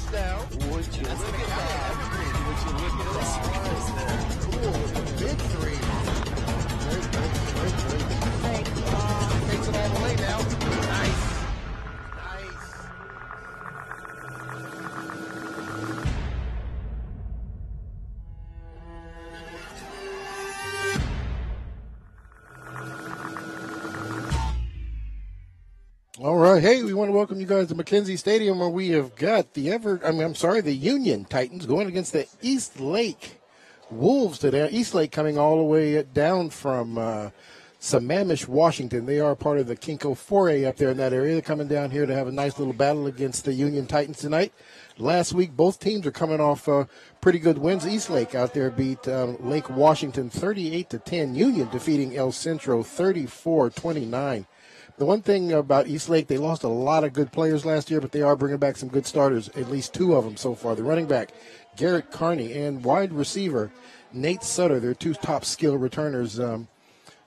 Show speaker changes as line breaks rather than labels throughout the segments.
touchdown.
Would you look at that?
Would you look at that?
Cool with the big three. Very good.
Takes it all the way now. Nice.
All right. Hey, we want to welcome you guys to McKenzie Stadium, where we have got the Union Titans going against the Eastlake Wolves today. Eastlake coming all the way down from Sammamish, Washington. They are part of the Kinko 4A up there in that area. They're coming down here to have a nice little battle against the Union Titans tonight. Last week, both teams are coming off pretty good wins. Eastlake out there beat Lake Washington 38-10. Union defeating El Centro 34-29. The one thing about Eastlake, they lost a lot of good players last year, but they are bringing back some good starters, at least two of them so far. The running back, Garrett Carney, and wide receiver, Nate Sutter. They're two top skill returners.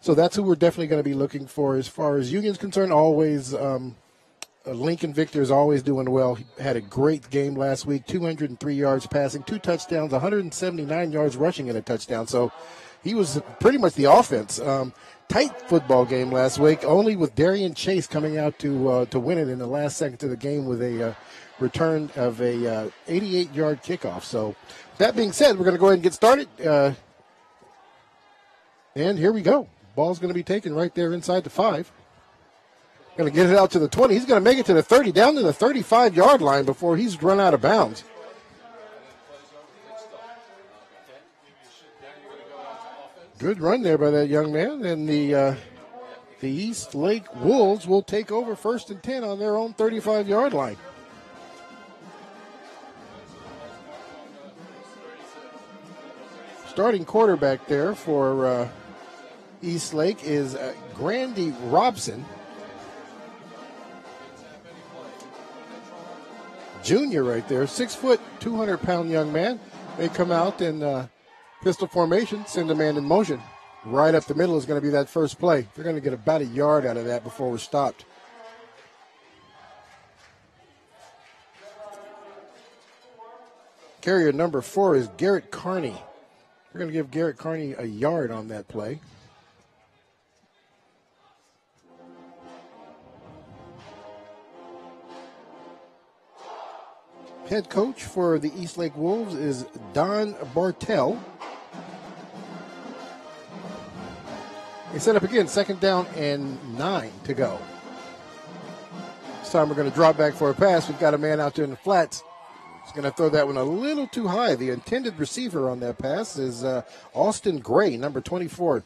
So that's who we're definitely going to be looking for. As far as Union's concerned, always Lincoln Victor is always doing well. He had a great game last week, 203 yards passing, 2 touchdowns, 179 yards rushing and a touchdown. So he was pretty much the offense. Tight football game last week, only with Darian Chase coming out to win it in the last seconds of the game with a return of a 88-yard kickoff. So that being said, we're going to go ahead and get started. And here we go. Ball's going to be taken right there inside the 5. Going to get it out to the 20. He's going to make it to the 30, down to the 35-yard line before he's run out of bounds. Good run there by that young man, and the Eastlake Wolves will take over 1st and 10 on their own 35-yard line. Starting quarterback there for Eastlake is Grandy Robson, junior right there, 6 foot, 200-pound young man. They come out and pistol formation, send a man in motion. Right up the middle is going to be that first play. They're going to get about a yard out of that before we're stopped. Carrier number 4 is Garrett Carney. We're going to give Garrett Carney a yard on that play. Head coach for the Eastlake Wolves is Don Bartell. They set up again, 2nd down and 9 to go. This time we're going to drop back for a pass. We've got a man out there in the flats. He's going to throw that one a little too high. The intended receiver on that pass is Austin Gray, number 24.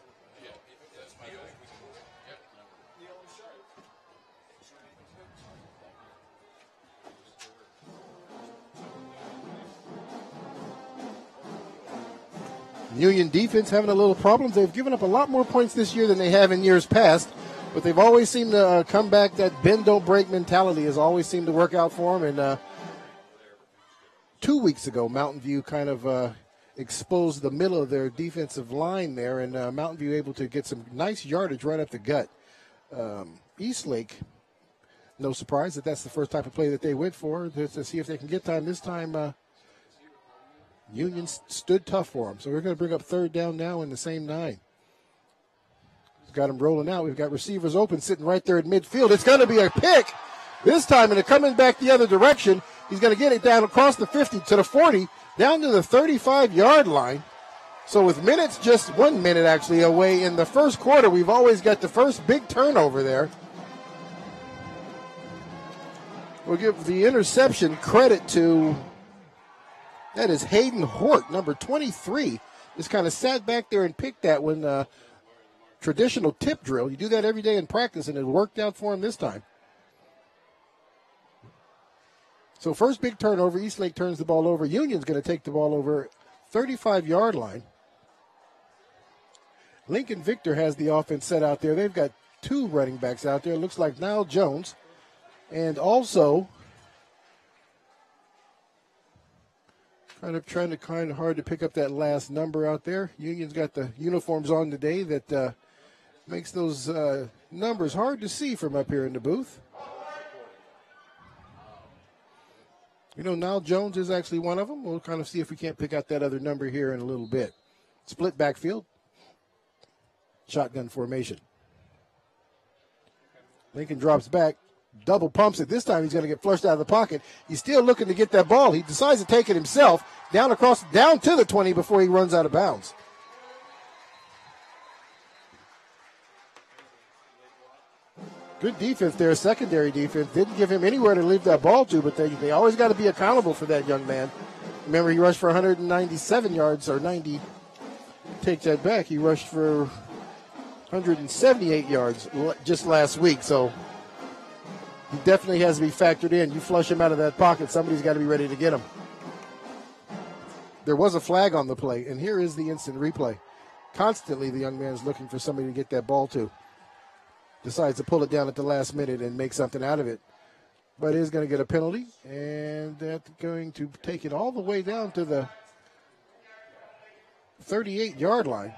Union defense having a little problems. They've given up a lot more points this year than they have in years past, but they've always seemed to come back. That bend, don't break mentality has always seemed to work out for them. And 2 weeks ago, Mountain View kind of exposed the middle of their defensive line there, and Mountain View able to get some nice yardage right up the gut. Eastlake, no surprise that that's the first type of play that they went for, to see if they can get time. This time, Union stood tough for them. So we're going to bring up 3rd down now in the same 9. We've got them rolling out. We've got receivers open, sitting right there at midfield. It's going to be a pick this time, and they're coming back the other direction. He's going to get it down across the 50 to the 40, down to the 35-yard line. So with minutes, just 1 minute actually away in the first quarter, we've always got the first big turnover there. We'll give the interception credit to, that is Hayden Hort, number 23. Just kind of sat back there and picked that one. Traditional tip drill. You do that every day in practice, and it worked out for him this time. So first big turnover, Eastlake turns the ball over. Union's going to take the ball over 35-yard line. Lincoln Victor has the offense set out there. They've got 2 running backs out there. It looks like Niall Jones. And also, trying to hard to pick up that last number out there. Union's got the uniforms on today that makes those numbers hard to see from up here in the booth. You know, Nile Jones is actually one of them. We'll kind of see if we can't pick out that other number here in a little bit. Split backfield. Shotgun formation. Lincoln drops back. Double pumps it. This time he's going to get flushed out of the pocket. He's still looking to get that ball. He decides to take it himself down to the 20 before he runs out of bounds. Good defense there, secondary defense. Didn't give him anywhere to leave that ball to, but they always got to be accountable for that young man. Remember, he rushed for 197 yards, or 90. Take that back. He rushed for 178 yards just last week, so he definitely has to be factored in. You flush him out of that pocket, somebody's got to be ready to get him. There was a flag on the play, and here is the instant replay. Constantly, the young man is looking for somebody to get that ball to. Decides to pull it down at the last minute and make something out of it. But is going to get a penalty, and that's going to take it all the way down to the 38-yard line.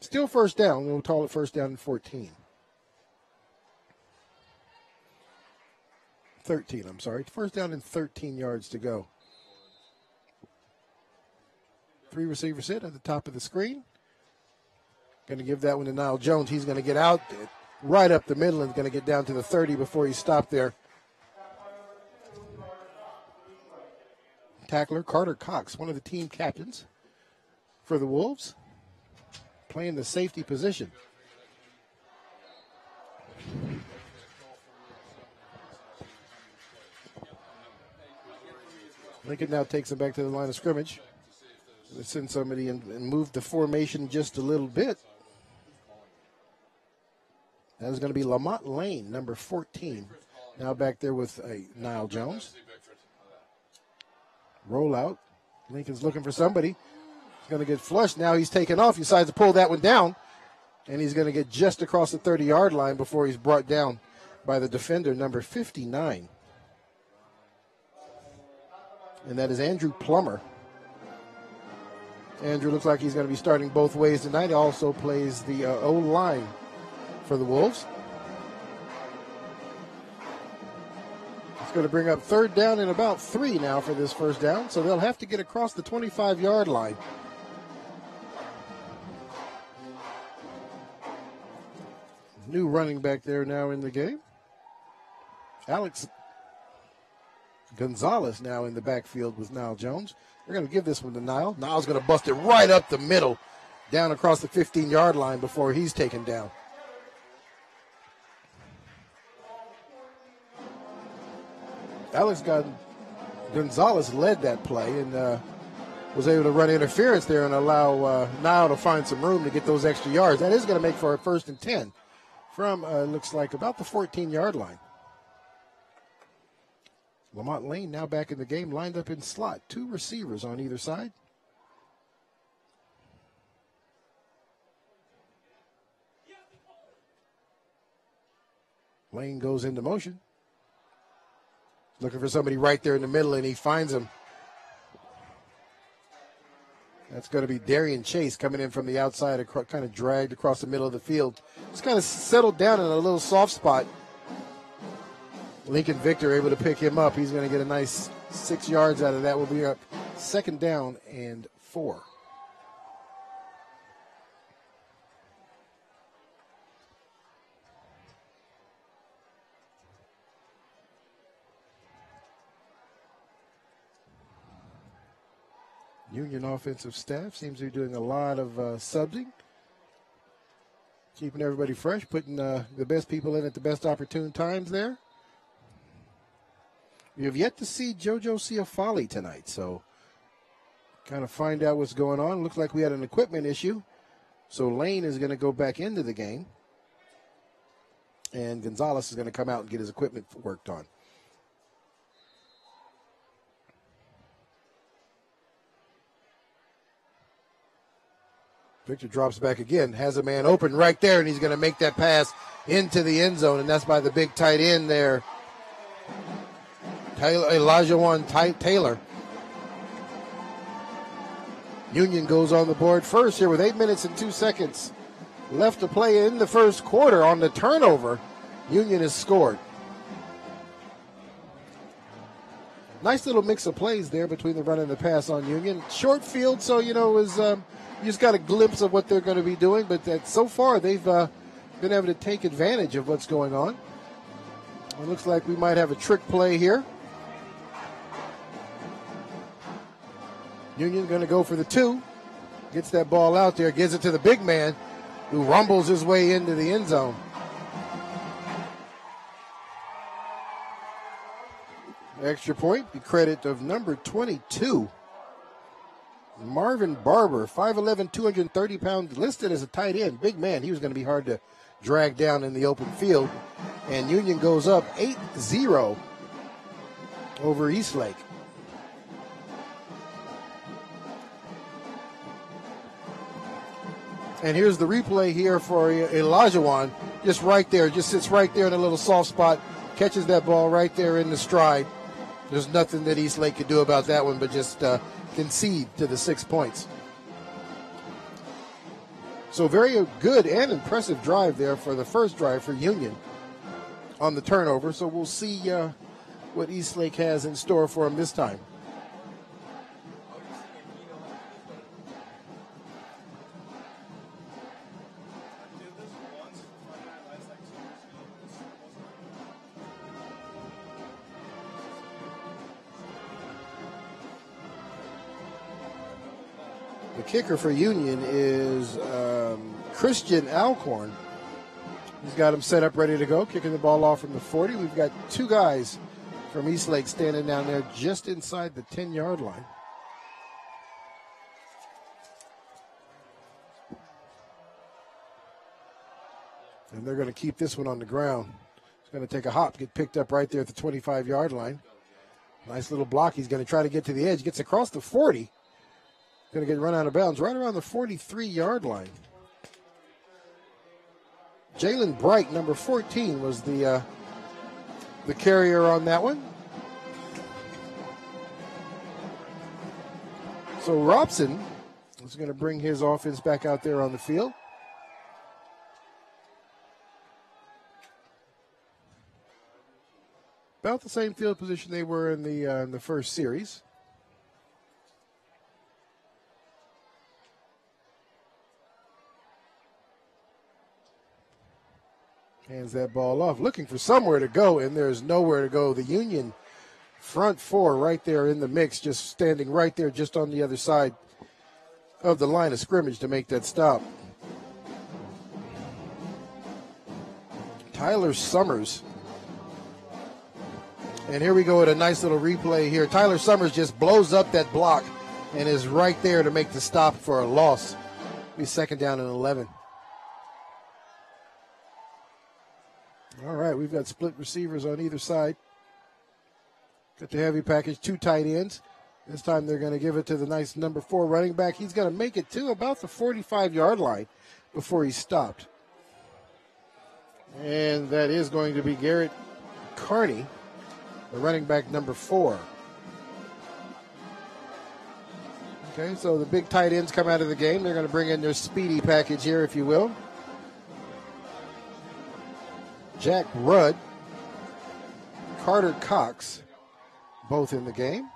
Still first down. We'll call it first down and 14. 13, I'm sorry. First down and 13 yards to go. 3 receivers sit at the top of the screen. Going to give that one to Nile Jones. He's going to get out right up the middle and going to get down to the 30 before he stopped there. Tackler Carter Cox, one of the team captains for the Wolves, playing the safety position. Lincoln now takes him back to the line of scrimmage. They send somebody and move the formation just a little bit. That is going to be Lamont Lane, number 14. Now back there with Nile Jones. Rollout. Lincoln's looking for somebody. He's going to get flushed. Now he's taken off. He decides to pull that one down. And he's going to get just across the 30-yard line before he's brought down by the defender, number 59. And that is Andrew Plummer. Andrew looks like he's going to be starting both ways tonight. He also plays the O-line for the Wolves. It's going to bring up third down and about 3 now for this first down, so they'll have to get across the 25-yard line. New running back there now in the game. Alex Gonzalez now in the backfield with Nile Jones. They're going to give this one to Nile. Nile's going to bust it right up the middle, down across the 15-yard line before he's taken down. Alex Gonzalez led that play and was able to run interference there and allow Nile to find some room to get those extra yards. That is going to make for a first and 10 from, looks like, about the 14-yard line. Lamont Lane now back in the game, lined up in slot. 2 receivers on either side. Lane goes into motion. Looking for somebody right there in the middle, and he finds him. That's going to be Darian Chase coming in from the outside, kind of dragged across the middle of the field. Just kind of settled down in a little soft spot. Lincoln Victor able to pick him up. He's going to get a nice 6 yards out of that. Will be up second down and 4. Union offensive staff seems to be doing a lot of subbing, keeping everybody fresh, putting the best people in at the best opportune times there. We have yet to see JoJo Ciafali tonight, so kind of find out what's going on. Looks like we had an equipment issue, so Lane is going to go back into the game, and Gonzalez is going to come out and get his equipment worked on. Victor drops back again, has a man open right there, and he's going to make that pass into the end zone, and that's by the big tight end there, Elijah Taylor. Union goes on the board first here with 8 minutes and 2 seconds left to play in the first quarter. On the turnover, Union has scored. Nice little mix of plays there between the run and the pass on Union. Short field, so, you know, you just got a glimpse of what they're going to be doing, but so far they've been able to take advantage of what's going on. It looks like we might have a trick play here. Union going to go for the 2. Gets that ball out there, gives it to the big man who rumbles his way into the end zone. Extra point, the credit of number 22, Marvin Barber, 5'11", 230 pounds, listed as a tight end. Big man. He was going to be hard to drag down in the open field. And Union goes up 8-0 over Eastlake. And here's the replay here for Elijahwan. Just right there, just sits right there in a little soft spot, catches that ball right there in the stride. There's nothing that Eastlake could do about that one but just concede to the 6 points. So very good and impressive drive there for the first drive for Union on the turnover. So we'll see what Eastlake has in store for him this time. The kicker for Union is Christian Alcorn. He's got him set up, ready to go, kicking the ball off from the 40. We've got 2 guys from Eastlake standing down there just inside the 10-yard line. And they're going to keep this one on the ground. It's going to take a hop, get picked up right there at the 25-yard line. Nice little block. He's going to try to get to the edge. Gets across the 40. Going to get run out of bounds right around the 43-yard line. Jalen Bright, number 14, was the carrier on that one. So Robson is going to bring his offense back out there on the field. About the same field position they were in the first series. Hands that ball off, looking for somewhere to go, and there's nowhere to go. The Union front 4 right there in the mix, just standing right there just on the other side of the line of scrimmage to make that stop. Tyler Summers. And here we go at a nice little replay here. Tyler Summers just blows up that block and is right there to make the stop for a loss. Be second down and 11. All right, we've got split receivers on either side. Got the heavy package, 2 tight ends. This time they're going to give it to the nice number 4 running back. He's going to make it to about the 45-yard line before he's stopped. And that is going to be Garrett Carney, the running back number 4. Okay, so the big tight ends come out of the game. They're going to bring in their speedy package here, if you will. Jack Rudd, Carter Cox, both in the game.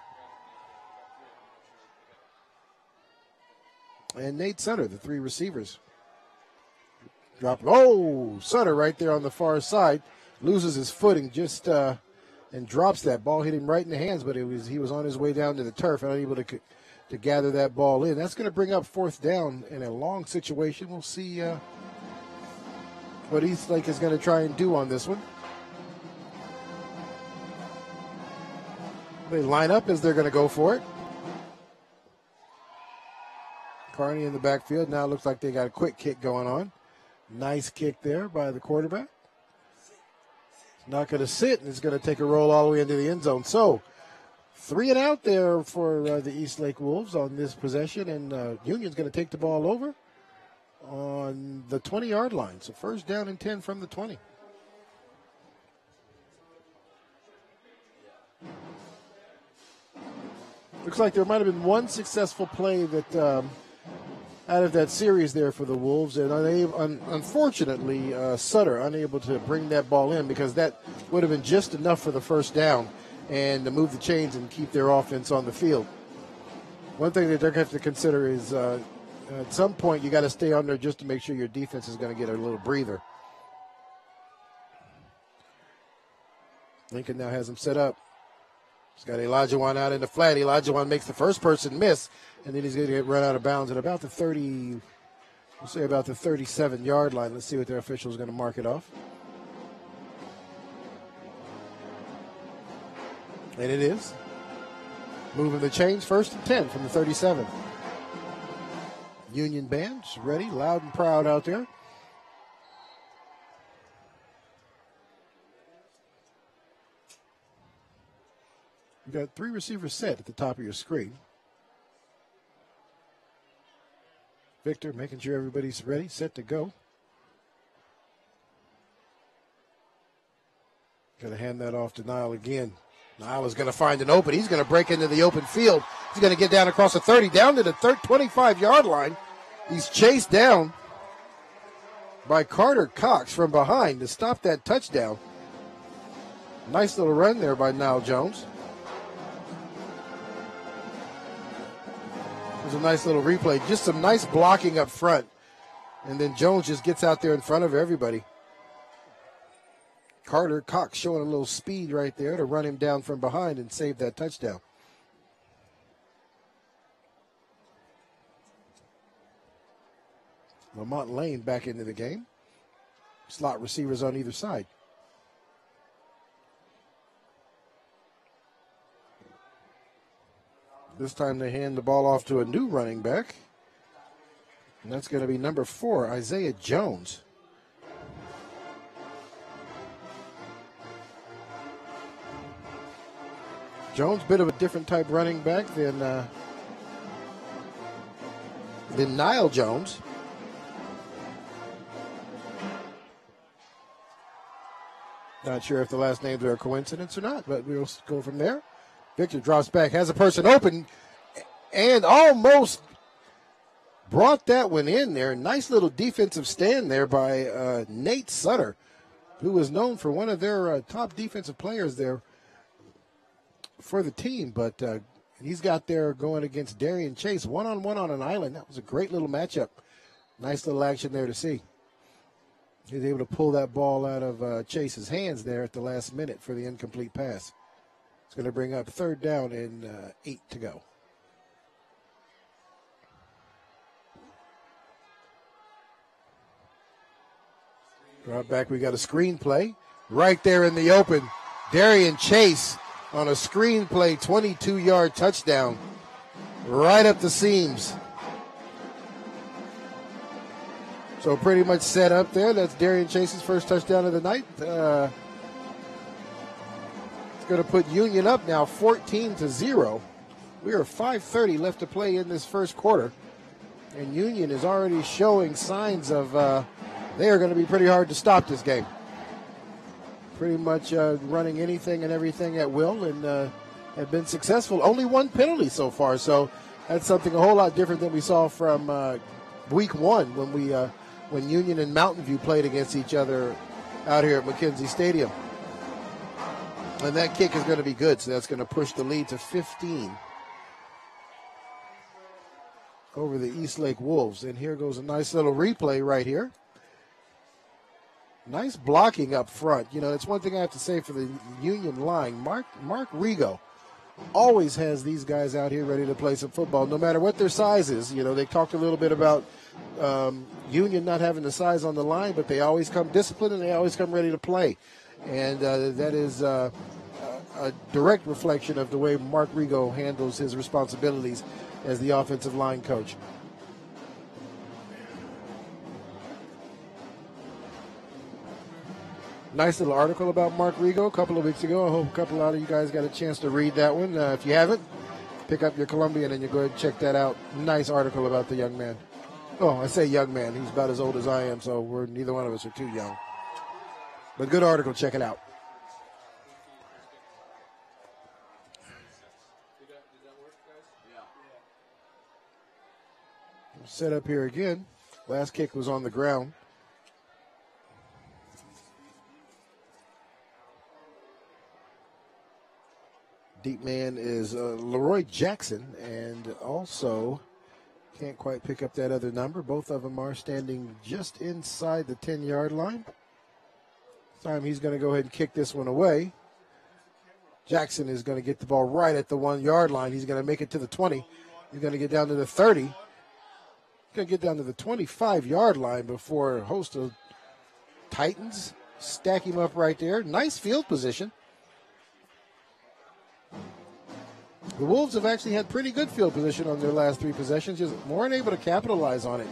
And Nate Sutter, the 3 receivers. Sutter right there on the far side. Loses his footing just and drops that ball. Hit him right in the hands, but he was on his way down to the turf, unable to gather that ball in. That's going to bring up 4th down in a long situation. We'll see what Eastlake is going to try and do on this one. They line up as they're going to go for it. Carney in the backfield. Now it looks like they got a quick kick going on. Nice kick there by the quarterback. Not going to sit, and it's going to take a roll all the way into the end zone. So 3 and out there for the Eastlake Wolves on this possession, and Union's going to take the ball over on the 20-yard line. So first down and 10 from the 20. Looks like there might have been one successful play that out of that series there for the Wolves, and unfortunately Sutter unable to bring that ball in, because that would have been just enough for the first down. and to move the chains and keep their offense on the field. One thing that they're going to have to consider is at some point you got to stay on there just to make sure your defense is going to get a little breather. Lincoln now has him set up. He's got Elijah out in the flat. Elijah makes the first person miss, and then he's going to get run out of bounds at about the 30, we'll say about the 37-yard line. Let's see what their official is going to mark it off. And it is. Moving the chains, 1st and 10 from the 37. Union band's ready, loud and proud out there. You got 3 receivers set at the top of your screen. Victor making sure everybody's ready, set to go. Going to hand that off to Niall again. Niall is going to find an open. He's going to break into the open field. He's going to get down across the 30, down to the 25-yard line. He's chased down by Carter Cox from behind to stop that touchdown. Nice little run there by Niall Jones. It was a nice little replay. Just some nice blocking up front. And then Jones just gets out there in front of everybody. Carter Cox showing a little speed right there to run him down from behind and save that touchdown. Lamont Lane back into the game. Slot receivers on either side. This time they hand the ball off to a new running back. And that's going to be number 4, Isaiah Jones. Jones, bit of a different type running back than Niall Jones. Not sure if the last names are a coincidence or not, but we'll go from there. Victor drops back, has a person open, and almost brought that one in there. Nice little defensive stand there by Nate Sutter, who was known for one of their top defensive players there for the team. But he's got there going against Darian Chase, one-on-one on an island. That was a great little matchup. Nice little action there to see. He was able to pull that ball out of Chase's hands there at the last minute for the incomplete pass. It's going to bring up 3rd down and 8 to go. Drop back, we got a screen play. Right there in the open, Darian Chase on a screen play, 22-yard touchdown. Right up the seams. So pretty much set up there. That's Darian Chase's first touchdown of the night. It's going to put Union up now 14-0. We are 5:30 left to play in this first quarter. And Union is already showing signs of they are going to be pretty hard to stop this game. Pretty much running anything and everything at will and have been successful. Only 1 penalty so far. So that's something a whole lot different than we saw from week 1 when Union and Mountain View played against each other out here at McKenzie Stadium. And that kick is going to be good, so that's going to push the lead to 15 over the Eastlake Wolves. And here goes a nice little replay right here. Nice blocking up front. You know, that's one thing I have to say for the Union line. Mark Rigo always has these guys out here ready to play some football, no matter what their size is. You know, they talked a little bit about Union not having the size on the line, but they always come disciplined and they always come ready to play. And that is a direct reflection of the way Mark Rigo handles his responsibilities as the offensive line coach. Nice little article about Mark Rigo a couple of weeks ago. I hope a couple of you guys got a chance to read that one. If you haven't, pick up your Columbian and you go ahead and check that out. Nice article about the young man. Oh, I say young man. He's about as old as I am, so neither one of us are too young. But good article. Check it out. Set up here again. Last kick was on the ground. Deep man is Leroy Jackson, and also can't quite pick up that other number. Both of them are standing just inside the 10-yard line. This time he's going to go ahead and kick this one away. Jackson is going to get the ball right at the 1-yard line. He's going to make it to the 20. He's going to get down to the 30. He's going to get down to the 25-yard line before a host of Titans stack him up right there. Nice field position. The Wolves have actually had pretty good field position on their last 3 possessions, just weren't able to capitalize on it.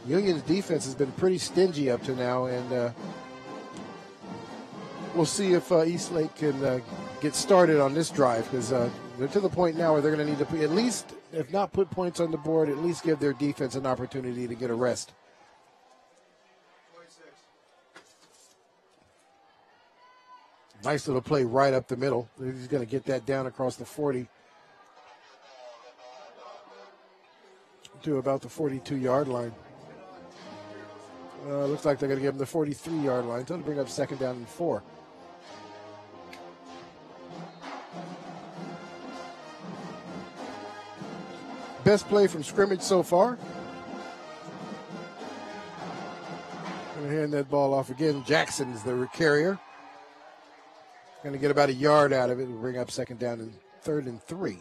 Union's defense has been pretty stingy up to now, and we'll see if Eastlake can get started on this drive, because they're to the point now where they're going to need to at least, if not put points on the board, at least give their defense an opportunity to get a rest. Nice little play right up the middle. He's going to get that down across the 40 to about the 42-yard line. Looks like they're going to give him the 43-yard line. So to bring up 2nd down and 4. Best play from scrimmage so far. Going to hand that ball off again. Jackson's the carrier. Going to get about a yard out of it and bring up 2nd down and 3rd and 3.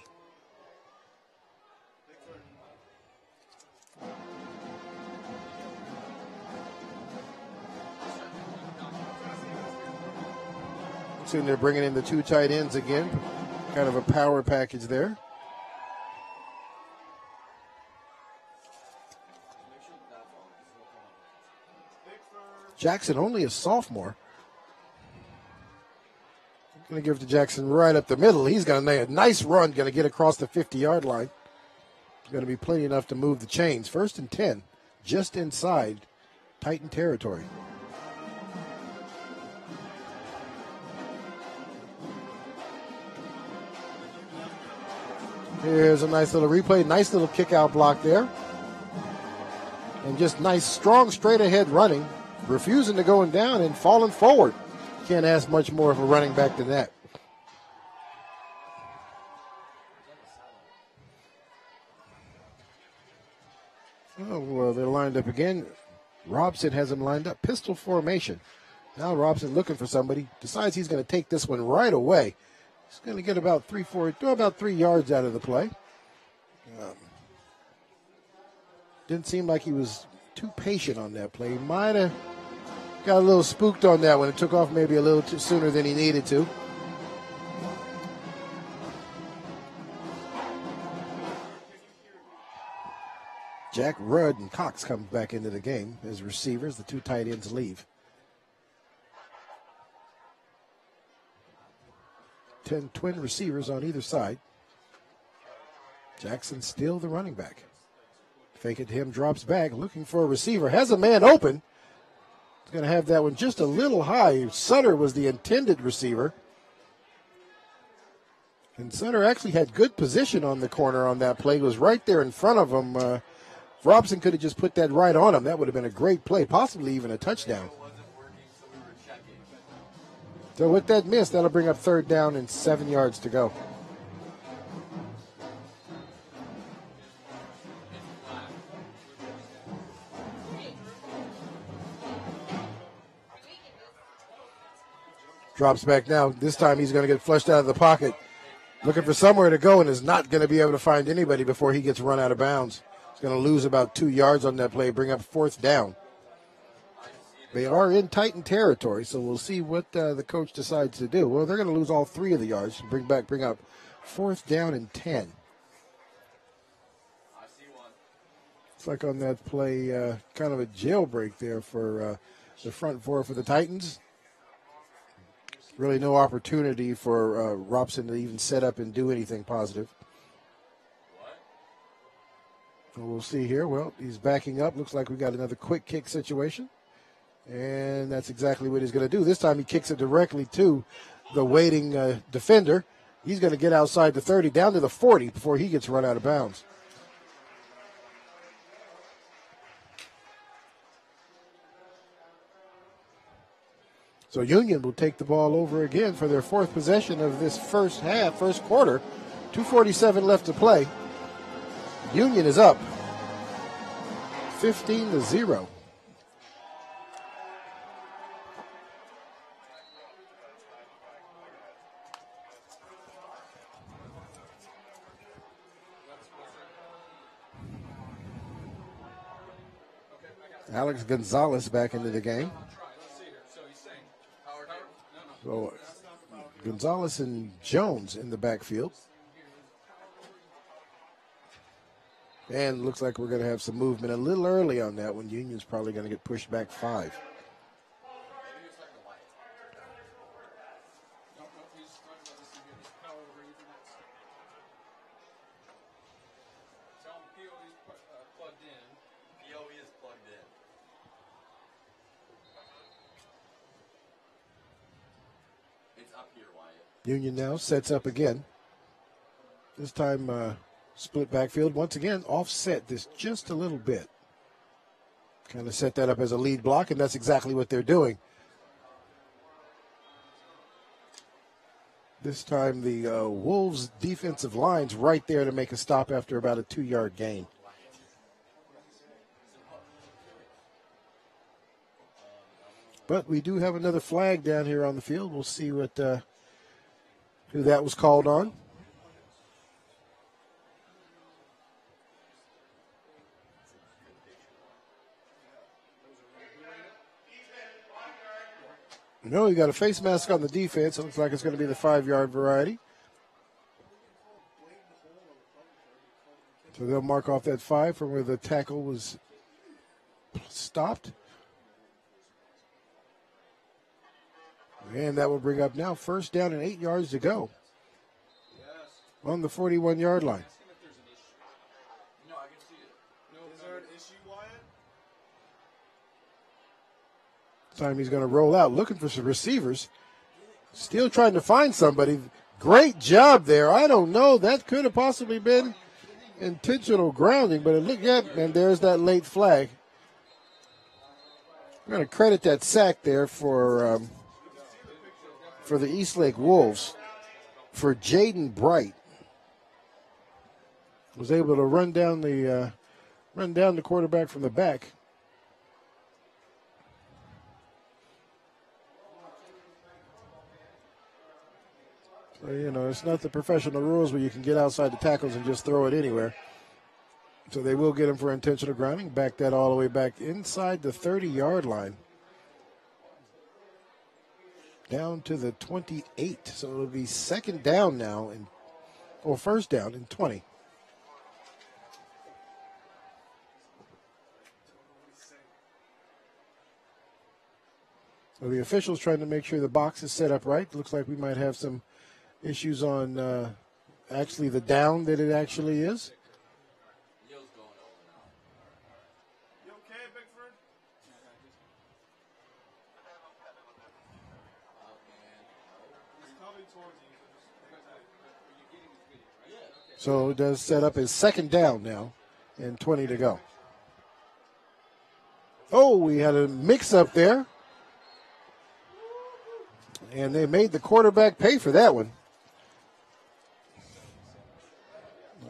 Soon they're bringing in the 2 tight ends again. Kind of a power package there. Jackson only a sophomore. Going to give it to Jackson right up the middle. He's going to make a nice run, going to get across the 50-yard line. Going to be plenty enough to move the chains. 1st and 10, just inside Titan territory. Here's a nice little replay, nice little kick-out block there. And just nice, strong, straight-ahead running, refusing to going down and falling forward. Can't ask much more of a running back than that. Oh, well, they're lined up again. Robson has them lined up. Pistol formation. Now Robson looking for somebody. Decides he's going to take this one right away. He's going to get about 3 yards out of the play. Didn't seem like he was too patient on that play. He might have got a little spooked on that one. It took off maybe a little too sooner than he needed to. Jack Rudd and Cox come back into the game as receivers. The 2 tight ends leave. 10 twin receivers on either side. Jackson still the running back. Fake it to him, drops back, looking for a receiver. Has a man open. He's going to have that one just a little high. Sutter was the intended receiver. And Sutter actually had good position on the corner on that play. He was right there in front of him. If Robson could have just put that right on him, that would have been a great play, possibly even a touchdown. So with that miss, that'll bring up 3rd down and 7 yards to go. Drops back now. This time he's going to get flushed out of the pocket. Looking for somewhere to go and is not going to be able to find anybody before he gets run out of bounds. He's going to lose about 2 yards on that play, bring up 4th down. They are in Titan territory, so we'll see what the coach decides to do. Well, they're going to lose all 3 of the yards and bring up 4th down and 10. It's like on that play, kind of a jailbreak there for the front 4 for the Titans. Really no opportunity for Robson to even set up and do anything positive. So we'll see here. Well, he's backing up. Looks like we got another quick kick situation. And that's exactly what he's going to do. This time he kicks it directly to the waiting defender. He's going to get outside the 30, down to the 40 before he gets run out of bounds. So Union will take the ball over again for their fourth possession of this first quarter. 2:47 left to play. Union is up 15-0. Alex Gonzalez back into the game. So Gonzalez and Jones in the backfield. And looks like we're going to have some movement a little early on that one. Union's probably going to get pushed back 5. Union now sets up again. This time split backfield. Once again, offset this just a little bit. Kind of set that up as a lead block, and that's exactly what they're doing. This time the Wolves' defensive line's right there to make a stop after about a 2-yard gain. But we do have another flag down here on the field. We'll see what who that was called on. No, you got a face mask on the defense. It looks like it's going to be the 5-yard variety. So they'll mark off that 5 from where the tackle was stopped. And that will bring up now first down and 8 yards to go on the 41-yard line. Time he's going to roll out, looking for some receivers. Still trying to find somebody. Great job there. I don't know. That could have possibly been intentional grounding, but it looked and there's that late flag. I'm going to credit that sack there for the Eastlake Wolves, for Jaden Bright. Was able to run down the quarterback from the back. So, it's not the professional rules where you can get outside the tackles and just throw it anywhere. So they will get him for intentional grounding. Back that all the way back inside the 30-yard line. Down to the 28. So it'll be second down now, or first down in 20. So the officials trying to make sure the box is set up right. Looks like we might have some issues on actually the down that it actually is. So it does set up as second down now and 20 to go. Oh, we had a mix-up there. And they made the quarterback pay for that one.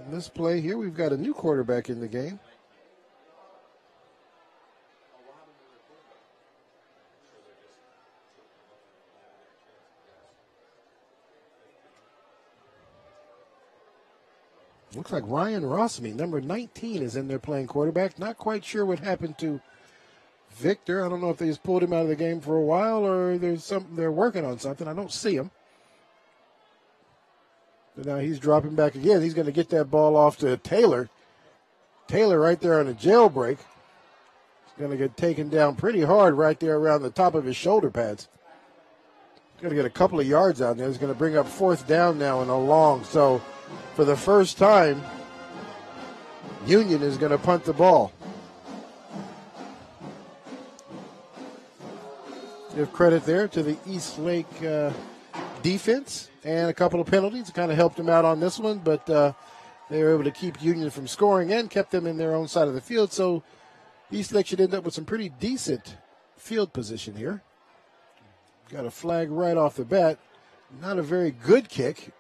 On this play here, we've got a new quarterback in the game. Looks like Ryan Rossme, number 19, is in there playing quarterback. Not quite sure what happened to Victor. I don't know if they just pulled him out of the game for a while or they're working on something. I don't see him. But now he's dropping back again. He's going to get that ball off to Taylor. Taylor right there on a jailbreak. He's going to get taken down pretty hard right there around the top of his shoulder pads. He's going to get a couple of yards out there. He's going to bring up fourth down now and a long. So for the first time, Union is going to punt the ball. Give credit there to the Eastlake defense and a couple of penalties. Kind of helped them out on this one, but they were able to keep Union from scoring and kept them in their own side of the field. So Eastlake should end up with some pretty decent field position here. Got a flag right off the bat. Not a very good kick.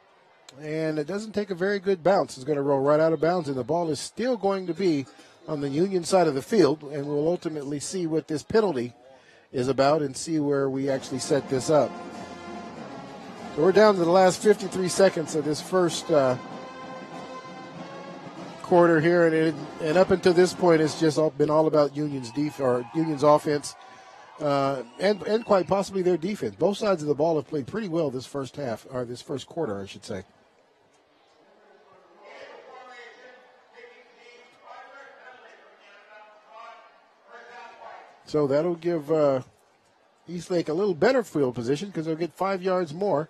And it doesn't take a very good bounce. It's going to roll right out of bounds, and the ball is still going to be on the Union side of the field, and we'll ultimately see what this penalty is about and see where we actually set this up. So we're down to the last 53 seconds of this first quarter here, and up until this point, it's just been all about Union's offense, and quite possibly their defense. Both sides of the ball have played pretty well this first half, or this first quarter, I should say. So that'll give Eastlake a little better field position because they'll get 5 yards more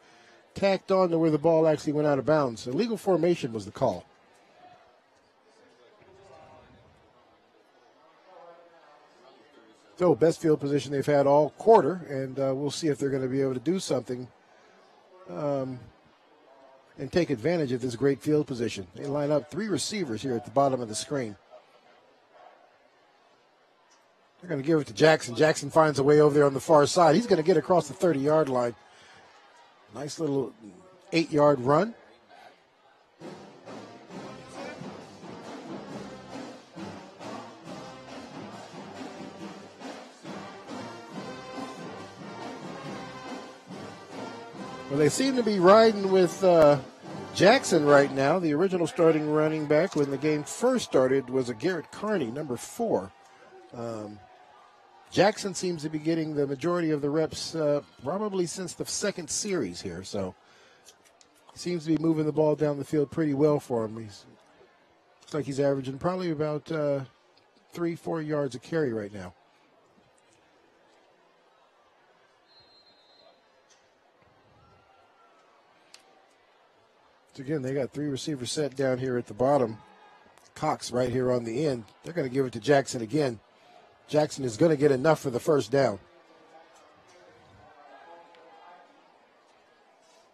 tacked on to where the ball actually went out of bounds. Illegal formation was the call. So best field position they've had all quarter, and we'll see if they're going to be able to do something and take advantage of this great field position. They line up 3 receivers here at the bottom of the screen. They're going to give it to Jackson. Jackson finds a way over there on the far side. He's going to get across the 30-yard line. Nice little 8-yard run. Well, they seem to be riding with Jackson right now. The original starting running back when the game first started was a Garrett Carney, number 4. Jackson seems to be getting the majority of the reps probably since the second series here. So he seems to be moving the ball down the field pretty well for him. Looks like he's averaging probably about 3-4 yards a carry right now. So again, they got 3 receivers set down here at the bottom. Cox right here on the end. They're going to give it to Jackson again. Jackson is going to get enough for the first down.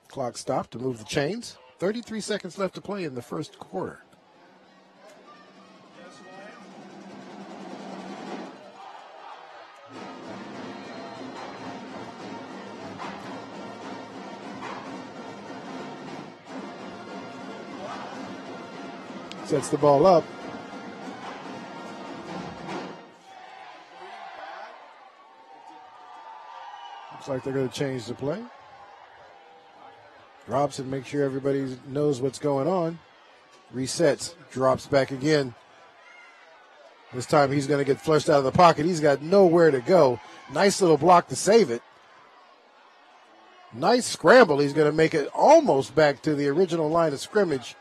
Clock stopped to move the chains. 33 seconds left to play in the first quarter. Sets the ball up. Looks like they're going to change the play. Robson makes sure everybody knows what's going on. Resets, drops back again. This time he's going to get flushed out of the pocket. He's got nowhere to go. Nice little block to save it. Nice scramble. He's going to make it almost back to the original line of scrimmage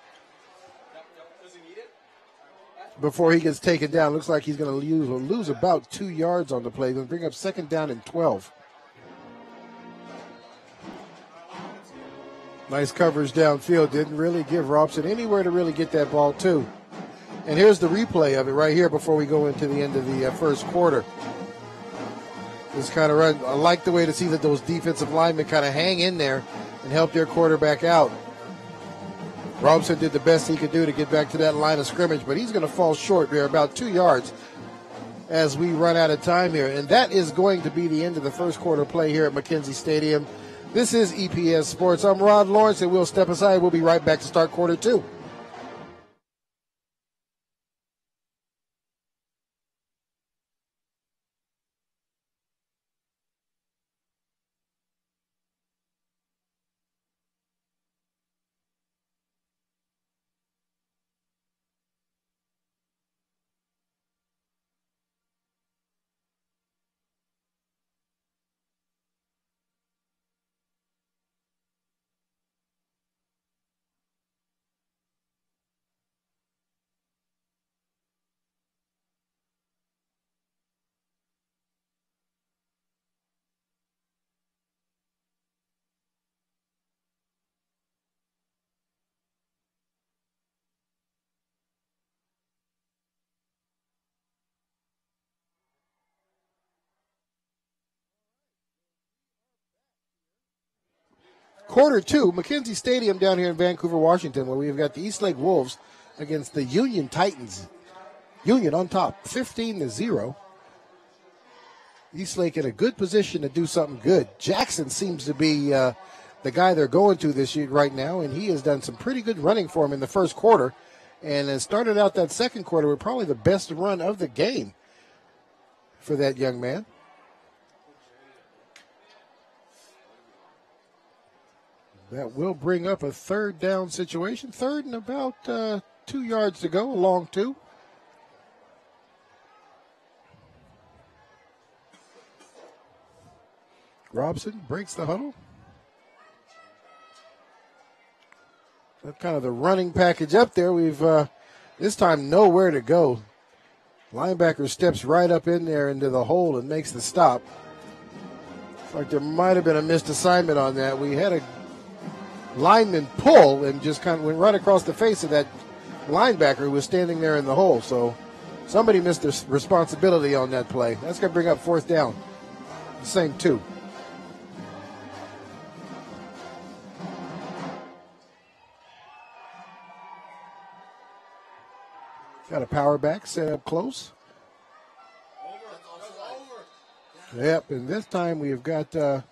before he gets taken down. Looks like he's going to lose about 2 yards on the play. Going to bring up second down and 12. Nice coverage downfield. Didn't really give Robson anywhere to really get that ball to. And here's the replay of it right here before we go into the end of the first quarter. This kind of run. I like the way to see that those defensive linemen kind of hang in there and help their quarterback out. Robson did the best he could do to get back to that line of scrimmage, but he's going to fall short there about 2 yards as we run out of time here. And that is going to be the end of the first quarter play here at McKenzie Stadium. This is EPS Sports. I'm Rod Lawrence, and we'll step aside. We'll be right back to start quarter 2. Quarter 2, McKenzie Stadium down here in Vancouver, Washington, where we've got the Eastlake Wolves against the Union Titans. Union on top, 15-0. Eastlake in a good position to do something good. Jackson seems to be the guy they're going to this year right now, and he has done some pretty good running for him in the first quarter, and has started out that second quarter with probably the best run of the game for that young man. That will bring up a third down situation. Third and about 2 yards to go, along two. Robson breaks the huddle. That's kind of the running package up there. We've this time nowhere to go. Linebacker steps right up in there into the hole and makes the stop. Looks like there might have been a missed assignment on that. We had a lineman pull and just kind of went right across the face of that linebacker who was standing there in the hole. So somebody missed their responsibility on that play. That's going to bring up fourth down. The same two. Got a power back set up close. Yep, and this time we've got, looks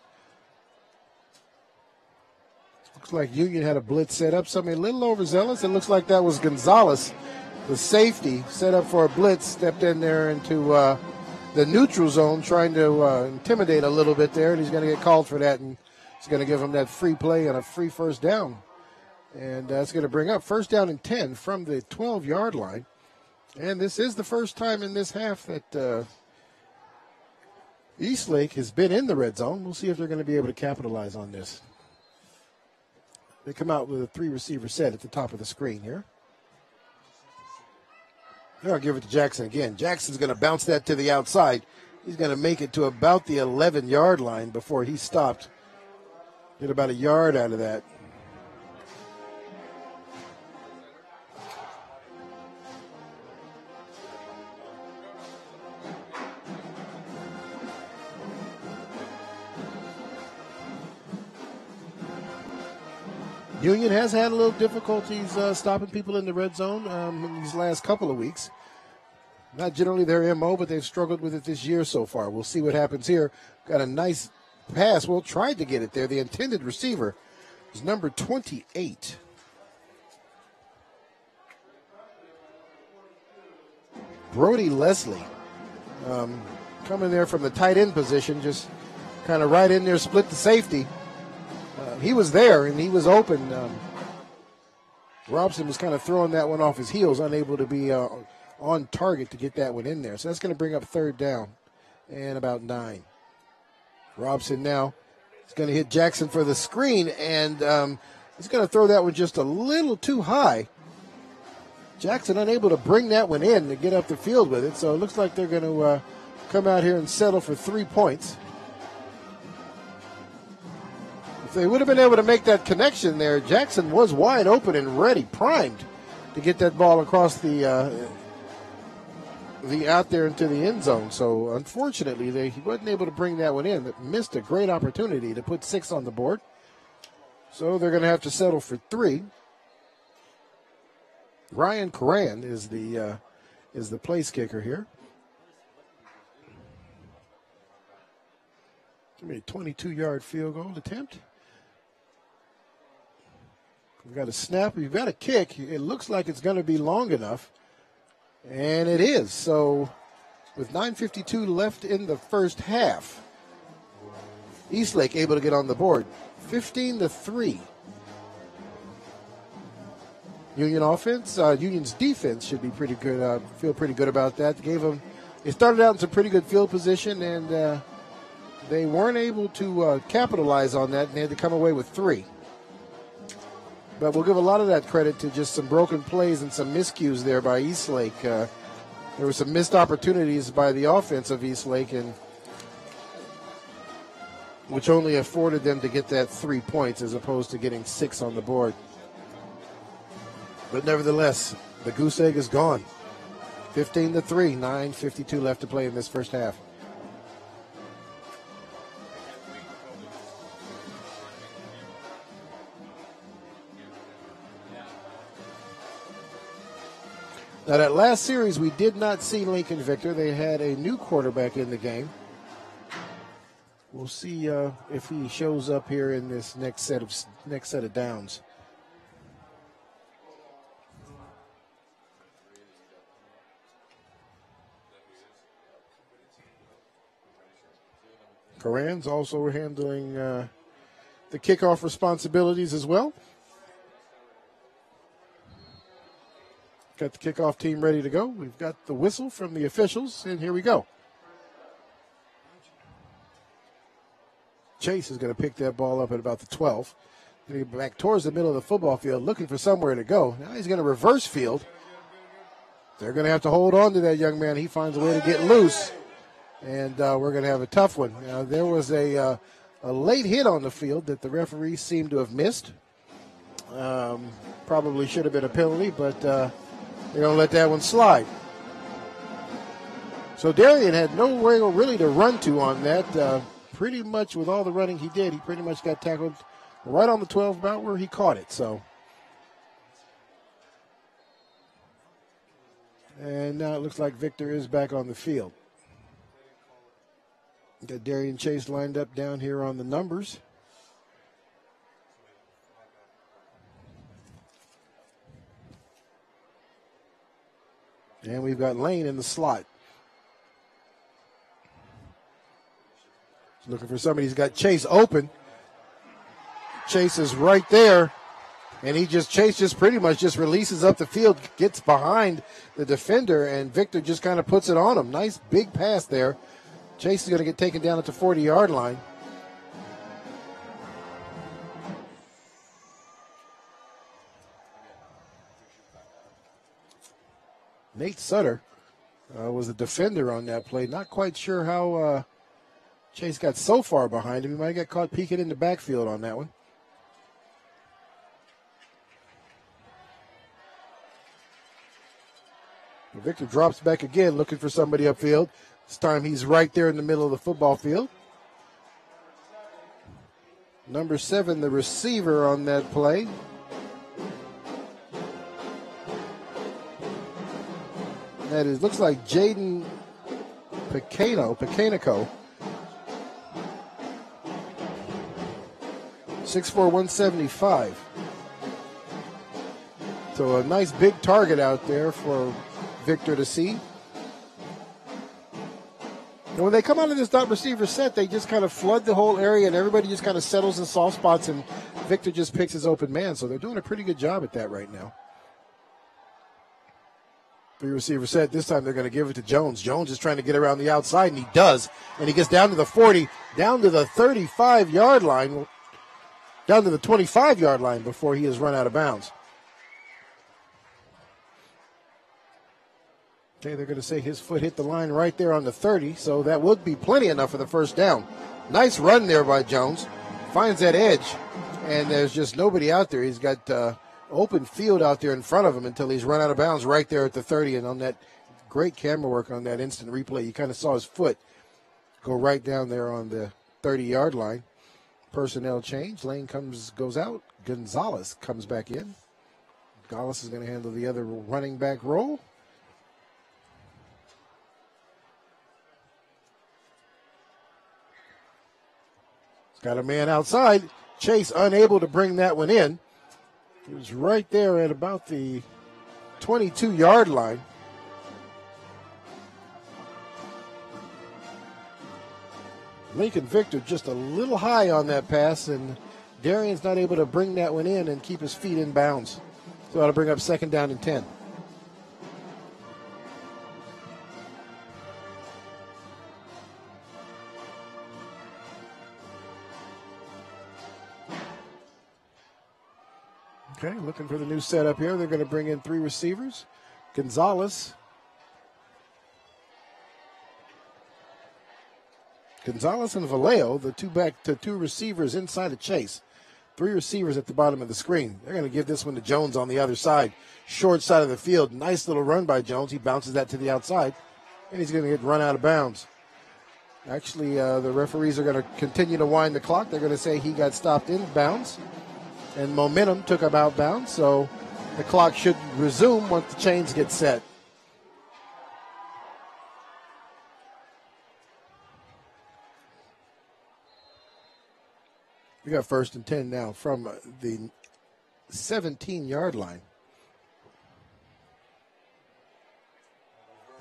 like Union had a blitz set up. Somebody a little overzealous. It looks like that was Gonzalez, the safety, set up for a blitz, stepped in there into the neutral zone, trying to intimidate a little bit there, and he's going to get called for that, and it's going to give him that free play and a free first down. And that's going to bring up first down and 10 from the 12-yard line. And this is the first time in this half that Eastlake has been in the red zone. We'll see if they're going to be able to capitalize on this. They come out with a three-receiver set at the top of the screen here. I'll give it to Jackson again. Jackson's going to bounce that to the outside. He's going to make it to about the 11-yard line before he stopped. Get about a yard out of that. Union has had a little difficulties stopping people in the red zone in these last couple of weeks. Not generally their MO, but they've struggled with it this year so far. We'll see what happens here. Got a nice pass. Well, tried to get it there. The intended receiver is number 28. Brody Leslie coming there from the tight end position, just kind of right in there, split the safety. He was there, and he was open. Robson was kind of throwing that one off his heels, unable to be on target to get that one in there. So that's going to bring up third down and about 9. Robson now is going to hit Jackson for the screen, and he's going to throw that one just a little too high. Jackson unable to bring that one in to get up the field with it. So it looks like they're going to come out here and settle for 3 points. They would have been able to make that connection there. Jackson was wide open and ready, primed to get that ball across the out there into the end zone. So unfortunately, he wasn't able to bring that one in. That missed a great opportunity to put 6 on the board. So they're going to have to settle for 3. Ryan Coran is the place kicker here. Give me a 22-yard field goal attempt. We've got a snap. We've got a kick. It looks like it's going to be long enough. And it is. So with 9:52 left in the first half, Eastlake able to get on the board. 15-3. Union offense, Union's defense should be pretty good. Feel pretty good about that. They started out in some pretty good field position, and they weren't able to capitalize on that, and they had to come away with 3. But we'll give a lot of that credit to just some broken plays and some miscues there by Eastlake. There were some missed opportunities by the offense of Eastlake, and which only afforded them to get that 3 points as opposed to getting 6 on the board. But nevertheless, the goose egg is gone. 15-3, 9:52 left to play in this first half. Now, that last series, we did not see Lincoln Victor. They had a new quarterback in the game. We'll see if he shows up here in this next set of downs. Coran's also handling the kickoff responsibilities as well. Got the kickoff team ready to go. We've got the whistle from the officials, and here we go. Chase is going to pick that ball up at about the 12. Going to get back towards the middle of the football field, looking for somewhere to go. Now he's going to reverse field. They're going to have to hold on to that young man. He finds a way to get loose, and we're going to have a tough one. Now, there was a late hit on the field that the referee seemed to have missed. Probably should have been a penalty, but they're going to let that one slide. So Darian had nowhere really to run to on that. Pretty much with all the running he did, he pretty much got tackled right on the 12, about where he caught it. So, and now it looks like Victor is back on the field. Got Darian Chase lined up down here on the numbers. And we've got Lane in the slot. Looking for somebody. He's got Chase open. Chase is right there. And Chase just pretty much just releases up the field, gets behind the defender, and Victor just kind of puts it on him. Nice big pass there. Chase is going to get taken down at the 40-yard line. Nate Sutter was the defender on that play. Not quite sure how Chase got so far behind him. He might have got caught peeking in the backfield on that one. Victor drops back again, looking for somebody upfield. This time he's right there in the middle of the football field. Number 7, the receiver on that play. That is, looks like Jaden Pecanico. 6'4", 175. So a nice big target out there for Victor to see. And when they come out of this dot receiver set, they just kind of flood the whole area, and everybody just kind of settles in soft spots, and Victor just picks his open man. So they're doing a pretty good job at that right now. 3 receiver set. This time they're going to give it to Jones. Jones is trying to get around the outside, and he does. And he gets down to the 40, down to the 35-yard line, down to the 25-yard line before he is run out of bounds. Okay, they're going to say his foot hit the line right there on the 30, so that would be plenty enough for the first down. Nice run there by Jones. Finds that edge, and there's just nobody out there. He's got open field out there in front of him until he's run out of bounds right there at the 30, and on that great camera work on that instant replay, you kind of saw his foot go right down there on the 30-yard line. Personnel change. Lane goes out. Gonzalez comes back in. Gonzalez is going to handle the other running back role. He's got a man outside. Chase unable to bring that one in. He was right there at about the 22-yard line. Lincoln Victor just a little high on that pass, and Darian's not able to bring that one in and keep his feet in bounds. So that'll bring up 2nd down and 10. Okay, looking for the new setup here. They're going to bring in 3 receivers. Gonzalez and Vallejo, the two receivers inside of Chase. 3 receivers at the bottom of the screen. They're going to give this one to Jones on the other side. Short side of the field. Nice little run by Jones. He bounces that to the outside, and he's going to get run out of bounds. Actually, the referees are going to continue to wind the clock. They're going to say he got stopped in bounds, and momentum took him out bounds, so the clock should resume once the chains get set. We got 1st and 10 now from the 17-yard line.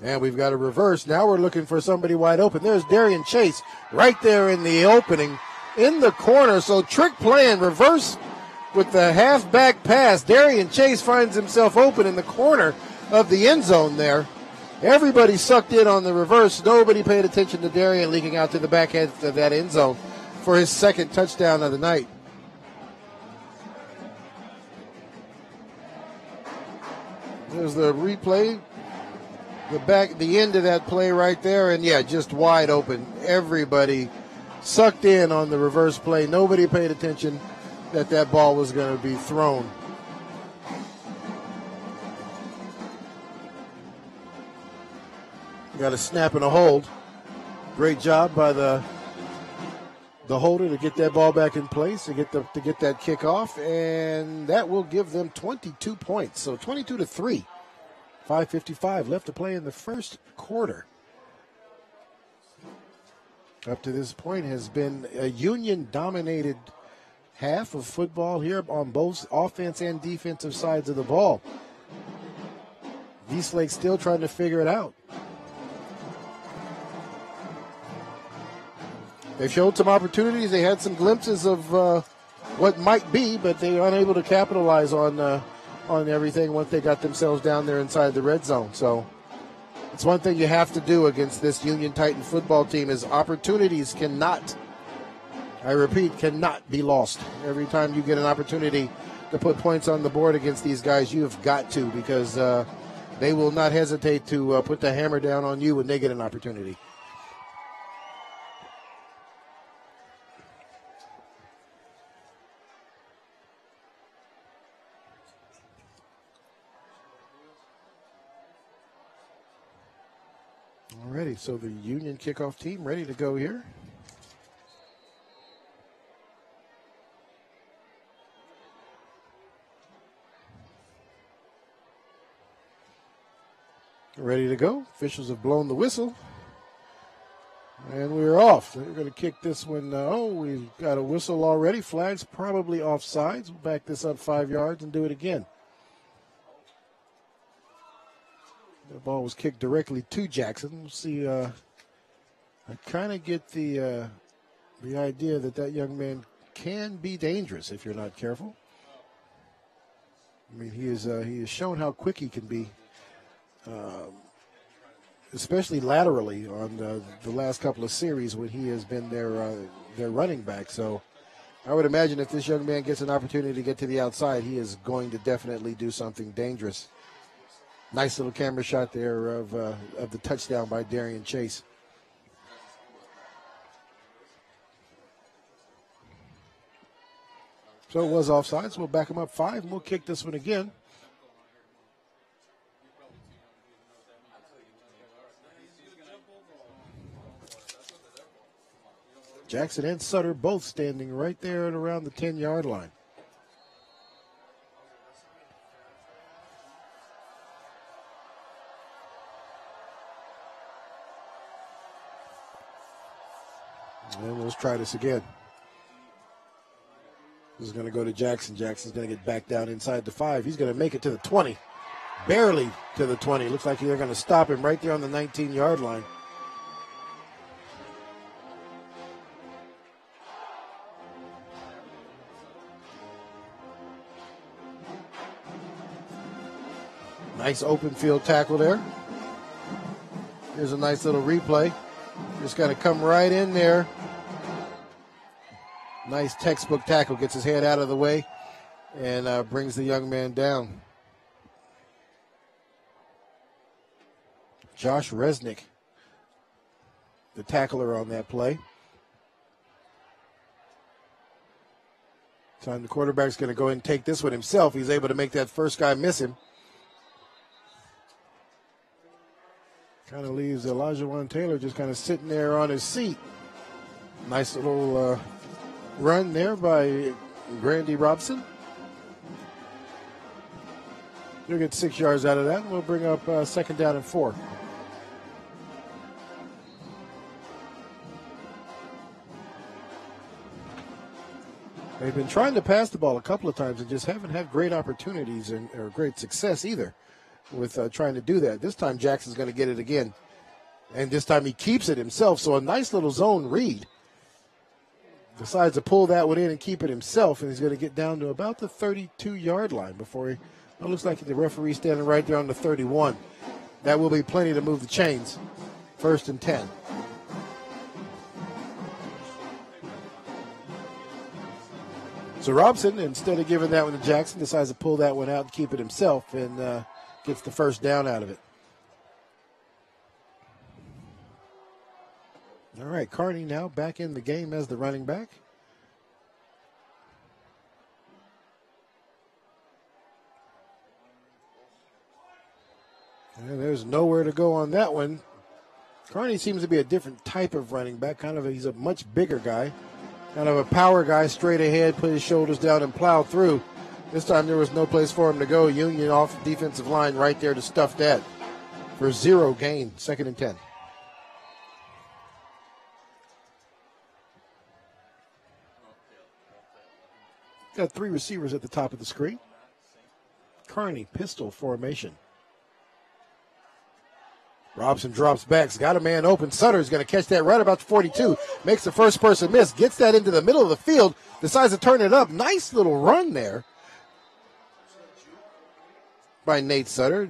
And we've got a reverse. Now we're looking for somebody wide open. There's Darian Chase right there in the opening in the corner. So trick play and reverse with the halfback pass. Darian Chase finds himself open in the corner of the end zone there. Everybody sucked in on the reverse. Nobody paid attention to Darian leaking out to the back end of that end zone for his 2nd touchdown of the night. There's the replay. The end of that play right there, and yeah, just wide open. Everybody sucked in on the reverse play. Nobody paid attention that ball was going to be thrown. Got a snap and a hold. Great job by the holder to get that ball back in place, to get that kickoff, and that will give them 22 points. So 22-3. 5:55 left to play in the first quarter. Up to this point has been a Union-dominated half of football here on both offense and defensive sides of the ball. Eastlake still trying to figure it out. They showed some opportunities. They had some glimpses of what might be, but they were unable to capitalize on everything once they got themselves down there inside the red zone. So it's one thing you have to do against this Union Titan football team is opportunities cannot, I repeat, cannot be lost. Every time you get an opportunity to put points on the board against these guys, you have got to, because they will not hesitate to put the hammer down on you when they get an opportunity. Alrighty, so the Union kickoff team ready to go here. Ready to go. Officials have blown the whistle. And we're off. They're going to kick this one. We've got a whistle already. Flag's probably offsides. We'll back this up 5 yards and do it again. The ball was kicked directly to Jackson. We'll see. I kind of get the idea that young man can be dangerous if you're not careful. I mean, he has shown how quick he can be, especially laterally on the last couple of series when he has been their running back. So I would imagine if this young man gets an opportunity to get to the outside, he is going to definitely do something dangerous. Nice little camera shot there of the touchdown by Darian Chase. So it was offsides. We'll back him up 5, and we'll kick this one again. Jackson and Sutter both standing right there at around the 10-yard line. And let's try this again. This is going to go to Jackson. Jackson's going to get back down inside the 5. He's going to make it to the 20. Barely to the 20. Looks like they're going to stop him right there on the 19-yard line. Nice open field tackle there. Here's a nice little replay. Just got to come right in there. Nice textbook tackle. Gets his head out of the way and brings the young man down. Josh Resnick, the tackler on that play. Time the quarterback's going to go ahead and take this one himself. He's able to make that first guy miss him. Kind of leaves Elijah Taylor just kind of sitting there on his seat. Nice little run there by Grandy Robson. He'll get 6 yards out of that, and we'll bring up 2nd down and 4. They've been trying to pass the ball a couple of times and just haven't had great opportunities or great success either with trying to do that. This time Jackson's going to get it again. And this time he keeps it himself. So a nice little zone read. Decides to pull that one in and keep it himself. And he's going to get down to about the 32-yard line before he, it looks like the referee standing right there on the 31. That will be plenty to move the chains. 1st and 10. So Robson, instead of giving that one to Jackson, decides to pull that one out and keep it himself and gets the first down out of it. All right, Carney now back in the game as the running back. And there's nowhere to go on that one. Carney seems to be a different type of running back. He's a much bigger guy. Kind of a power guy, straight ahead, put his shoulders down and plow through. This time there was no place for him to go. Union off the defensive line right there to stuff that for 0 gain. 2nd and 10. Got 3 receivers at the top of the screen. Carney, pistol formation. Robson drops back. He's got a man open. Sutter's going to catch that right about the 42. Makes the first person miss. Gets that into the middle of the field. Decides to turn it up. Nice little run there by Nate Sutter.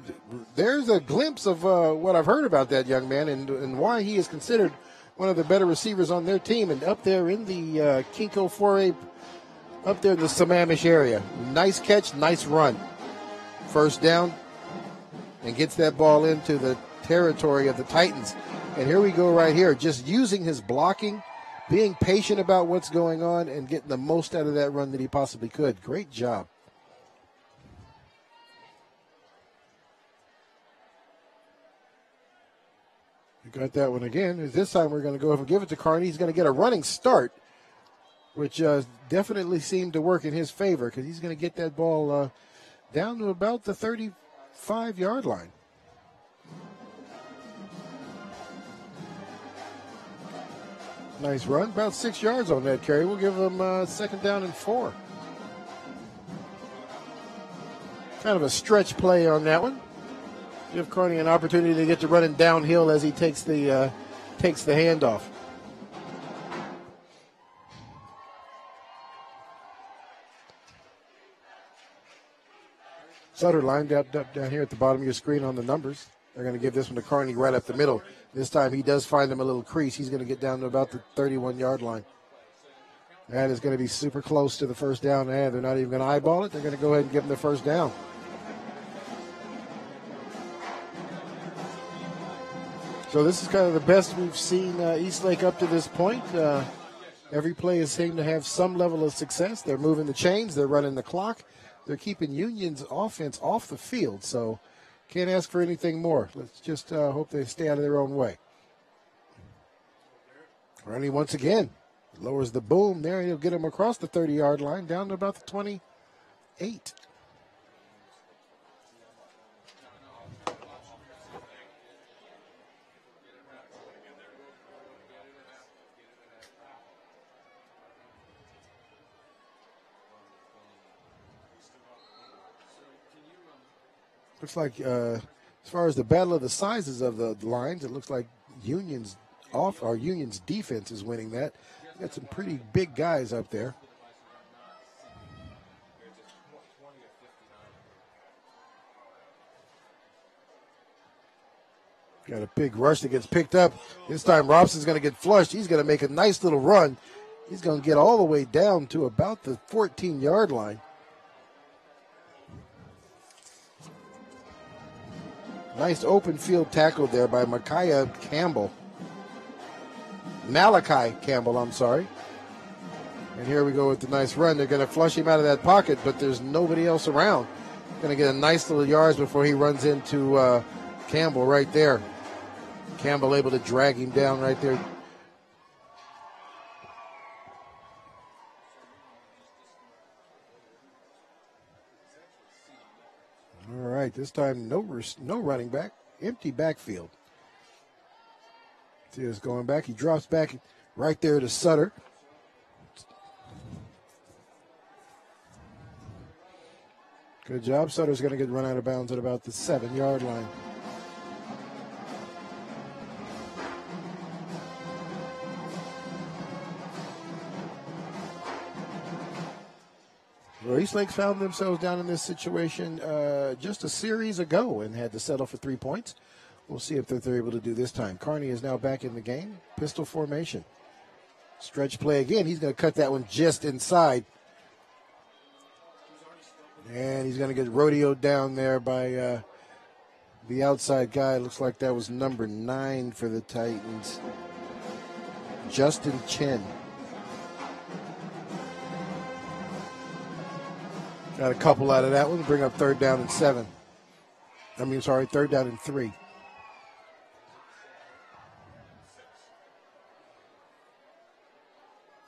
There's a glimpse of what I've heard about that young man and why he is considered one of the better receivers on their team and up there in the Kinko 4A, up there in the Sammamish area. Nice catch, nice run. First down, and gets that ball into the territory of the Titans. And here we go right here, just using his blocking, being patient about what's going on, and getting the most out of that run that he possibly could. Great job. We got that one again. This time we're going to go up and give it to Carney. He's going to get a running start, which definitely seemed to work in his favor because he's going to get that ball down to about the 35-yard line. Nice run, about 6 yards on that carry. We'll give him 2nd down and 4. Kind of a stretch play on that one. Give Carney an opportunity to get to running downhill as he takes the handoff. Sutter lined up down here at the bottom of your screen on the numbers. They're going to give this one to Carney right up the middle. This time he does find him a little crease. He's going to get down to about the 31-yard line. That is going to be super close to the first down. And they're not even going to eyeball it. They're going to go ahead and give him the first down. So this is kind of the best we've seen Eastlake up to this point. Every play has seemed to have some level of success. They're moving the chains. They're running the clock. They're keeping Union's offense off the field. So can't ask for anything more. Let's just hope they stay out of their own way. Ronnie once again lowers the boom there. He'll get him across the 30-yard line down to about the 28. Looks like as far as the battle of the sizes of the lines, it looks like Union's defense is winning that. Got some pretty big guys up there. Got a big rush that gets picked up. This time Robson's going to get flushed. He's going to make a nice little run. He's going to get all the way down to about the 14-yard line. Nice open field tackle there by Malachi Campbell, I'm sorry. And here we go with the nice run. They're going to flush him out of that pocket, but there's nobody else around. Going to get a nice little yards before he runs into Campbell right there. Campbell able to drag him down right there. All right, this time no running back, empty backfield. See us going back. He drops back right there to Sutter. Good job. Sutter's going to get run out of bounds at about the 7-yard line. Well, Eastlake found themselves down in this situation just a series ago and had to settle for 3 points. We'll see if they're able to do this time. Carney is now back in the game. Pistol formation. Stretch play again. He's going to cut that one just inside. And he's going to get rodeoed down there by the outside guy. Looks like that was number 9 for the Titans, Justin Chen. Got a couple out of that one to bring up 3rd down and 7. Third down and 3.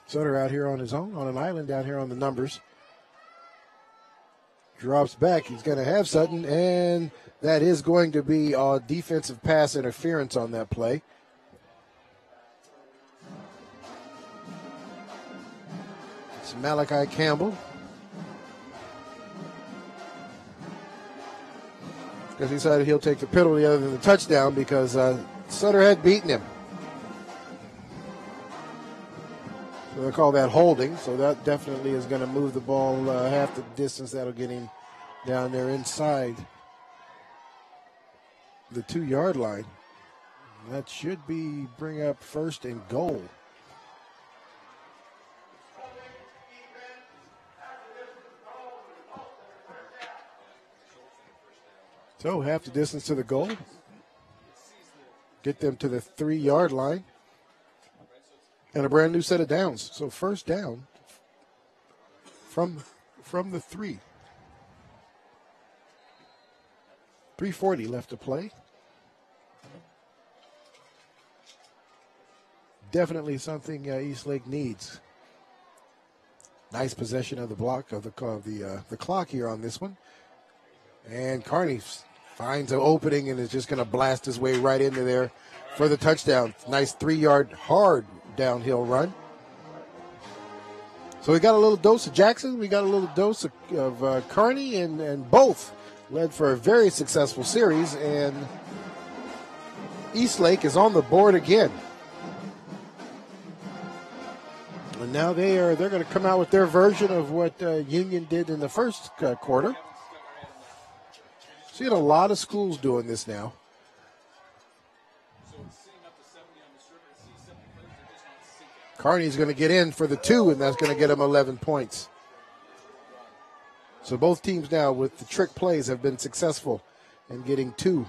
Sutter out here on his own, on an island down here on the numbers. Drops back. He's going to have Sutton, and that is going to be defensive pass interference on that play. It's Malachi Campbell. Because he decided he'll take the penalty other than the touchdown because Sutter had beaten him. So they call that holding. So that definitely is going to move the ball half the distance. That'll get him down there inside the 2-yard line. That should bring up 1st and goal. So half the distance to the goal. Get them to the 3-yard line. And a brand new set of downs. So 1st down from the 3. 3:40 left to play. Definitely something Eastlake needs. Nice possession of the block of the clock here on this one. And Carney finds an opening and is just going to blast his way right into there for the touchdown. Nice 3-yard hard downhill run. So we got a little dose of Jackson. We got a little dose of Carney, and both led for a very successful series. And Eastlake is on the board again. And now they're going to come out with their version of what Union did in the first quarter. Seeing a lot of schools doing this now. Carney's going to get in for the 2, and that's going to get him 11 points. So both teams now with the trick plays have been successful in getting 2.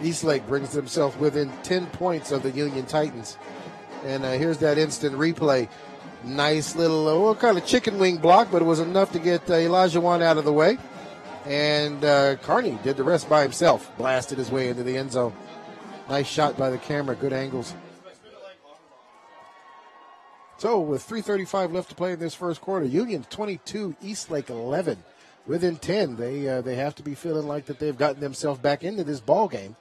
Eastlake brings himself within 10 points of the Union Titans. And here's that instant replay. Nice little, kind of chicken wing block, but it was enough to get Elijah Wan out of the way. And Carney did the rest by himself, blasted his way into the end zone. Nice shot by the camera, good angles. So with 3:35 left to play in this first quarter, Union 22, Eastlake 11. Within 10, they have to be feeling like that they've gotten themselves back into this ball game,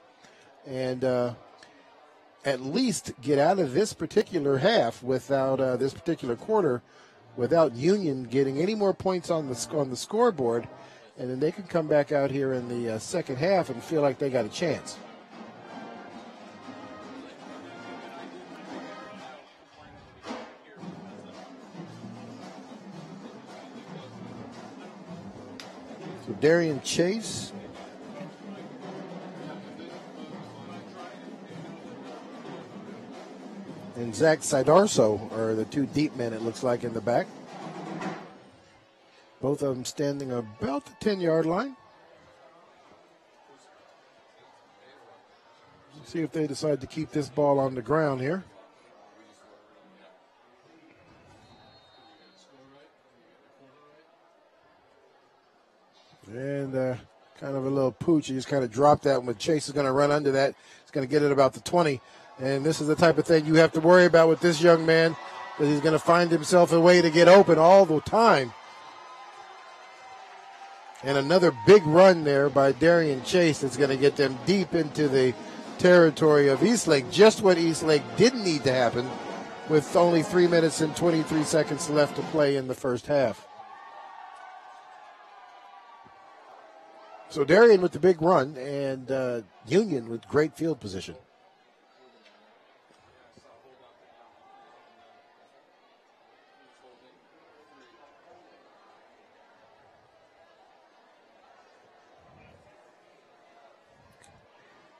and at least get out of this particular half without this particular quarter, without Union getting any more points on the scoreboard, and then they can come back out here in the second half and feel like they got a chance. So Darian Chase and Zach Sidarso are the 2 deep men, it looks like, in the back. Both of them standing about the 10-yard line. Let's see if they decide to keep this ball on the ground here. And kind of a little pooch. He just kind of dropped that one, but Chase is going to run under that. He's going to get it about the 20. And this is the type of thing you have to worry about with this young man, because he's going to find himself a way to get open all the time. And another big run there by Darian Chase that's going to get them deep into the territory of Eastlake. Just what Eastlake didn't need to happen with only 3 minutes and 23 seconds left to play in the first half. So Darien with the big run, and Union with great field position.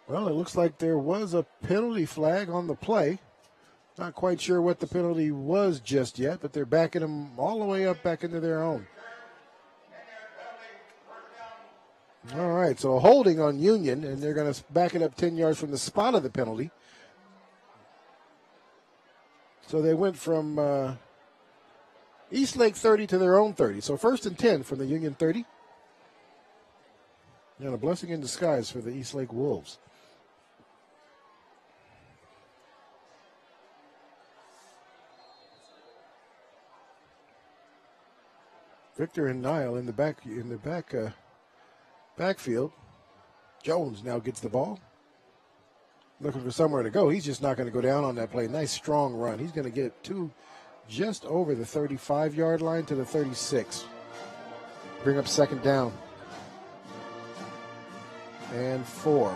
Well, it looks like there was a penalty flag on the play. Not quite sure what the penalty was just yet, but they're backing them all the way up back into their own. All right, so a holding on Union, and they're going to back it up 10 yards from the spot of the penalty. So they went from Eastlake 30 to their own 30. So 1st and 10 from the Union 30. And a blessing in disguise for the Eastlake Wolves. Victor and Nile in the backfield. Jones now gets the ball. Looking for somewhere to go. He's just not going to go down on that play. Nice strong run. He's going to get to just over the 35-yard line to the 36. Bring up 2nd down. And 4.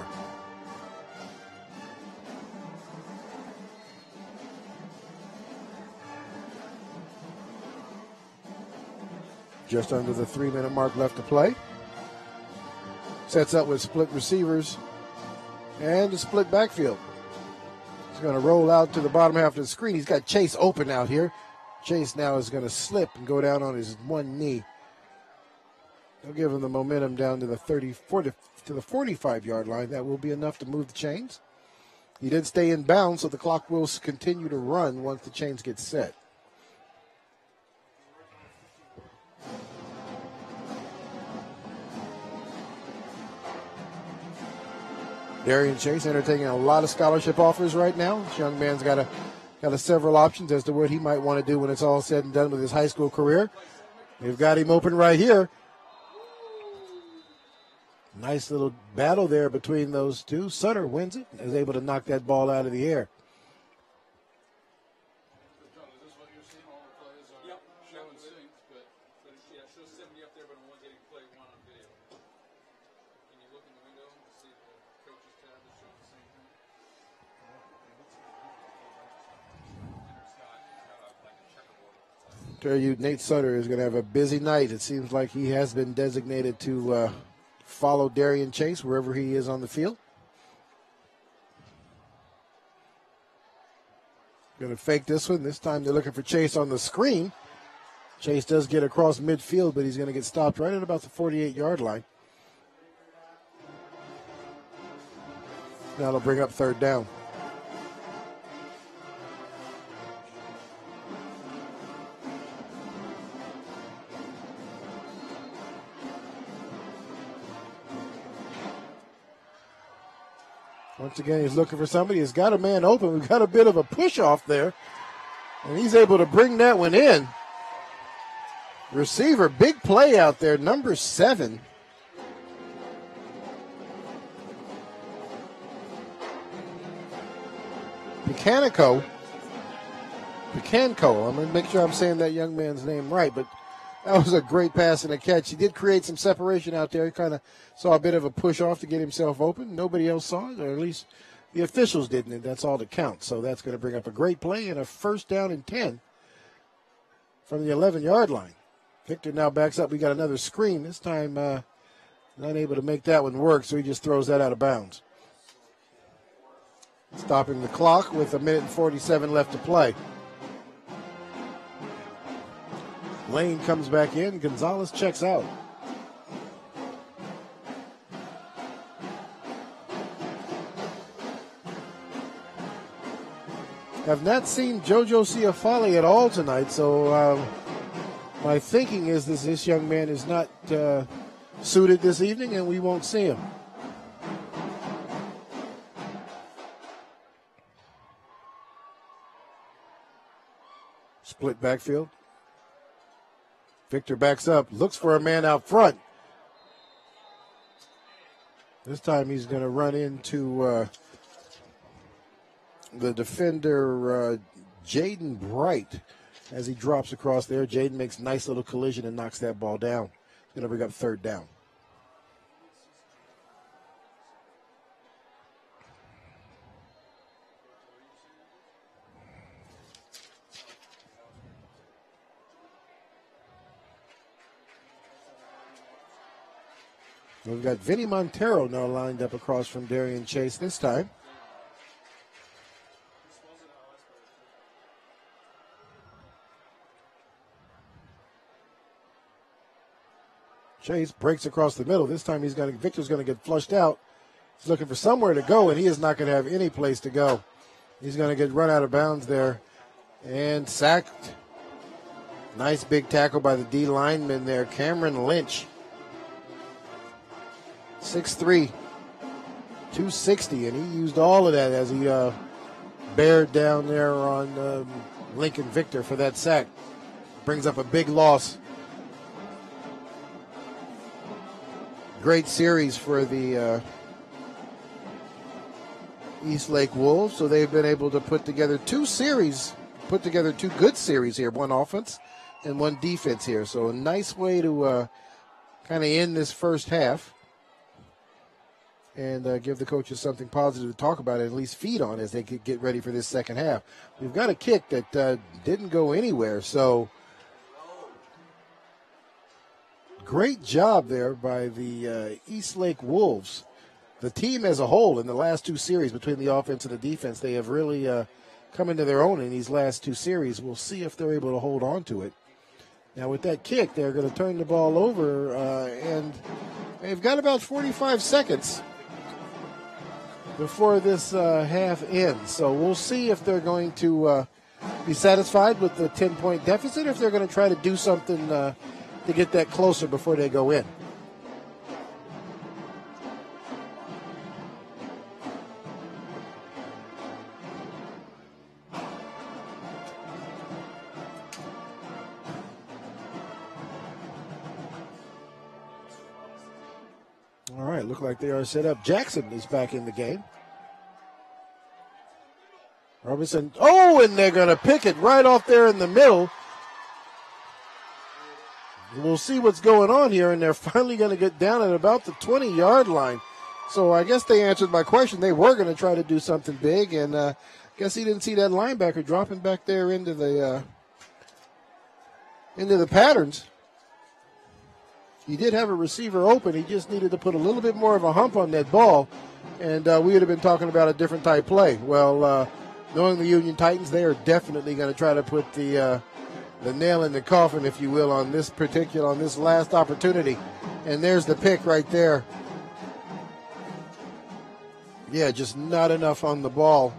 Just under the 3-minute mark left to play. Sets up with split receivers and a split backfield. He's going to roll out to the bottom half of the screen. He's got Chase open out here. Chase now is going to slip and go down on his one knee. They'll give him the momentum down to the 45-yard line. That will be enough to move the chains. He did stay in bounds, so the clock will continue to run once the chains get set. Darian Chase entertaining a lot of scholarship offers right now. This young man's got several options as to what he might want to do when it's all said and done with his high school career. They've got him open right here. Nice little battle there between those two. Sutter wins it and is able to knock that ball out of the air. Tell you, Nate Sutter is going to have a busy night. It seems like he has been designated to follow Darian Chase wherever he is on the field. Going to fake this one. This time they're looking for Chase on the screen. Chase does get across midfield, but he's going to get stopped right at about the 48-yard line. Now they'll bring up 3rd down. Once again, he's looking for somebody. He's got a man open. We've got a bit of a push-off there. And he's able to bring that one in. Receiver, big play out there, number 7. Picanco. I'm going to make sure I'm saying that young man's name right, but that was a great pass and a catch. He did create some separation out there. He kind of saw a bit of a push-off to get himself open. Nobody else saw it, or at least the officials didn't, and that's all that counts. So that's going to bring up a great play and a 1st down and 10 from the 11-yard line. Victor now backs up. We got another screen. This time not able to make that one work, so he just throws that out of bounds. Stopping the clock with 1:47 left to play. Lane comes back in. Gonzalez checks out. Have not seen JoJo Ciafali at all tonight, so my thinking is this young man is not suited this evening, and we won't see him. Split backfield. Victor backs up, looks for a man out front. This time he's going to run into the defender, Jaden Bright, as he drops across there. Jaden makes a nice little collision and knocks that ball down. He's going to bring up 3rd down. We've got Vinny Montero now lined up across from Darian Chase this time. Chase breaks across the middle. This time Victor's going to get flushed out. He's looking for somewhere to go, and he is not going to have any place to go. He's going to get run out of bounds there and sacked. Nice big tackle by the D lineman there, Cameron Lynch. 6'3", 260, and he used all of that as he bared down there on Lincoln Victor for that sack. Brings up a big loss. Great series for the Eastlake Wolves, so they've been able to put together two good series here, one offense and one defense here. So a nice way to kind of end this first half and give the coaches something positive to talk about and at least feed on as they get ready for this second half. We've got a kick that didn't go anywhere, so great job there by the Eastlake Wolves. The team as a whole in the last two series between the offense and the defense, they have really come into their own in these last two series. We'll see if they're able to hold on to it. Now with that kick, they're going to turn the ball over, and they've got about 45 seconds before this half ends. So we'll see if they're going to be satisfied with the 10-point deficit, or if they're going to try to do something to get that closer before they go in. All right, look like they are set up. Jackson is back in the game. Robinson, and they're going to pick it right off there in the middle. We'll see what's going on here, and they're finally going to get down at about the 20-yard line. So I guess they answered my question. They were going to try to do something big, and I guess he didn't see that linebacker dropping back there into the patterns. He did have a receiver open. He just needed to put a little bit more of a hump on that ball, and we would have been talking about a different type play. Well, knowing the Union Titans, they are definitely going to try to put the nail in the coffin, if you will, on this last opportunity. And there's the pick right there. Yeah, just not enough on the ball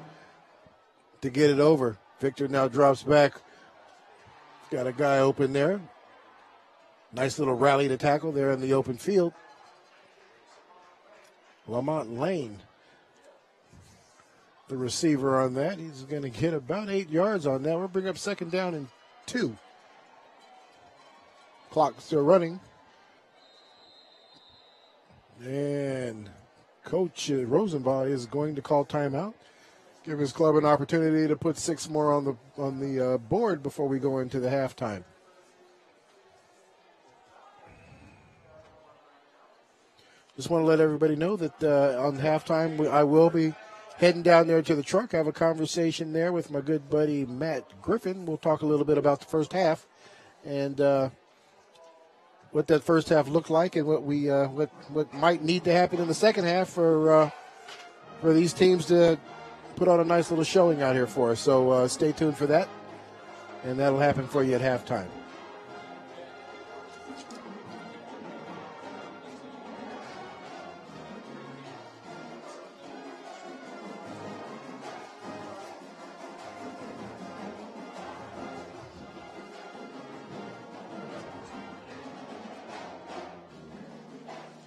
to get it over. Victor now drops back. Got a guy open there. Nice little rally to tackle there in the open field. Lamont Lane, the receiver on that. He's going to get about 8 yards on that. We'll bring up second down and 2. Clock still running. And Coach Rosenbaugh is going to call timeout. Give his club an opportunity to put 6 more on the board before we go into the halftime. Just want to let everybody know that on halftime I will be heading down there to the truck. I have a conversation there with my good buddy Matt Griffin. We'll talk a little bit about the first half and what that first half looked like and what might need to happen in the second half for these teams to put on a nice little showing out here for us. So stay tuned for that, and that'll happen for you at halftime.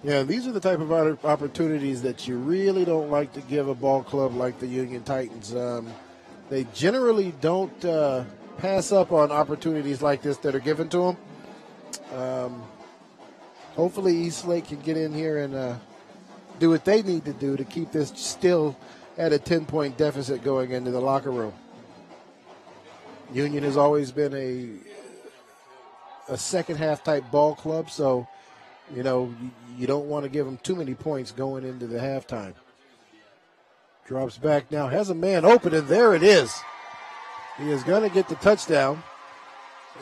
Yeah, these are the type of opportunities that you really don't like to give a ball club like the Union Titans. They generally don't pass up on opportunities like this that are given to them. Hopefully Eastlake can get in here and do what they need to do to keep this still at a 10-point deficit going into the locker room. Union has always been a second-half type ball club, so you know, you don't want to give them too many points going into the halftime. Drops back now, has a man open, and there it is. He is going to get the touchdown.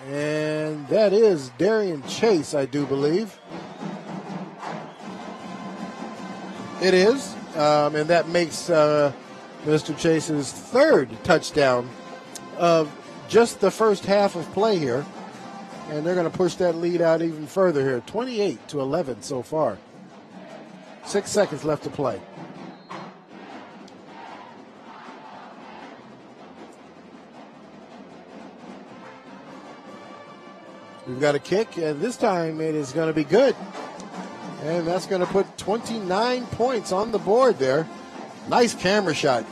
And that is Darian Chase, I do believe. It is, and that makes Mr. Chase's third touchdown of just the first half of play here. And they're going to push that lead out even further here. 28-11 so far. 6 seconds left to play. We've got a kick, and this time it is going to be good. And that's going to put 29 points on the board there. Nice camera shot.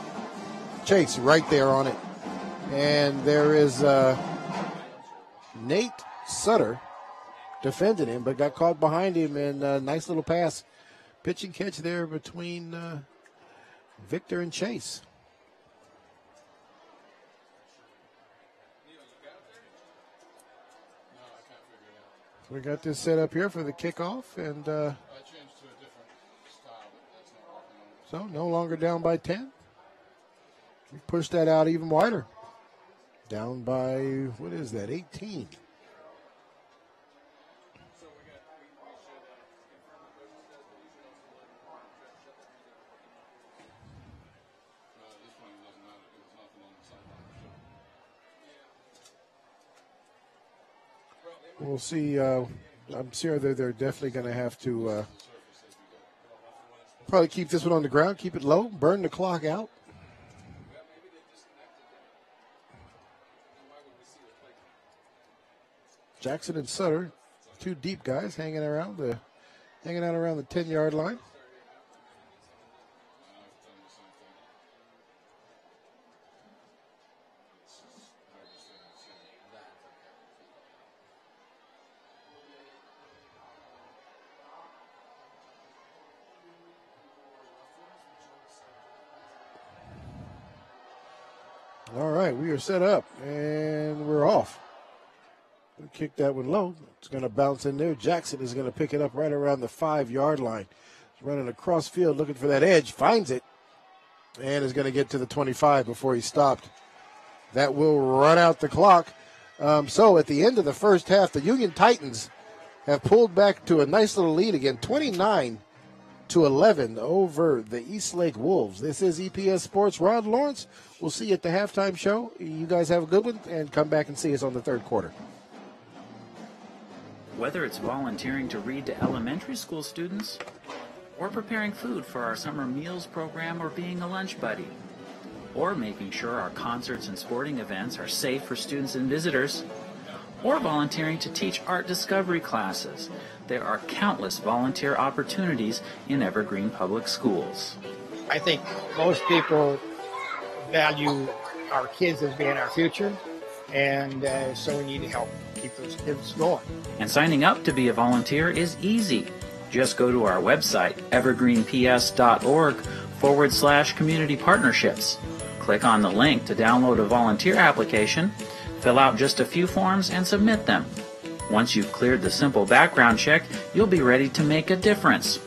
Chase right there on it. And there is Nate Sutter defending him, but got caught behind him, and a nice little pass. Pitch and catch there between Victor and Chase. So we got this set up here for the kickoff, and so no longer down by 10. We push that out even wider. Down by, what is that, 18. We'll see. I'm sure they're definitely going to have to probably keep this one on the ground, keep it low, burn the clock out. Jackson and Sutter, two deep guys hanging out around the 10-yard line. All right, we are set up, and we're off. We kick that one low. It's going to bounce in there. Jackson is going to pick it up right around the 5-yard line. He's running across field looking for that edge, finds it, and is going to get to the 25 before he stopped. That will run out the clock. So at the end of the first half, the Union Titans have pulled back to a nice little lead again, 29-11 over the Eastlake Wolves. This is EPS Sports. Rod Lawrence, we'll see you at the halftime show. You guys have a good one, and come back and see us on the third quarter.
Whether it's volunteering to read to elementary school students, or preparing food for our summer meals program, or being a lunch buddy, or making sure our concerts and sporting events are safe for students and visitors, or volunteering to teach art discovery classes, there are countless volunteer opportunities in Evergreen Public Schools.
I think most people value our kids as being our future, and so we need to help keep those kids going.
And signing up to be a volunteer is easy. Just go to our website, evergreenps.org/community partnerships. Click on the link to download a volunteer application, fill out just a few forms, and submit them. Once you've cleared the simple background check, you'll be ready to make a difference.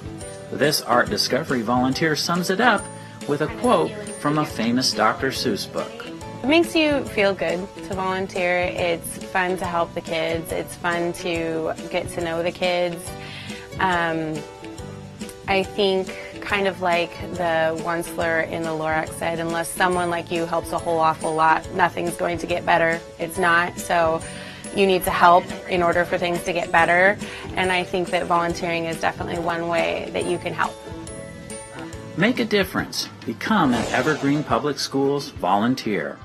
This art discovery volunteer sums it up with a quote from a famous Dr. Seuss book.
It makes you feel good to volunteer. It's fun to help the kids. It's fun to get to know the kids. I think, kind of like the one slur in the Lorax said, unless someone like you helps a whole awful lot, nothing's going to get better. It's not. So you need to help in order for things to get better. And I think that volunteering is definitely one way that you can help.
Make a difference. Become an Evergreen Public Schools volunteer.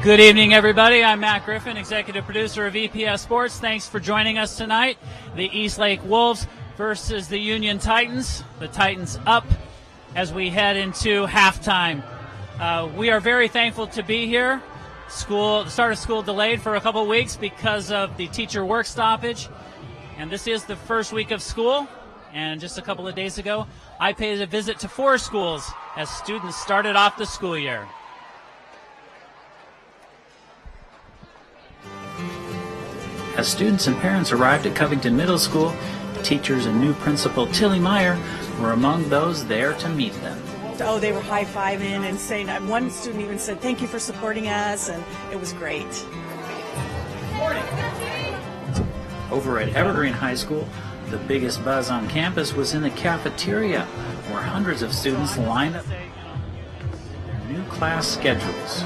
Good evening, everybody. I'm Matt Griffin, executive producer of EPS Sports. Thanks for joining us tonight. The Eastlake Wolves versus the Union Titans. The Titans up as we head into halftime. We are very thankful to be here. The start of school delayed for a couple of weeks because of the teacher work stoppage. And this is the first week of school. And just a couple of days ago, I paid a visit to 4 schools as students started off the school year.
As students and parents arrived at Covington Middle School, teachers and new principal Tilly Meyer were among those there to meet them.
Oh, they were high-fiving and saying, one student even said, "Thank you for supporting us," and it was great.
Over at Evergreen High School, The biggest buzz on campus was in the cafeteria, where hundreds of students lined up their new class schedules.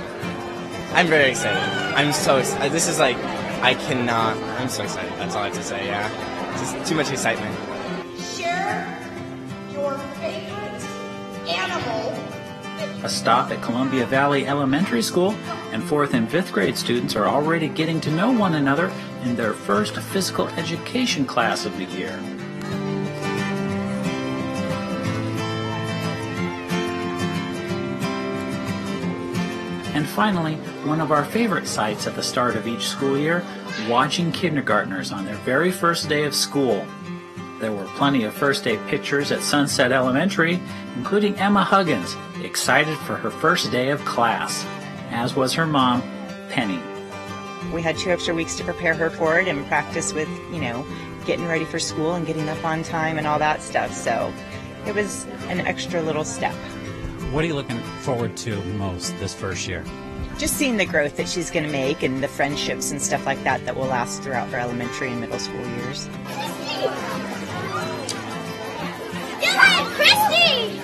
I'm very excited. I'm so excited. This is like, I'm so excited. That's all I have to say, yeah. Just too much excitement.
Share your favorite animal.
A stop at Columbia Valley Elementary School, and 4th and 5th grade students are already getting to know one another in their first physical education class of the year. And finally, one of our favorite sights at the start of each school year, watching kindergartners on their very first day of school. There were plenty of first day pictures at Sunset Elementary, including Emma Huggins, excited for her first day of class, as was her mom, Penny.
We had 2 extra weeks to prepare her for it and practice with, getting ready for school and getting up on time and all that stuff. So it was an extra little step.
What are you looking forward to most this first year?
Just seeing the growth that she's going to make and the friendships and stuff like that will last throughout her elementary and middle school years.
Christy!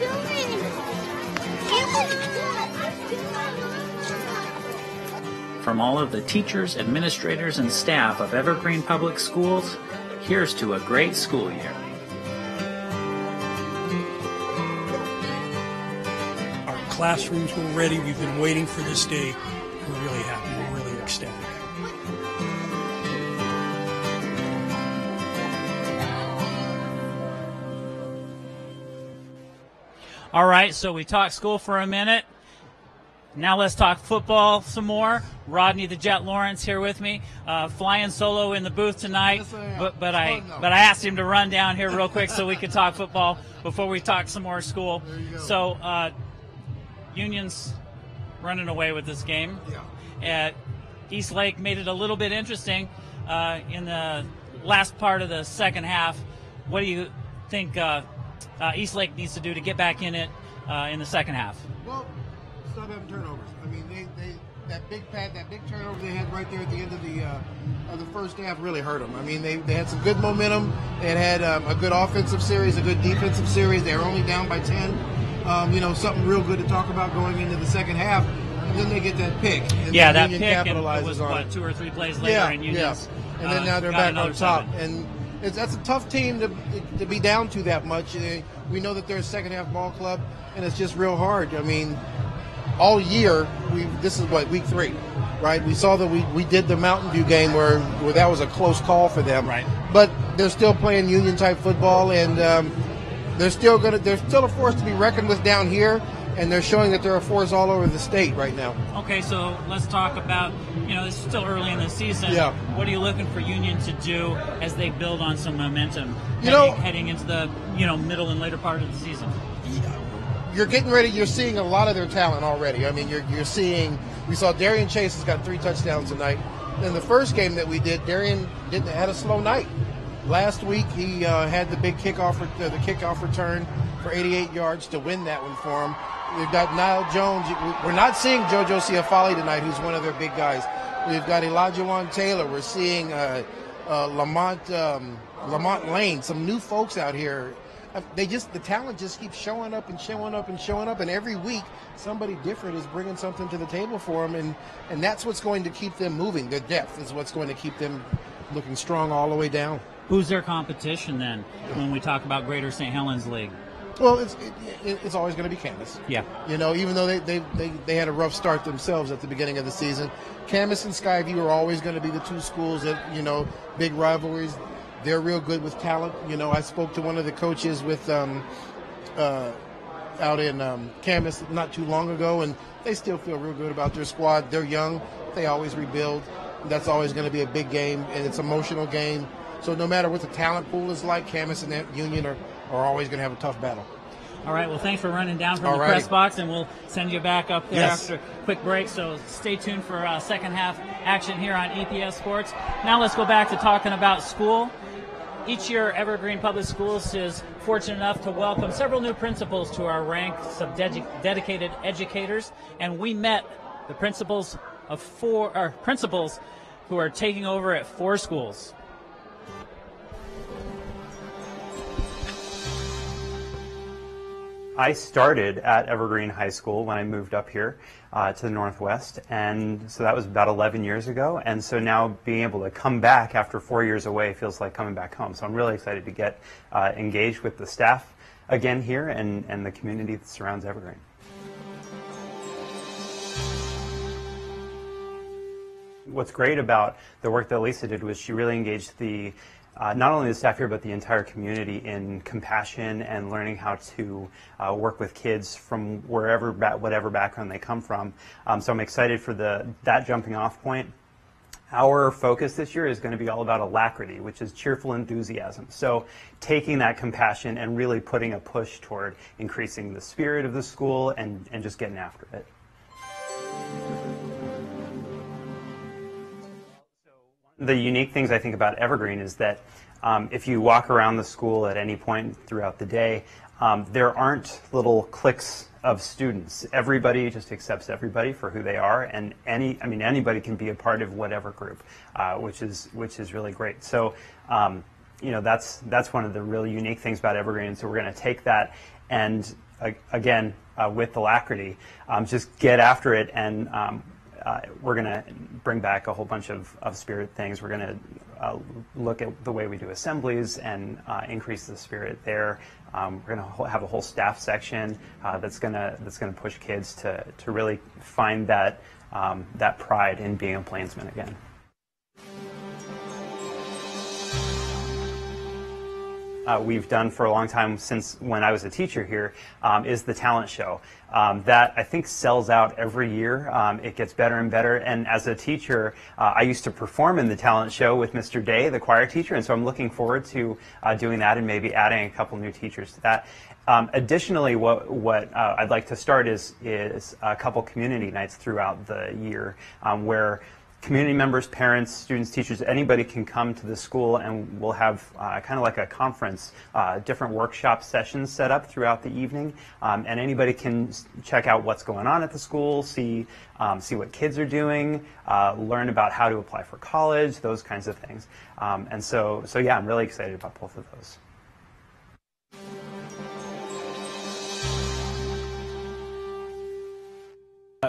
From all of the teachers, administrators, and staff of Evergreen Public Schools, here's to a great school year.
Our classrooms were ready. We've been waiting for this day. We're really happy. We're really ecstatic.
All right, so we talked school for a minute. Now let's talk football some more. Rodney the Jet Lawrence here with me, flying solo in the booth tonight.
Yes,
but I asked him to run down here real quick so we could talk football before we talk some more school. So Union's running away with this game.
Yeah.
Eastlake made it a little bit interesting in the last part of the second half. What do you think Eastlake needs to do to get back in it in the second half?
Well, stop having turnovers. I mean, that big turnover they had right there at the end of the first half really hurt them. I mean, they had some good momentum. They had a good offensive series, a good defensive series. They were only down by 10. Something real good to talk about going into the second half. And then they get that pick. And
yeah, that
Union
pick
capitalizes
was
on
what,
it.
2 or 3 plays later, and Union's
and then now they're back on top.
7.
And that's a tough team to be down to that much. We know that they're a second half ball club, and it's just real hard. I mean, all year this is week 3, right? We saw that we did the Mountain View game where that was a close call for them,
right?
But they're still playing Union type football, and they're still a force to be reckoned with down here. And they're showing that they're a force all over the state right now.
Okay, so let's talk about, it's still early in the season.
Yeah.
What are you looking for Union to do as they build on some momentum heading into the, middle and later part of the season?
You're getting ready. You're seeing a lot of their talent already. I mean, you're seeing. We saw Darian Chase has got 3 touchdowns tonight. In the first game that we did, Darian had a slow night. Last week he had the big kickoff return for 88 yards to win that one for him. We've got Niall Jones. We're not seeing JoJo Ciafali tonight, who's one of their big guys. We've got Elijah Taylor. We're seeing Lamont Lane. Some new folks out here. The talent just keeps showing up and showing up and showing up, and every week somebody different is bringing something to the table for them, and that's what's going to keep them moving. Their depth is what's going to keep them looking strong all the way down.
Who's their competition then when we talk about Greater St. Helens League?
Well, it's always going to be Camas.
Yeah.
Even though they had a rough start themselves at the beginning of the season, Camas and Skyview are always going to be the 2 schools that, big rivalries. They're real good with talent. I spoke to one of the coaches with out in Camas not too long ago, and they still feel real good about their squad. They're young. They always rebuild. That's always going to be a big game, and it's an emotional game. So no matter what the talent pool is like, Camas and Union are always going to have a tough battle.
All right, well, thanks for running down from the press box, and we'll send you back up there after a quick break. So stay tuned for second half action here on EPS Sports. Now let's go back to talking about school. Each year, Evergreen Public Schools is fortunate enough to welcome several new principals to our ranks of dedicated educators, and we met the principals who are taking over at 4 schools.
I started at Evergreen High School when I moved up here to the Northwest, and so that was about 11 years ago. And so now being able to come back after 4 years away feels like coming back home. So I'm really excited to get engaged with the staff again here and the community that surrounds Evergreen. What's great about the work that Lisa did was she really engaged the not only the staff here, but the entire community in compassion and learning how to work with kids from wherever, whatever background they come from. So I'm excited for that jumping off point. Our focus this year is going to be all about alacrity, which is cheerful enthusiasm. So taking that compassion and really putting a push toward increasing the spirit of the school and just getting after it. The unique things I think about Evergreen is that if you walk around the school at any point throughout the day, there aren't little cliques of students. Everybody just accepts everybody for who they are, and anybody can be a part of whatever group, which is really great. So you know, that's one of the really unique things about Evergreen. So we're going to take that and again with alacrity, just get after it and. We're going to bring back a whole bunch of spirit things. We're going to look at the way we do assemblies and increase the spirit there. We're going to have a whole staff section that's going to push kids to really find that that pride in being a Plainsman again. We've done for a long time since when I was a teacher here is the talent show. That I think sells out every year. It gets better and better, and as a teacher I used to perform in the talent show with Mr. Day, the choir teacher, and so I'm looking forward to doing that and maybe adding a couple new teachers to that. Additionally, what I'd like to start is a couple community nights throughout the year where community members, parents, students, teachers, anybody can come to the school, and we'll have kind of like a conference, different workshop sessions set up throughout the evening, and anybody can check out what's going on at the school, see what kids are doing, learn about how to apply for college, those kinds of things. And so yeah, I'm really excited about both of those.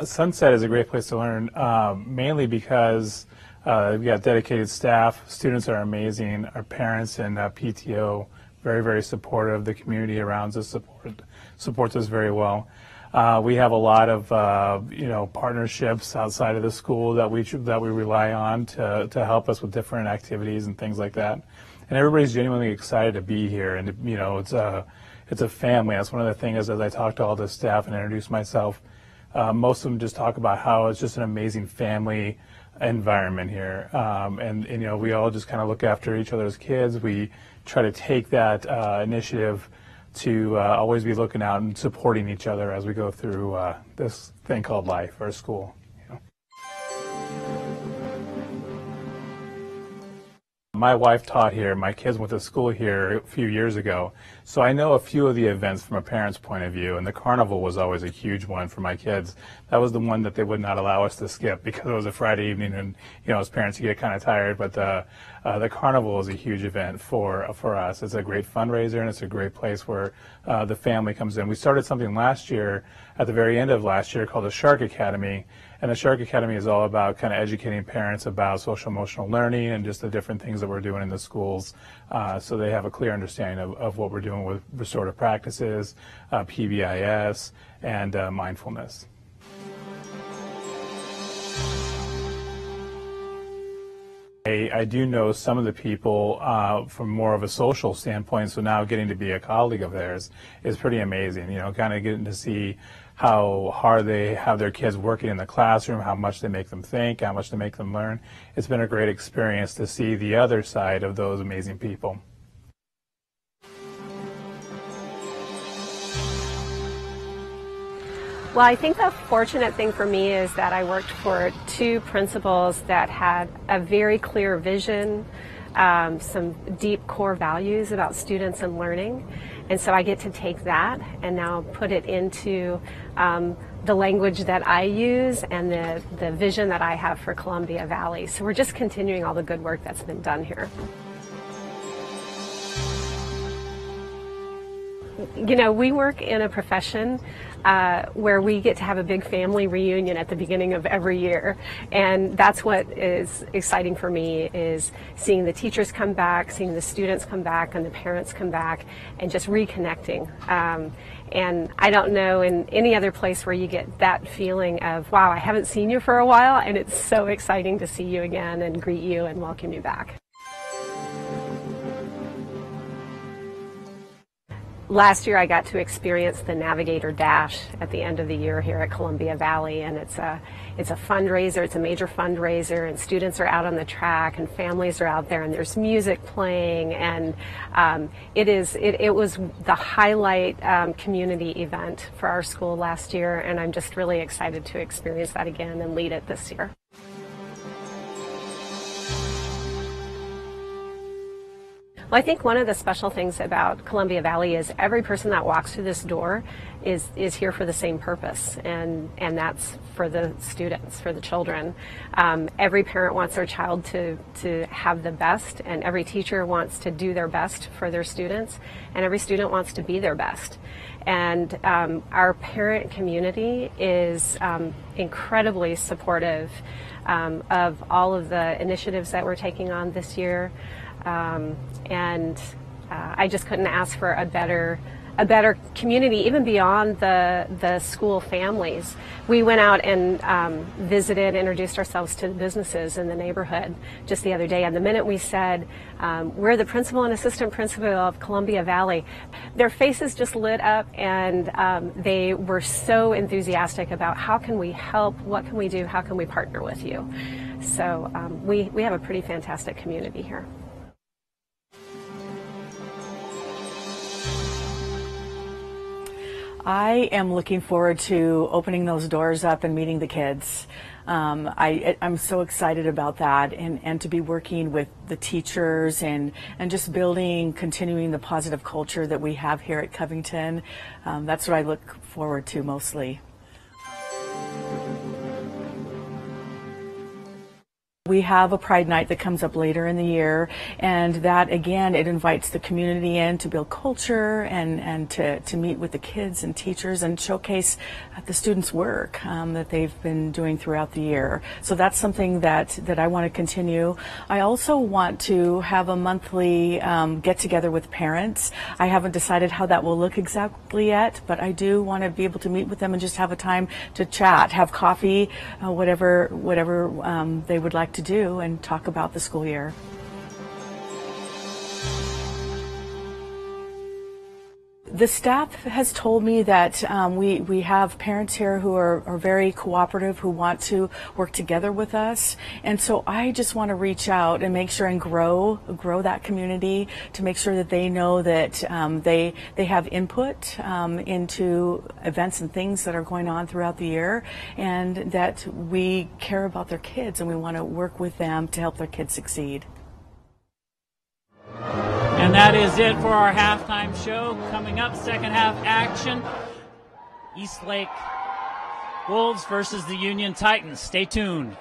Sunset is a great place to learn, mainly because we've got dedicated staff, students are amazing, our parents and PTO very, very supportive, the community around us supports us very well. We have a lot of partnerships outside of the school that we rely on to help us with different activities and things like that. And everybody's genuinely excited to be here, and it's a family. That's one of the things as I talk to all the staff and introduce myself. Most of them just talk about how it's just an amazing family environment here, and we all just kind of look after each other's kids. We try to take that initiative to always be looking out and supporting each other as we go through this thing called life or school. My wife taught here, my kids went to school here a few years ago, so I know a few of the events from a parent's point of view, and the carnival was always a huge one for my kids. That was the one that they would not allow us to skip because it was a Friday evening, and as parents you get kind of tired, but the carnival is a huge event for us. It's a great fundraiser, and it's a great place where the family comes in. We started something last year, at the very end of last year, called the Shark Academy. And the Shark Academy is all about kind of educating parents about social emotional learning and just the different things that we're doing in the schools, so they have a clear understanding of what we're doing with restorative practices, PBIS, and mindfulness. I do know some of the people from more of a social standpoint, so now getting to be a colleague of theirs is pretty amazing. Kind of getting to see how hard they have their kids working in the classroom, how much they make them think, how much they make them learn. It's been a great experience to see the other side of those amazing people.
Well, I think the fortunate thing for me is that I worked for two principals that had a very clear vision, some deep core values about students and learning. And so I get to take that and now put it into the language that I use and the vision that I have for Columbia Valley. So we're just continuing all the good work that's been done here.
You know, we work in a profession where we get to have a big family reunion at the beginning of every year, and that's what is exciting for me, is seeing the teachers come back, seeing the students come back, and the parents come back, and just reconnecting. And I don't know in any other place where you get that feeling of, wow, I haven't seen you for a while, and it's so exciting to see you again and greet you and welcome you back. Last year I got to experience the Navigator Dash at the end of the year here at Columbia Valley, and it's a fundraiser, it's a major fundraiser, and students are out on the track and families are out there and there's music playing, and it was the highlight community event for our school last year, and I'm just really excited to experience that again and lead it this year. Well, I think one of the special things about Columbia Valley is every person that walks through this door is here for the same purpose, and that's for the students, for the children. Every parent wants their child to have the best, and every teacher wants to do their best for their students, and every student wants to be their best. And our parent community is incredibly supportive of all of the initiatives that we're taking on this year. I just couldn't ask for a better community, even beyond the school families. We went out and visited, introduced ourselves to the businesses in the neighborhood just the other day, and the minute we said, we're the principal and assistant principal of Columbia Valley, their faces just lit up, and they were so enthusiastic about how can we help, what can we do, how can we partner with you. So we have a pretty fantastic community here.
I am looking forward to opening those doors up and meeting the kids. I'm so excited about that, and to be working with the teachers and just continuing the positive culture that we have here at Covington. That's what I look forward to mostly. We have a Pride Night that comes up later in the year, and that again, it invites the community in to build culture and to meet with the kids and teachers and showcase the students' work that they've been doing throughout the year. So that's something that I want to continue. I also want to have a monthly get together with parents. I haven't decided how that will look exactly yet, but I do want to be able to meet with them and just have a time to chat, have coffee, whatever they would like to do, and talk about the school year. The staff has told me that we have parents here who are very cooperative, who want to work together with us, and so I just want to reach out and make sure and grow that community, to make sure that they know that they have input into events and things that are going on throughout the year, and that we care about their kids and we want to work with them to help their kids succeed.
And that is it for our halftime show. Coming up, second half action, Eastlake Wolves versus the Union Titans. Stay tuned.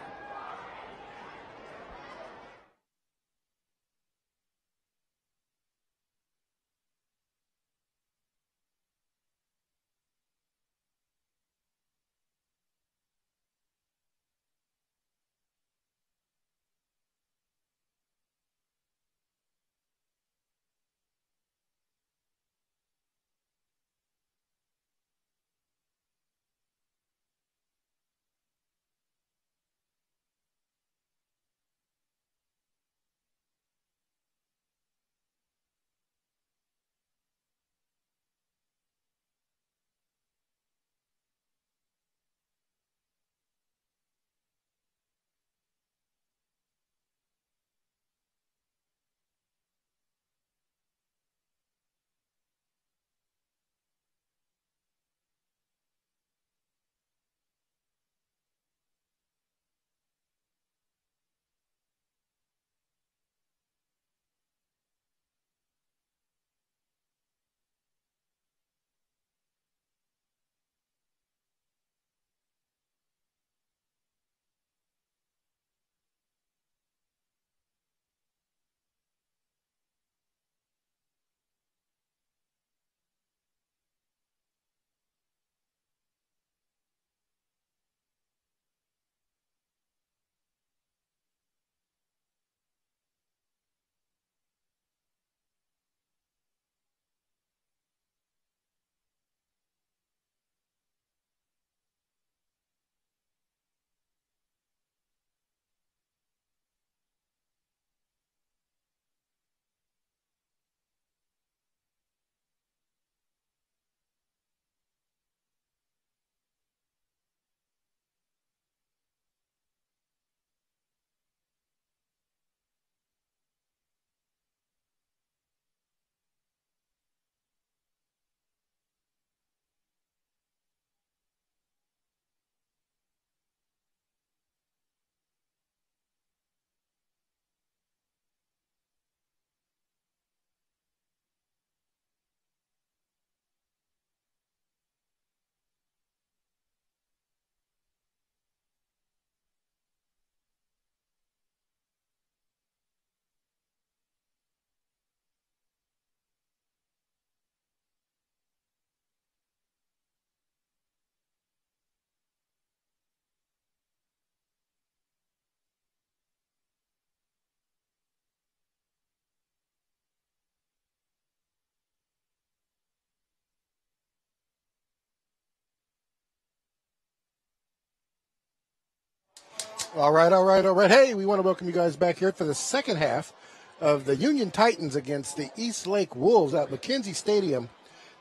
All right, all right, all right. Hey, we want to welcome you guys back here for the second half of the Union Titans against the Eastlake Wolves at McKenzie Stadium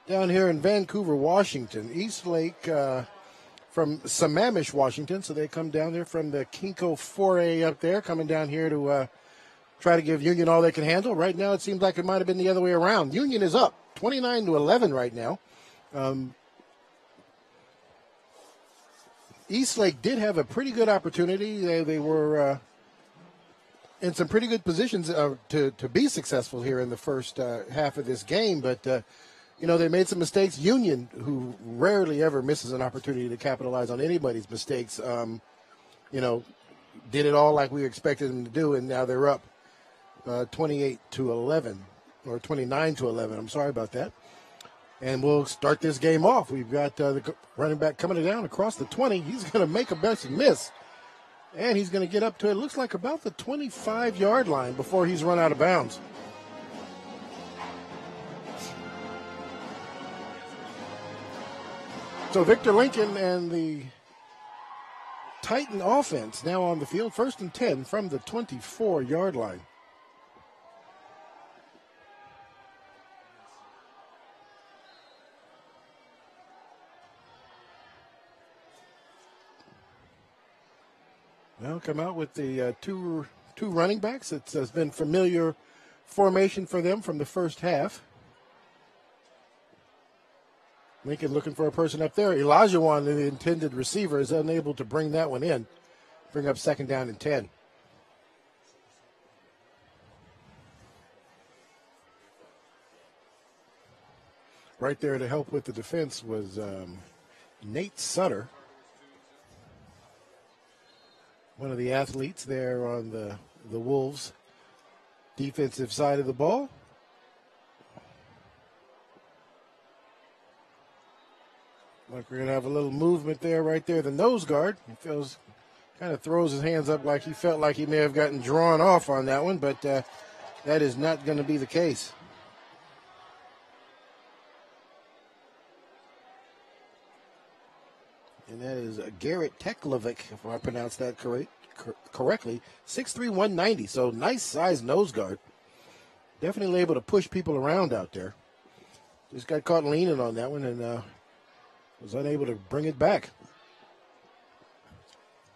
down here in Vancouver, Washington. Eastlake from Sammamish, Washington, so they come down there from the Kinko 4A up there, coming down here to try to give Union all they can handle. Right now, it seems like it might have been the other way around. Union is up 29-11 right now. Eastlake did have a pretty good opportunity. They were in some pretty good positions to be successful here in the first half of this game, but they made some mistakes. Union, who rarely ever misses an opportunity to capitalize on anybody's mistakes, did it all like we expected them to do, and now they're up 28-11 or 29-11. I'm sorry about that. And we'll start this game off. We've got the running back coming down across the 20. He's going to make a best miss. And he's going to get up to, it looks like, about the 25-yard line before he's run out of bounds. So Victor Lincoln and the Titan offense now on the field. 1st and 10 from the 24-yard line. Well, come out with the two running backs. It's been familiar formation for them from the first half. Lincoln looking for a person up there. Elijah, the intended receiver, is unable to bring that one in. Bring up 2nd down and 10. Right there to help with the defense was Nate Sutter, one of the athletes there on the Wolves' defensive side of the ball. Like we're going to have a little movement there, right there. The nose guard, he kind of throws his hands up like he felt like he may have gotten drawn off on that one, but that is not going to be the case. And that is Garrett Teklovic, if I pronounced that correctly. 6'3", 190, so nice size nose guard. Definitely able to push people around out there. Just got caught leaning on that one and was unable to bring it back.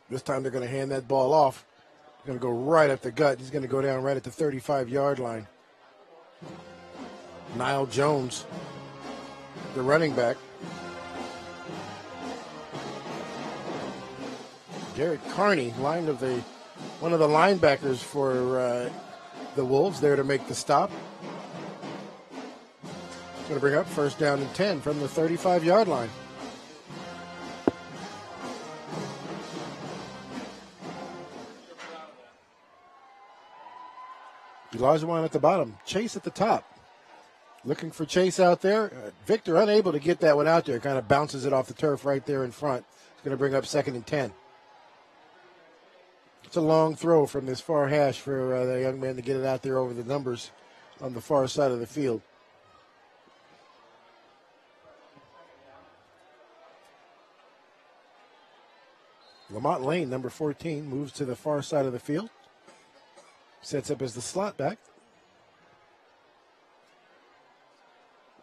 This time they're going to hand that ball off. Going to go right at the gut. He's going to go down right at the 35-yard line. Niall Jones, the running back. Derek Carney, one of the linebackers for the Wolves, there to make the stop. Going to bring up 1st down and 10 from the 35-yard line. Elijah at the bottom, Chase at the top. Looking for Chase out there. Victor unable to get that one out there. Kind of bounces it off the turf right there in front. It's going to bring up 2nd and 10. It's a long throw from this far hash for the young man to get it out there over the numbers on the far side of the field. Lamont Lane, number 14, moves to the far side of the field. Sets up as the slot back.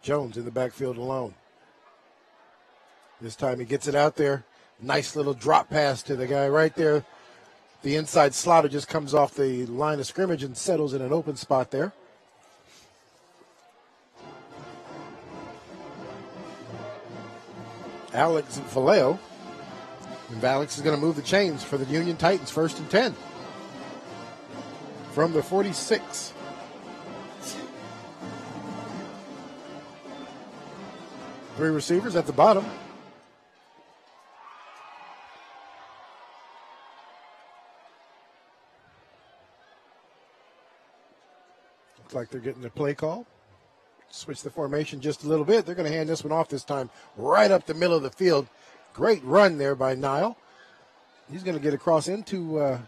Jones in the backfield alone. This time he gets it out there. Nice little drop pass to the guy right there. The inside slotter just comes off the line of scrimmage and settles in an open spot there. Alex Vallejo. And Alex is going to move the chains for the Union Titans, 1st and 10. From the 46. Three receivers at the bottom. Looks like they're getting the play call. Switch the formation just a little bit. They're going to hand this one off this time right up the middle of the field. Great run there by Niall. He's going to get across into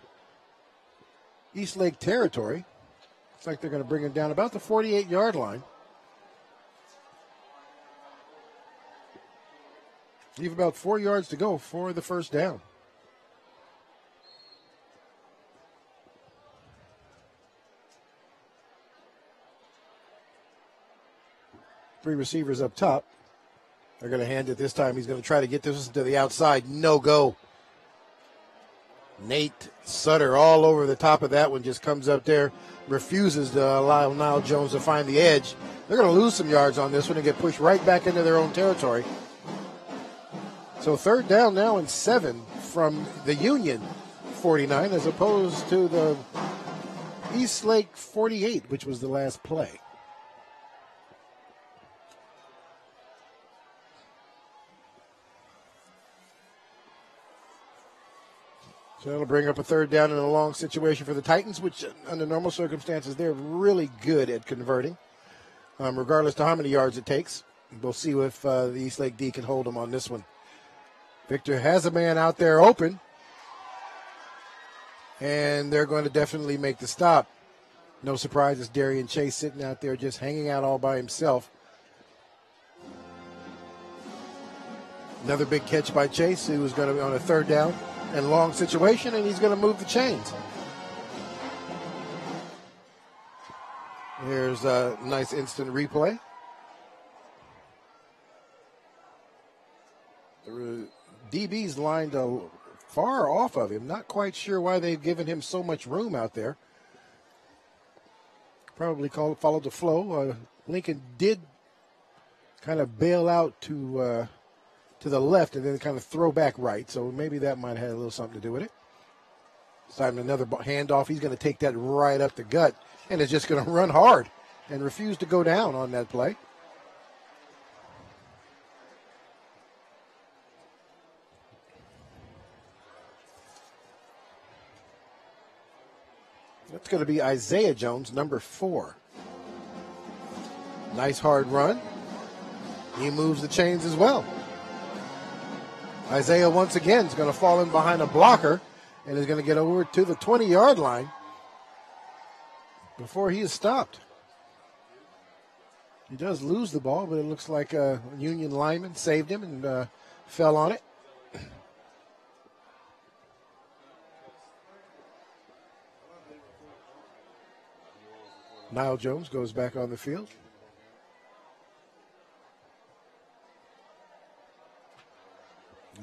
Eastlake territory. Looks like they're going to bring him down about the 48-yard line. Leave about 4 yards to go for the 1st down. 3 receivers up top. They're going to hand it this time. He's going to try to get this to the outside. No go. Nate Sutter all over the top of that one, just comes up there, refuses to allow Nile Jones to find the edge. They're going to lose some yards on this one and get pushed right back into their own territory. So 3rd down now and 7 from the Union 49 as opposed to the Eastlake 48, which was the last play. So that'll bring up a 3rd down in a long situation for the Titans, which under normal circumstances, they're really good at converting, regardless to how many yards it takes. We'll see if the Eastlake D can hold them on this one. Victor has a man out there open, and they're going to definitely make the stop. No surprise, it's Darian Chase sitting out there just hanging out all by himself. Another big catch by Chase, who was going to be on a 3rd down and long situation, and he's going to move the chains. Here's a nice instant replay. The DB's lined far off of him. Not quite sure why they've given him so much room out there. Probably followed the flow. Lincoln did kind of bail out to the left and then kind of throw back right. So maybe that might have had a little something to do with it. This time another handoff. He's going to take that right up the gut and is just going to run hard and refuse to go down on that play. That's going to be Isaiah Jones, number 4. Nice hard run. He moves the chains as well. Isaiah once again is going to fall in behind a blocker and is going to get over to the 20-yard line before he is stopped. He does lose the ball, but it looks like a Union lineman saved him and fell on it. Nile Jones goes back on the field.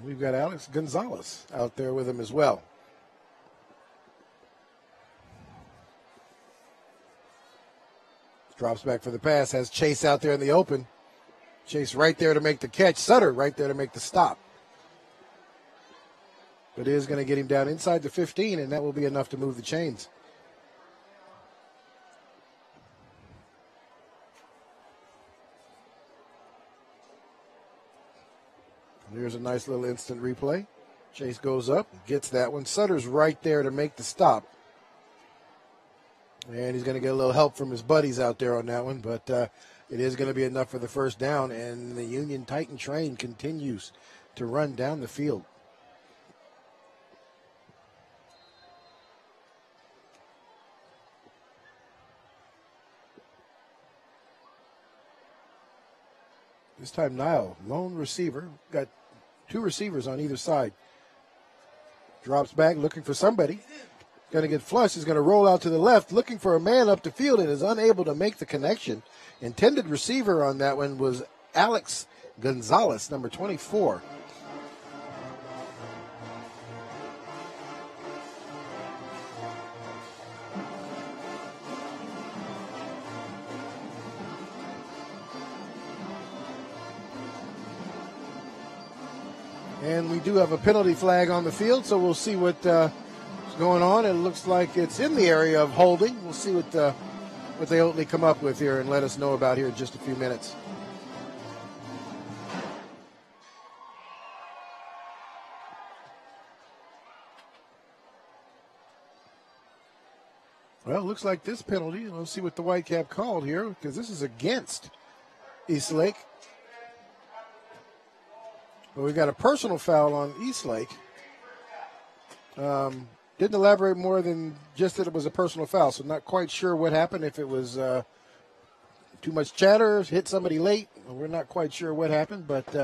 We've got Alex Gonzalez out there with him as well. Drops back for the pass, has Chase out there in the open. Chase right there to make the catch. Sutter right there to make the stop. But it is going to get him down inside the 15, and that will be enough to move the chains. Here's a nice little instant replay. Chase goes up, gets that one. Sutter's right there to make the stop. And he's going to get a little help from his buddies out there on that one, but it is going to be enough for the 1st down, and the Union Titan train continues to run down the field. This time Nile, lone receiver, got 2 receivers on either side. Drops back looking for somebody. Going to get flushed. He's going to roll out to the left looking for a man up the field and is unable to make the connection. Intended receiver on that one was Alex Gonzalez, number 24. And we do have a penalty flag on the field, so we'll see what's going on. It looks like it's in the area of holding. We'll see what they ultimately come up with here and let us know about here in just a few minutes. Well, it looks like this penalty. We'll see what the Whitecap called here because this is against Eastlake. Well, we've got a personal foul on Eastlake. Didn't elaborate more than just that it was a personal foul, so not quite sure what happened, if it was too much chatter, hit somebody late. We're not quite sure what happened, but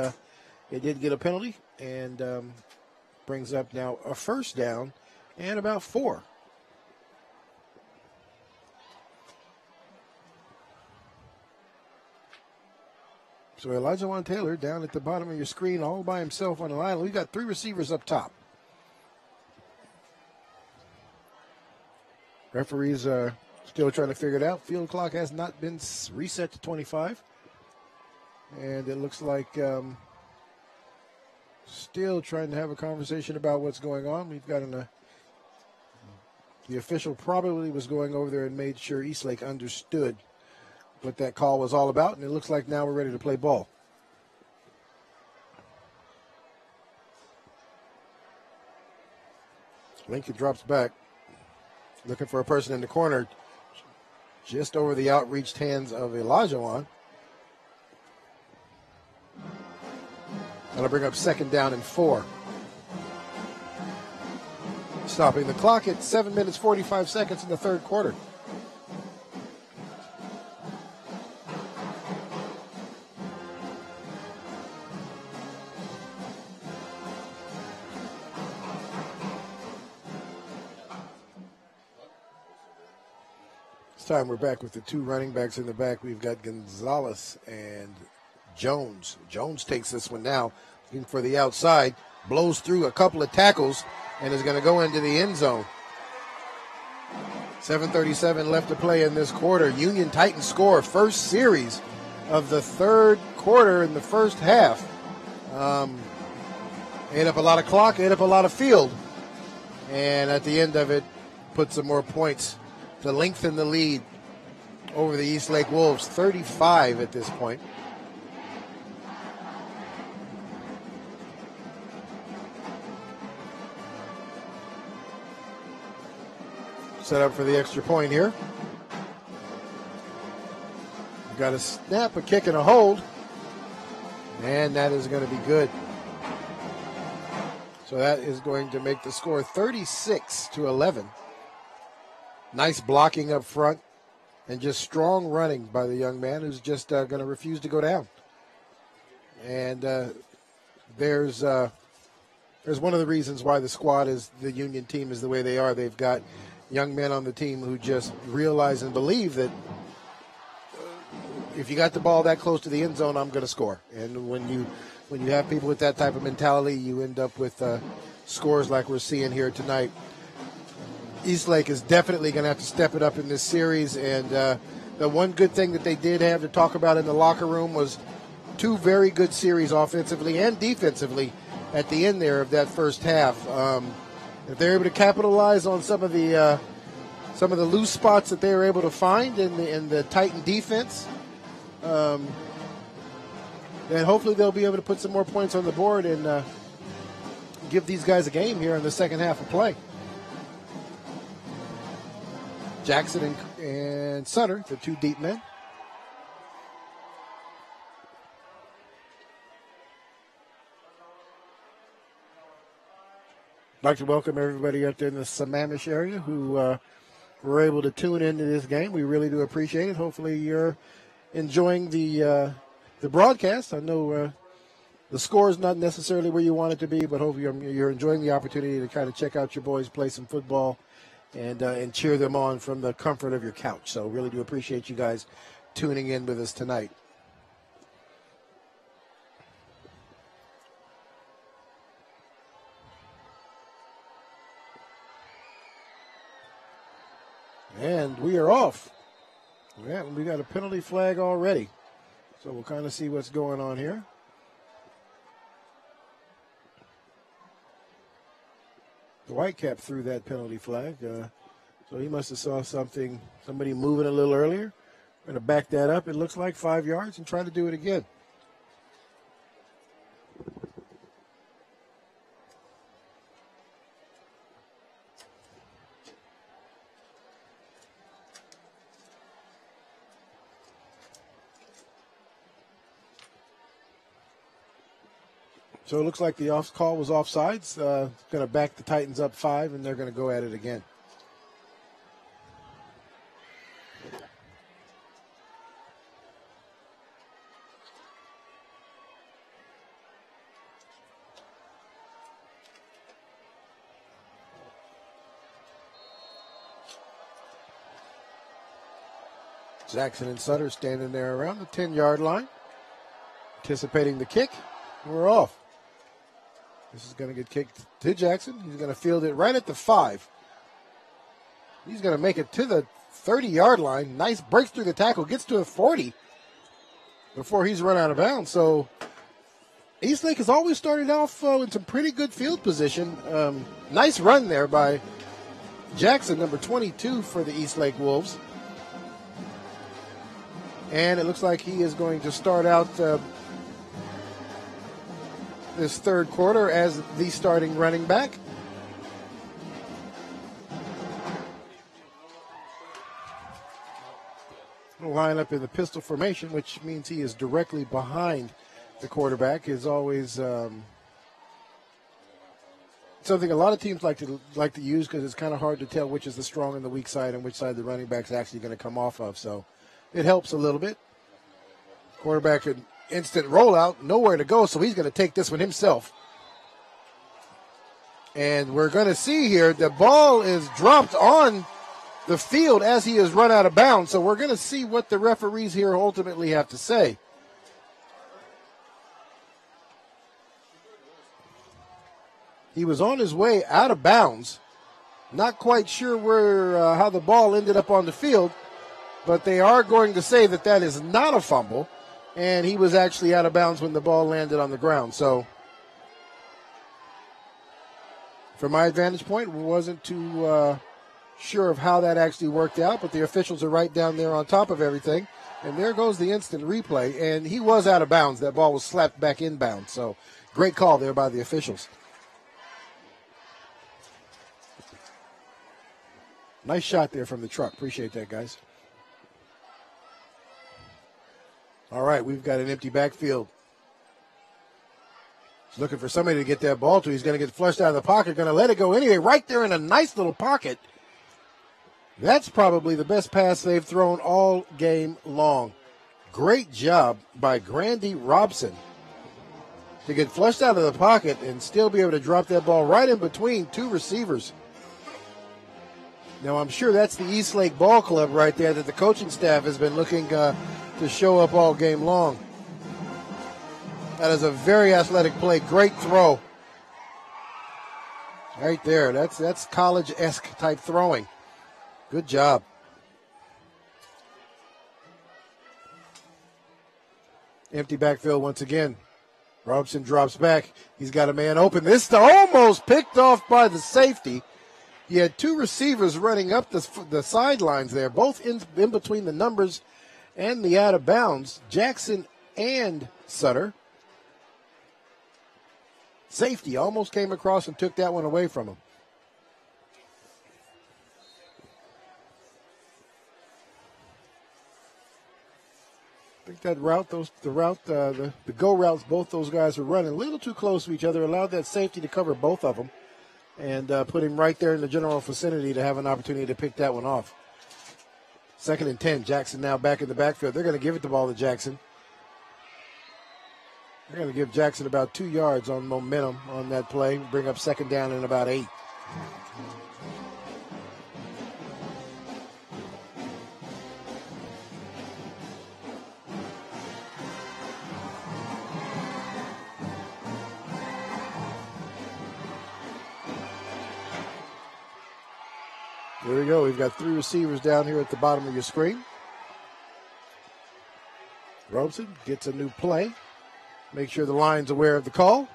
it did get a penalty and brings up now a 1st down and about 4. So Elijah Taylor down at the bottom of your screen all by himself on the line. We've got 3 receivers up top. Referees are still trying to figure it out. Field clock has not been reset to 25. And it looks like still trying to have a conversation about what's going on. We've got the official probably was going over there and made sure Eastlake understood what that call was all about. And it looks like now we're ready to play ball. Lincoln drops back, looking for a person in the corner, just over the outreached hands of Elijah. That'll bring up 2nd down and 4. Stopping the clock at 7 minutes, 45 seconds in the 3rd quarter. This time we're back with the 2 running backs in the back. We've got Gonzalez and Jones. Jones takes this one now, looking for the outside, blows through a couple of tackles, and is going to go into the end zone. 7:37 left to play in this quarter. Union Titans score first series of the 3rd quarter in the first half. Ate up a lot of clock, ate up a lot of field, and at the end of it, put some more points to lengthen the lead over the Eastlake Wolves, 35 at this point. Set up for the extra point here. We've got a snap, a kick, and a hold. And that is going to be good. So that is going to make the score 36-11. Nice blocking up front and just strong running by the young man who's just going to refuse to go down. And there's one of the reasons why the squad is, the Union team is the way they are. They've got young men on the team who just realize and believe that if you got the ball that close to the end zone, I'm going to score. And when you have people with that type of mentality, you end up with scores like we're seeing here tonight. Eastlake is definitely going to have to step it up in this series. And the one good thing that they did have to talk about in the locker room was 2 very good series offensively and defensively at the end there of that first half. If they're able to capitalize on some of the loose spots that they were able to find in the Titan defense, then hopefully they'll be able to put some more points on the board and give these guys a game here in the second half of play. Jackson and Sutter, the 2 deep men. I'd like to welcome everybody up there in the Sammamish area who were able to tune into this game. We really do appreciate it. Hopefully you're enjoying the broadcast. I know the score is not necessarily where you want it to be, but hopefully you're enjoying the opportunity to kind of check out your boys play some football and cheer them on from the comfort of your couch. So really do appreciate you guys tuning in with us tonight. And we are off. Yeah, we got a penalty flag already. So we'll kind of see what's going on here. The Whitecap threw that penalty flag. So he must have saw somebody moving a little earlier. Going to back that up. It looks like 5 yards and try to do it again. So it looks like the off call was offsides. Going to back the Titans up 5, and they're going to go at it again. Jackson and Sutter standing there around the 10-yard line. anticipating the kick. We're off. This is going to get kicked to Jackson. He's going to field it right at the 5. He's going to make it to the 30-yard line. Nice breaks through the tackle, gets to a 40 before he's run out of bounds. So Eastlake has always started off in some pretty good field position. Nice run there by Jackson, number 22 for the Eastlake Wolves. And it looks like he is going to start out this third quarter as the starting running back. He'll line up in the pistol formation, which means he is directly behind the quarterback. Is always something a lot of teams like to use because it's kind of hard to tell which is the strong and the weak side and which side the running back's actually going to come off of. So it helps a little bit. Quarterback an instant rollout, nowhere to go, so he's going to take this one himself. And we're going to see here the ball is dropped on the field as he is run out of bounds. So we're going to see what the referees here ultimately have to say. He was on his way out of bounds. Not quite sure where how the ball ended up on the field, but they are going to say that that is not a fumble, and he was actually out of bounds when the ball landed on the ground. So from my vantage point, wasn't too sure of how that actually worked out, but the officials are right down there on top of everything. And there goes the instant replay, and he was out of bounds. That ball was slapped back inbound. So great call there by the officials. Nice shot there from the truck. Appreciate that, guys. All right, we've got an empty backfield. He's looking for somebody to get that ball to. He's going to get flushed out of the pocket, going to let it go anyway, right there in a nice little pocket. That's probably the best pass they've thrown all game long. Great job by Grandy Robson to get flushed out of the pocket and still be able to drop that ball right in between two receivers. Now, I'm sure that's the Eastlake Ball Club right there that the coaching staff has been looking to show up all game long. That is a very athletic play. Great throw. Right there. That's college-esque type throwing. Good job. Empty backfield once again. Robson drops back. He's got a man open. This is almost picked off by the safety. You had two receivers running up the sidelines there, both in between the numbers and the out of bounds. Jackson and Sutter. Safety almost came across and took that one away from him. I think that route, the go routes both those guys were running a little too close to each other, allowed that safety to cover both of them and put him right there in the general vicinity to have an opportunity to pick that one off. 2nd and 10. Jackson now back in the backfield. They're going to give it the ball to Jackson. They're going to give Jackson about 2 yards on momentum on that play. Bring up 2nd down and about 8. There we go. We've got 3 receivers down here at the bottom of your screen. Robeson gets a new play. Make sure the line's aware of the call.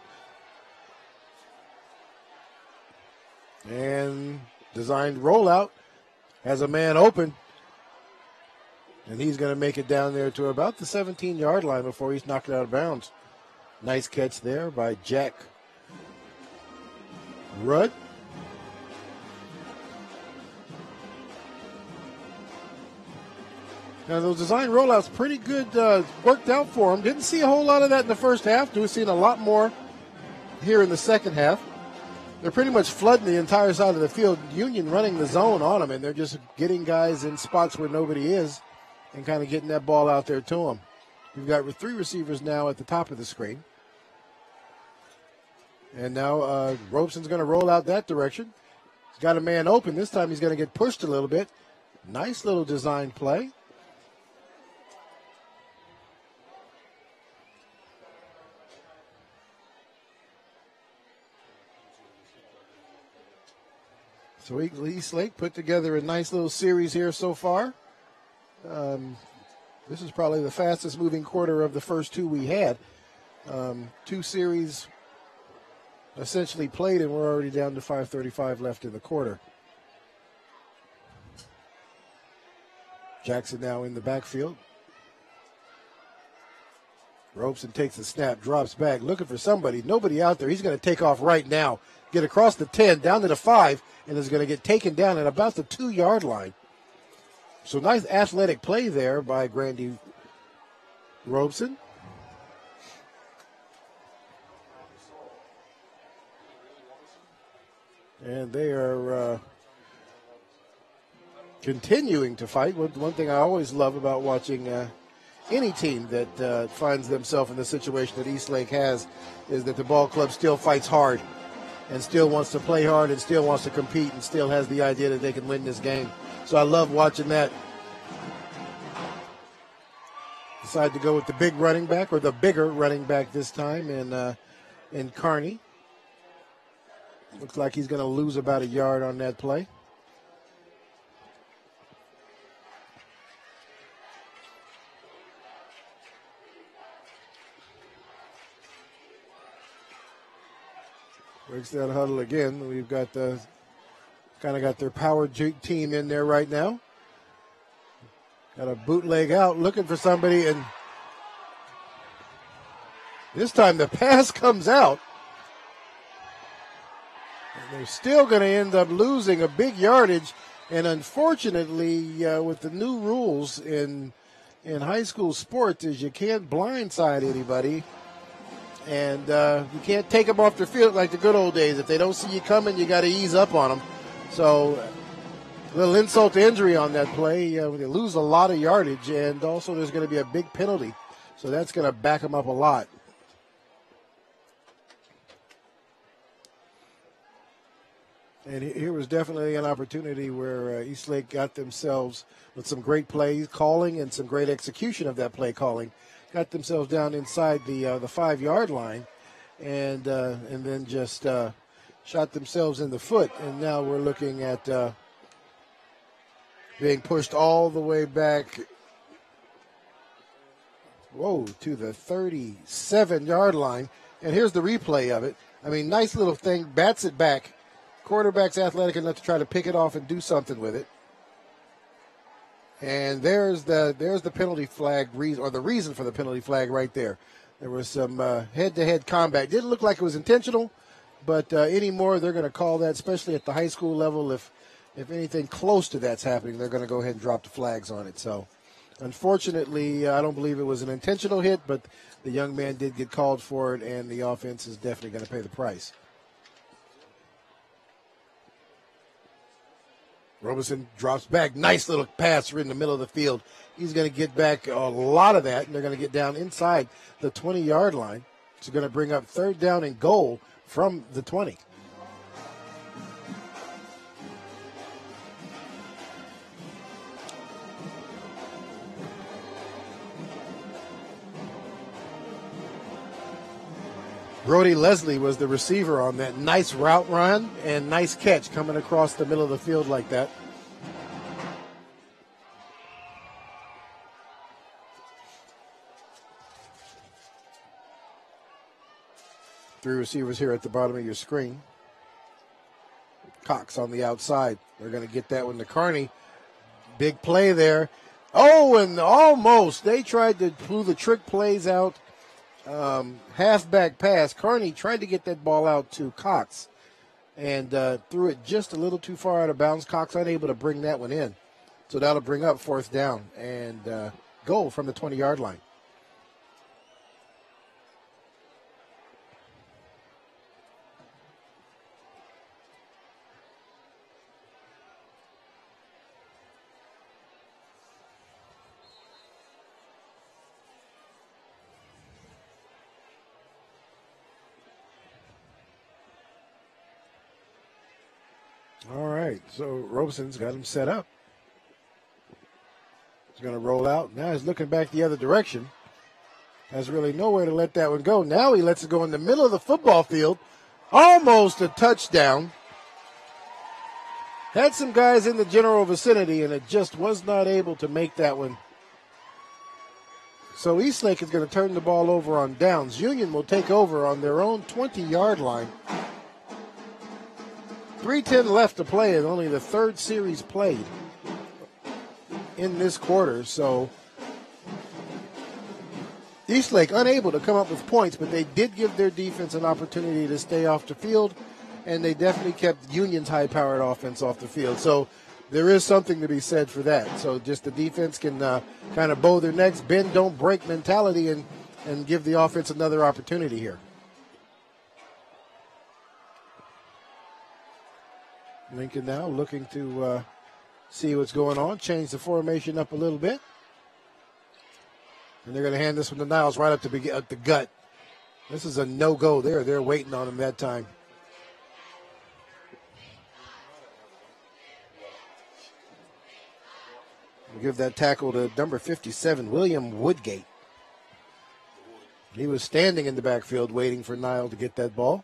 And designed rollout. Has a man open. And he's going to make it down there to about the 17-yard line before he's knocked out of bounds. Nice catch there by Jack Rudd. Now, those design rollouts pretty good, worked out for him. Didn't see a whole lot of that in the first half. We've seen a lot more here in the second half. They're pretty much flooding the entire side of the field. Union running the zone on them, and they're just getting guys in spots where nobody is and kind of getting that ball out there to them. We've got 3 receivers now at the top of the screen. And now Robeson's going to roll out that direction. He's got a man open. This time he's going to get pushed a little bit. Nice little design play. So Eastlake put together a nice little series here so far. This is probably the fastest moving quarter of the first two we had. Two series essentially played, and we're already down to 5:35 left in the quarter. Jackson now in the backfield. Robeson takes the snap, drops back, looking for somebody. Nobody out there. He's going to take off right now, get across the 10, down to the 5, and is going to get taken down at about the 2-yard line. So nice athletic play there by Grandy Robeson. And they are continuing to fight. One thing I always love about watching any team that finds themselves in the situation that Eastlake has is that the ball club still fights hard and still wants to play hard and still wants to compete and still has the idea that they can win this game. So I love watching that. Decide to go with the big running back, or the bigger running back this time in Kearney. Looks like he's going to lose about a yard on that play. Breaks that huddle again. We've got kind of got their power team in there right now. Got a bootleg out, looking for somebody, and this time the pass comes out. And they're still going to end up losing a big yardage, and unfortunately, with the new rules in high school sports, is you can't blindside anybody. And you can't take them off their field like the good old days. If they don't see you coming, you got to ease up on them. So a little insult to injury on that play. They lose a lot of yardage, and also there's going to be a big penalty. So that's going to back them up a lot. And here was definitely an opportunity where Eastlake got themselves with some great play calling and some great execution of that play calling. Got themselves down inside the 5-yard line, and then just shot themselves in the foot. And now we're looking at being pushed all the way back, to the 37-yard line. And here's the replay of it. I mean, nice little thing, bats it back. Quarterback's athletic enough to try to pick it off and do something with it. And there's the penalty flag or the reason for the penalty flag right there. There was some head-to-head combat. Didn't look like it was intentional, but anymore they're going to call that, especially at the high school level. If anything close to that's happening, they're going to go ahead and drop the flags on it. So, unfortunately, I don't believe it was an intentional hit, but the young man did get called for it, and the offense is definitely going to pay the price. Robeson drops back. Nice little pass in the middle of the field. He's going to get back a lot of that, and they're going to get down inside the 20-yard line. It's going to bring up 3rd down and goal from the 20. Brody Leslie was the receiver on that nice route run and nice catch coming across the middle of the field like that. Three receivers here at the bottom of your screen. Cox on the outside. They're going to get that one to Kearney. Big play there. Oh, and almost. They tried to pull the trick plays out. Halfback pass. Kearney tried to get that ball out to Cox and threw it just a little too far out of bounds. Cox unable to bring that one in. So that'll bring up 4th down and goal from the 20-yard line. All right, so Robeson's got him set up. He's going to roll out. Now he's looking back the other direction. Has really nowhere to let that one go. Now he lets it go in the middle of the football field. Almost a touchdown. Had some guys in the general vicinity, and it just was not able to make that one. So Eastlake is going to turn the ball over on downs. Union will take over on their own 20-yard line. 3:10 left to play, and only the third series played in this quarter. So Eastlake unable to come up with points, but they did give their defense an opportunity to stay off the field, and they definitely kept Union's high-powered offense off the field. So there is something to be said for that. So just the defense can kind of bow their necks, bend, don't break mentality, and give the offense another opportunity here. Lincoln now looking to see what's going on, change the formation up a little bit. And they're going to hand this one to Niles right up to the gut. This is a no-go there. They're waiting on him that time. We'll give that tackle to number 57, William Woodgate. He was standing in the backfield waiting for Niles to get that ball.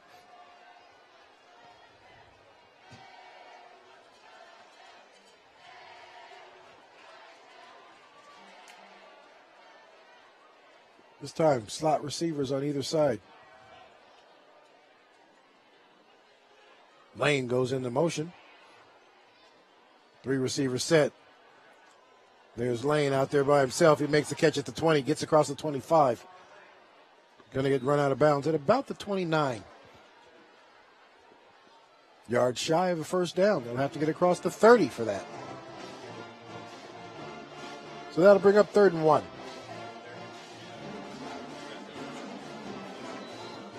This time, slot receivers on either side. Lane goes into motion. 3 receivers set. There's Lane out there by himself. He makes the catch at the 20, gets across the 25. Going to get run out of bounds at about the 29. Yards shy of a first down. They'll have to get across the 30 for that. So that'll bring up 3rd and 1.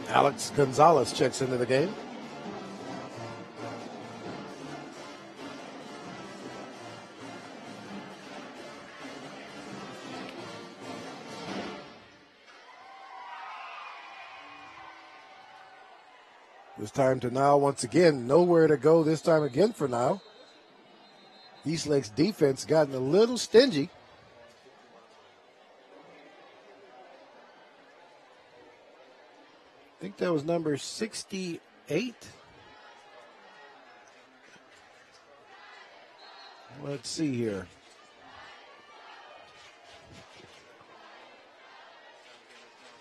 Alex Gonzalez checks into the game. This time to Nile once again. Nowhere to go this time again for Nile. Eastlake's defense gotten a little stingy. I think that was number 68. Let's see here.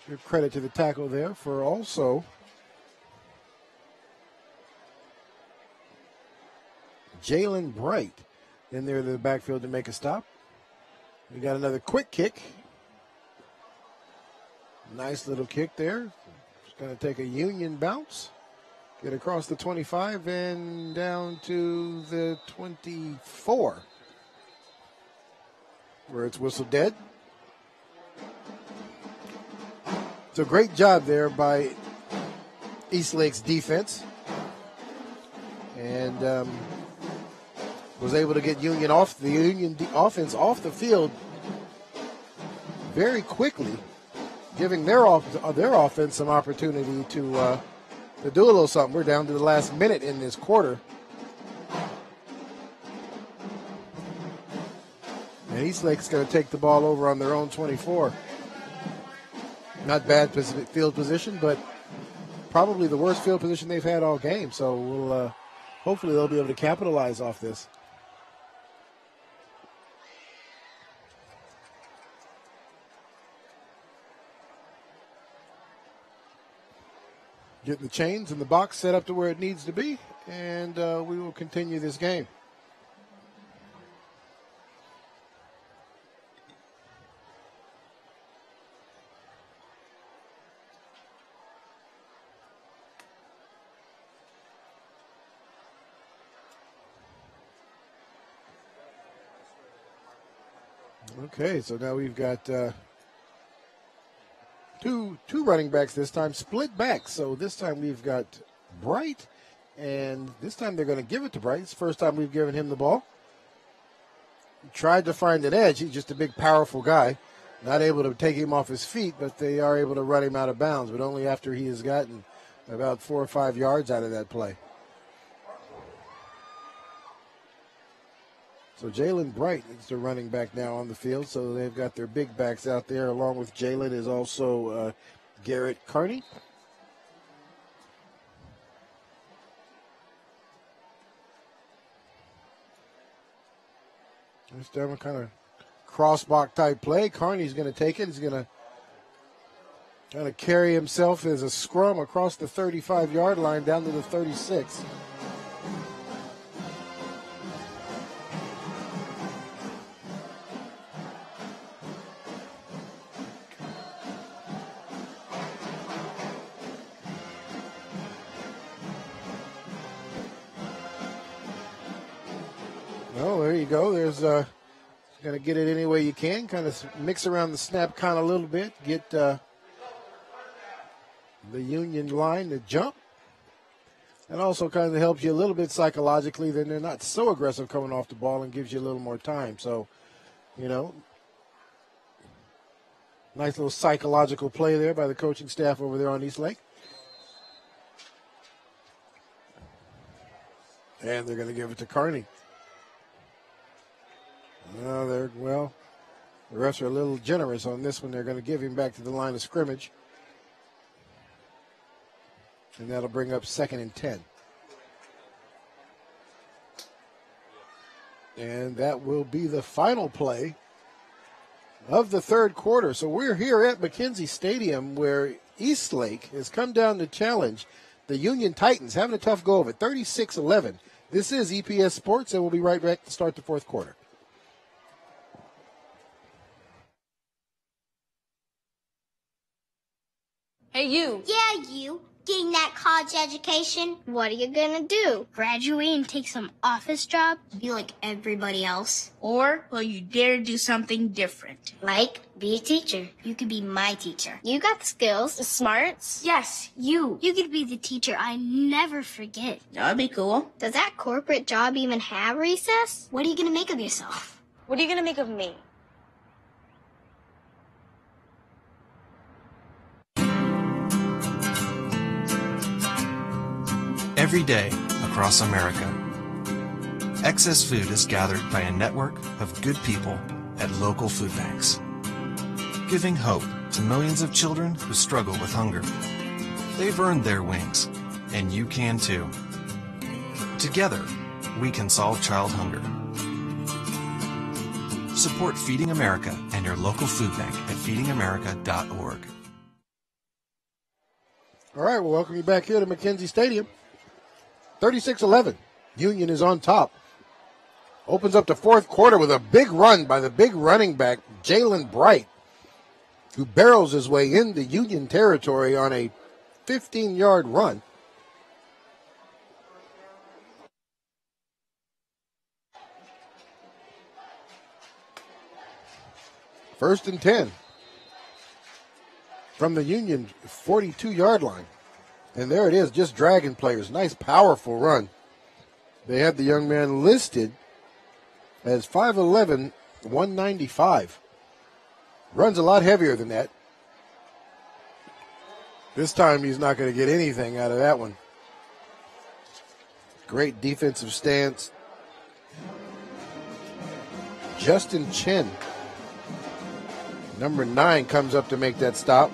Give credit to the tackle there for also Jalen Bright in there in the backfield to make a stop. We got another quick kick. Nice little kick there. It's going to take a Union bounce. Get across the 25 and down to the 24, where it's whistled dead. So great job there by Eastlake's defense. And was able to get Union offense off the field very quickly, giving their offense some opportunity to do a little something. We're down to the last minute in this quarter. And Eastlake's going to take the ball over on their own 24. Not bad field position, but probably the worst field position they've had all game. So we'll hopefully they'll be able to capitalize off this. Getting the chains and the box set up to where it needs to be, and we will continue this game. Okay, so now we've got two running backs this time, split backs. So this time we've got Bright, and this time they're going to give it to Bright. It's the first time we've given him the ball. He tried to find an edge. He's just a big, powerful guy. Not able to take him off his feet, but they are able to run him out of bounds, but only after he has gotten about 4 or 5 yards out of that play. So Jalen Bright is the running back now on the field. So they've got their big backs out there. Along with Jalen is also Garrett Carney. This time kind of crossblock type play. Carney's going to take it. He's going to kind of carry himself as a scrum across the 35-yard line down to the 36. Oh, there you go. There's going to get it any way you can. Kind of mix around the snap count a little bit. Get the Union line to jump. That also kind of helps you a little bit psychologically. Then they're not so aggressive coming off the ball and gives you a little more time. So, you know, nice little psychological play there by the coaching staff over there on Eastlake. And they're going to give it to Carney. The refs are a little generous on this one. They're going to give him back to the line of scrimmage. And that'll bring up 2nd and 10. And that will be the final play of the third quarter. So we're here at McKenzie Stadium where Eastlake has come down to challenge the Union Titans, having a tough go of it, 36-11. This is EPS Sports, and we'll be right back to start the fourth quarter.
Hey, you. Yeah, you. Getting that college education, what are you gonna do? Graduate and take some office job? Be like everybody else? Or will you dare do something different? Like, be a teacher. You could be my teacher. You got the skills. The smarts? Yes, you. You could be the teacher I never forget. That'd be cool. Does that corporate job even have recess? What are you gonna make of yourself? What are you gonna make of me?
Every day across America, excess food is gathered by a network of good people at local food banks, giving hope to millions of children who struggle with hunger. They've earned their wings, and you can too. Together, we can solve child hunger. Support Feeding America and your local food bank at feedingamerica.org.
All right, we'll welcome you back here to McKenzie Stadium. 36-11. Union is on top. Opens up the fourth quarter with a big run by the big running back, Jalen Bright, who barrels his way into Union territory on a 15-yard run. First and 10 from the Union 42-yard line. And there it is, just dragging players. Nice, powerful run. They had the young man listed as 5'11", 195. Runs a lot heavier than that. This time he's not going to get anything out of that one. Great defensive stance. Justin Chin, number 9, comes up to make that stop.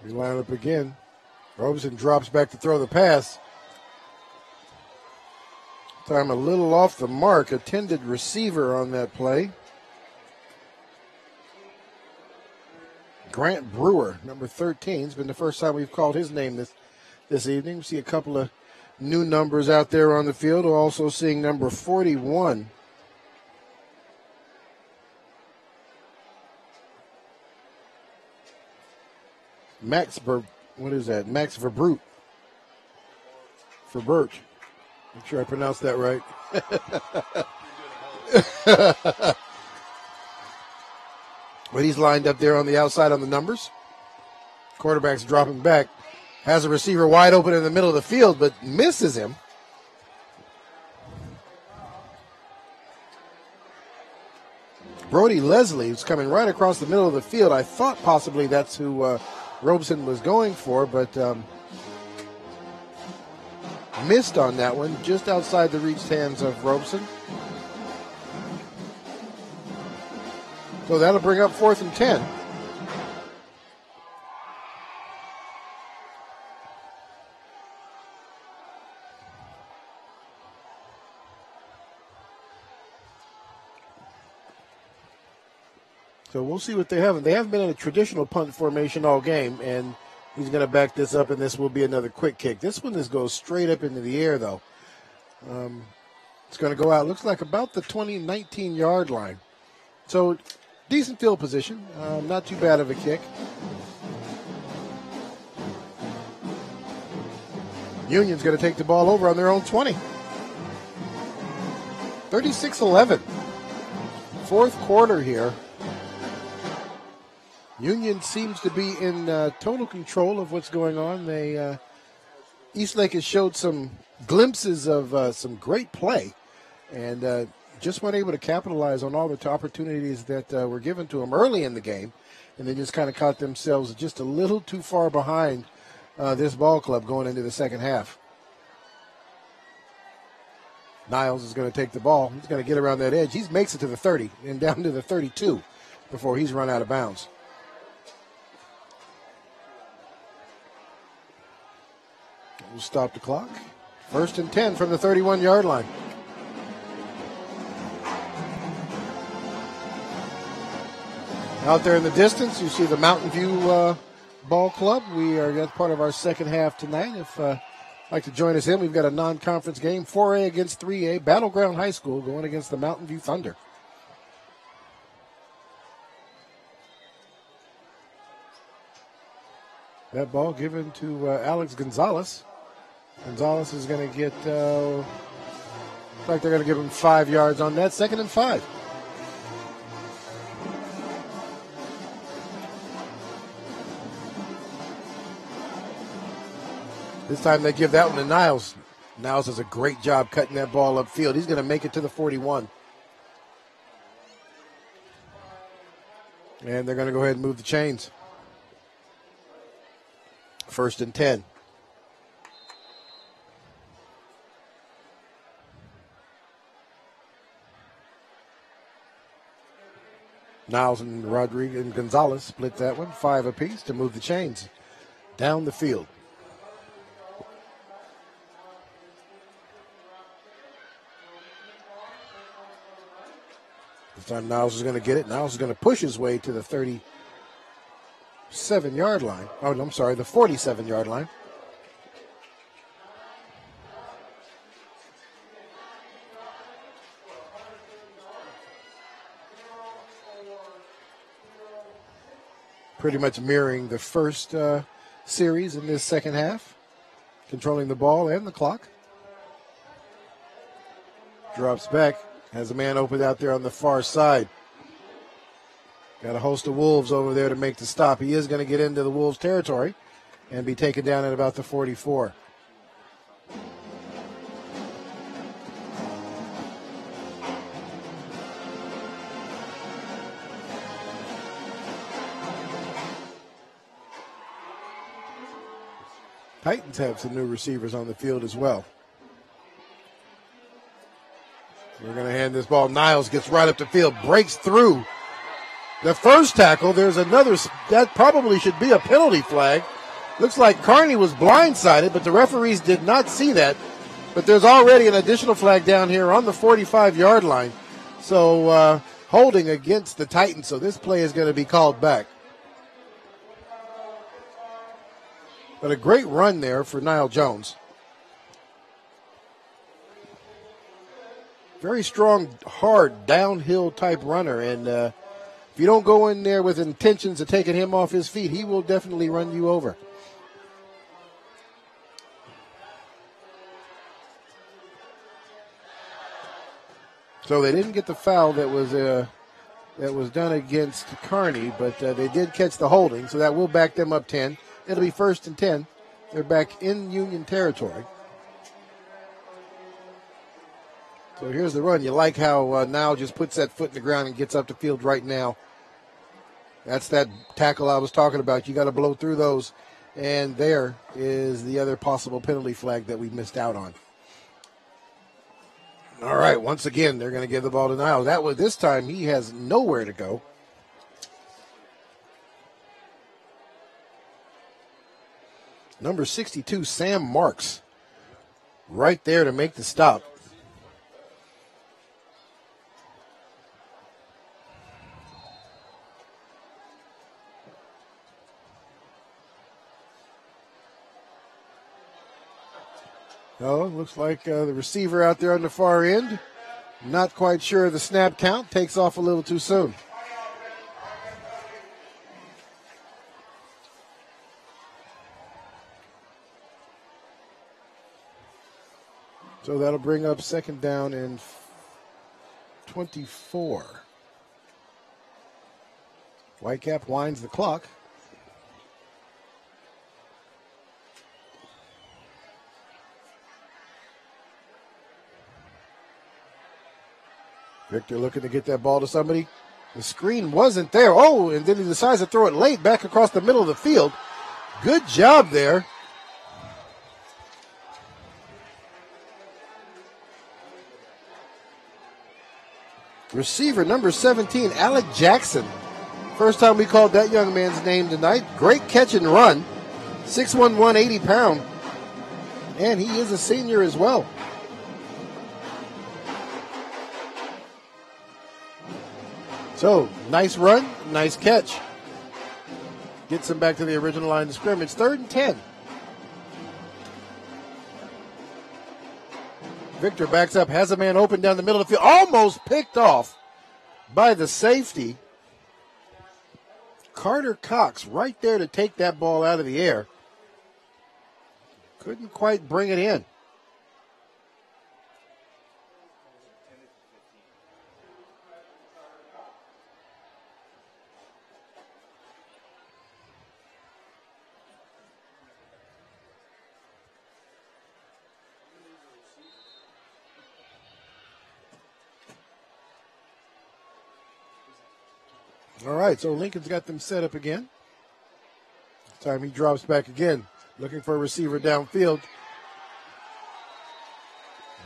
We line up again. Robeson drops back to throw the pass. Time a little off the mark. Attended receiver on that play. Grant Brewer, number 13. It's been the first time we've called his name this evening. We see a couple of new numbers out there on the field. We're also seeing number 41. Max Verbrut. Make sure I pronounced that right. But he's lined up there on the outside on the numbers. Quarterback's dropping back. Has a receiver wide open in the middle of the field, but misses him. Brody Leslie, who's coming right across the middle of the field. I thought possibly that's who Robeson was going for, but missed on that one, just outside the reached hands of Robeson. So that'll bring up 4th and 10. So we'll see what they have. They haven't been in a traditional punt formation all game, and he's going to back this up, and this will be another quick kick. This one goes straight up into the air, though. It's going to go out, looks like about the 19-yard line. So decent field position, not too bad of a kick. Union's going to take the ball over on their own 20. 36-11. Fourth quarter here. Union seems to be in total control of what's going on. Eastlake has showed some glimpses of some great play, and just weren't able to capitalize on all the opportunities that were given to them early in the game, and they just kind of caught themselves just a little too far behind this ball club going into the second half. Niles is going to take the ball. He's going to get around that edge. He makes it to the 30 and down to the 32 before he's run out of bounds. We'll stop the clock. 1st and 10 from the 31-yard line. Out there in the distance, you see the Mountain View Ball Club. That's part of our second half tonight. If you'd like to join us in, we've got a non-conference game, 4A against 3A, Battleground High School going against the Mountain View Thunder. That ball given to Alex Gonzalez. Gonzalez is going to get, looks like they're going to give him 5 yards on that. 2nd and 5. This time they give that one to Niles. Niles does a great job cutting that ball upfield. He's going to make it to the 41. And they're going to go ahead and move the chains. 1st and 10. Niles and Rodriguez and Gonzalez split that one, 5 apiece to move the chains down the field. This time Niles is going to get it. Niles is going to push his way to the 37-yard line. Oh, I'm sorry, the 47-yard line. Pretty much mirroring the first series in this second half. Controlling the ball and the clock. Drops back. Has a man open out there on the far side. Got a host of Wolves over there to make the stop. He is going to get into the Wolves territory and be taken down at about the 44. Titans have some new receivers on the field as well. We're going to hand this ball. Niles gets right up the field, breaks through the first tackle. There's another. That probably should be a penalty flag. Looks like Kearney was blindsided, but the referees did not see that. But there's already an additional flag down here on the 45-yard line. So holding against the Titans. So this play is going to be called back. But a great run there for Niall Jones. Very strong, hard, downhill type runner. And if you don't go in there with intentions of taking him off his feet, he will definitely run you over. So they didn't get the foul that was done against Kearney, but they did catch the holding, so that will back them up 10. It'll be 1st and 10. They're back in Union territory. So here's the run. You like how Niall just puts that foot in the ground and gets up the field right now. That's that tackle I was talking about. You got to blow through those And there is the other possible penalty flag that we missed out on. All right, once again, they're going to give the ball to Niles. This time he has nowhere to go. Number 62, Sam Marks, right there to make the stop. Oh, looks like the receiver out there on the far end, not quite sure of the snap count, takes off a little too soon. So that'll bring up second down and 24. Whitecap winds the clock. Victor looking to get that ball to somebody. The screen wasn't there. Oh, and then he decides to throw it late back across the middle of the field. Good job there. Receiver number 17, Alec Jackson. First time we called that young man's name tonight. Great catch and run. 6'1", 180 pound. And he is a senior as well. So, nice run, nice catch. Gets him back to the original line of scrimmage. 3rd and 10. Victor backs up, has a man open down the middle of the field. Almost picked off by the safety. Carter Cox right there to take that ball out of the air. Couldn't quite bring it in. All right, so Lincoln's got them set up again. This time he drops back again, looking for a receiver downfield.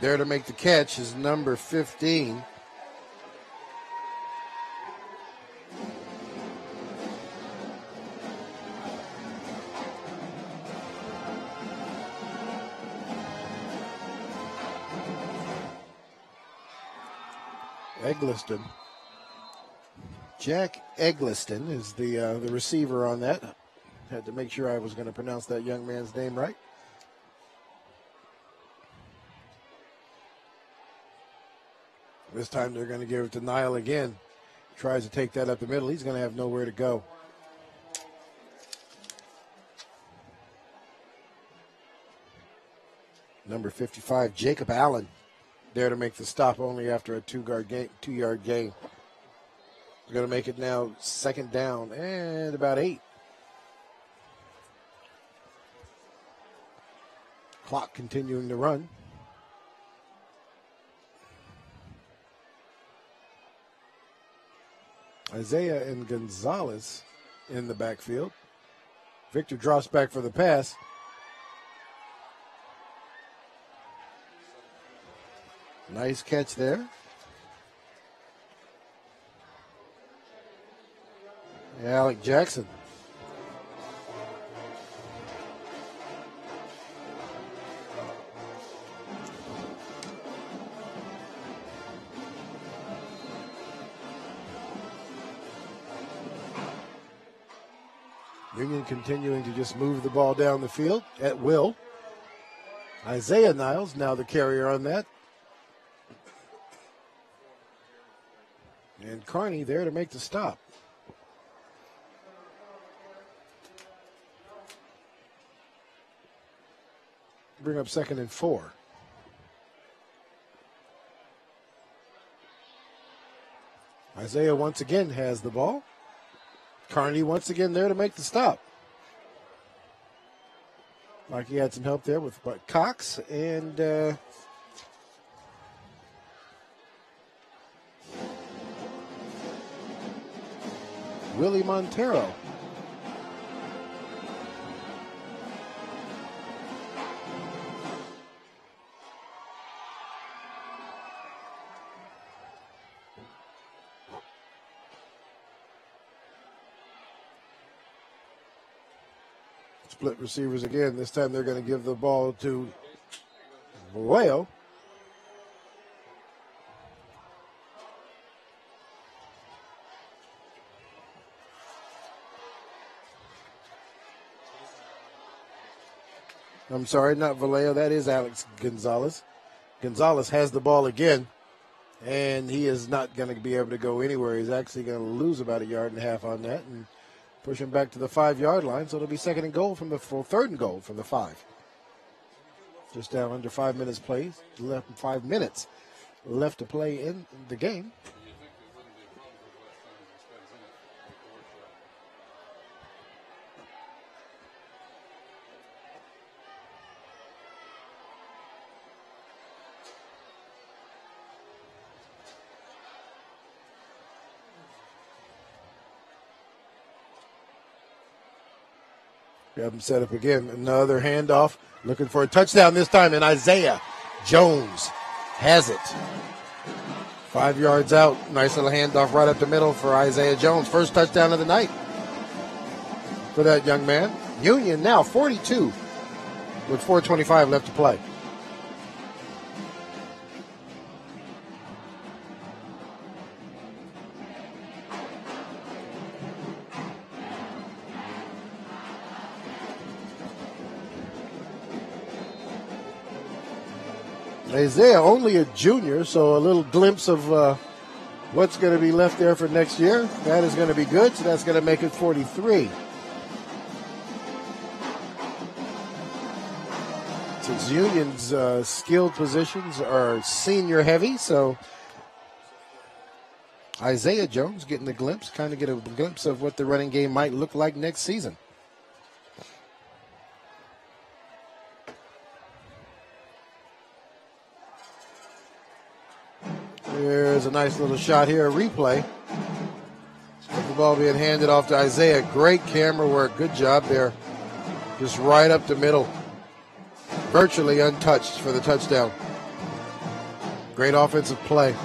There to make the catch is number 15. Eggleston. Jack Eggleston is the receiver on that. Had to make sure I was going to pronounce that young man's name right. This time they're going to give it to Niall again. Tries to take that up the middle. He's going to have nowhere to go. Number 55, Jacob Allen, there to make the stop only after a 2-yard gain. We're going to make it now 2nd down and about 8. Clock continuing to run. Isaiah and Gonzalez in the backfield. Victor drops back for the pass. Nice catch there. Alec Jackson. Union continuing to just move the ball down the field at will. Isaiah Niles now the carrier on that. And Carney there to make the stop. Bring up 2nd and 4. Isaiah once again has the ball. Carney once again there to make the stop. Like he had some help there with Cox and Willie Montero. Split receivers again. This time they're going to give the ball to Vallejo. I'm sorry, not Vallejo. That is Alex Gonzalez. Gonzalez has the ball again, and he is not going to be able to go anywhere. He's actually going to lose about 1.5 yards on that and push him back to the 5-yard line. So it'll be third and goal from the 5. Just down under 5 minutes plays. 5 minutes left to play in the game. We have him set up again. Another handoff. Looking for a touchdown this time, and Isaiah Jones has it. 5 yards out. Nice little handoff right up the middle for Isaiah Jones. First touchdown of the night for that young man. Union now 42 with 4:25 left to play. Isaiah only a junior, so a little glimpse of what's going to be left there for next year. That is going to be good, so that's going to make it 43. Since Union's skilled positions are senior heavy, so Isaiah Jones getting a glimpse, kind of get a glimpse of what the running game might look like next season. There's a nice little shot here, a replay. The ball being handed off to Isaiah. Great camera work. Good job there. Just right up the middle. Virtually untouched for the touchdown. Great offensive play.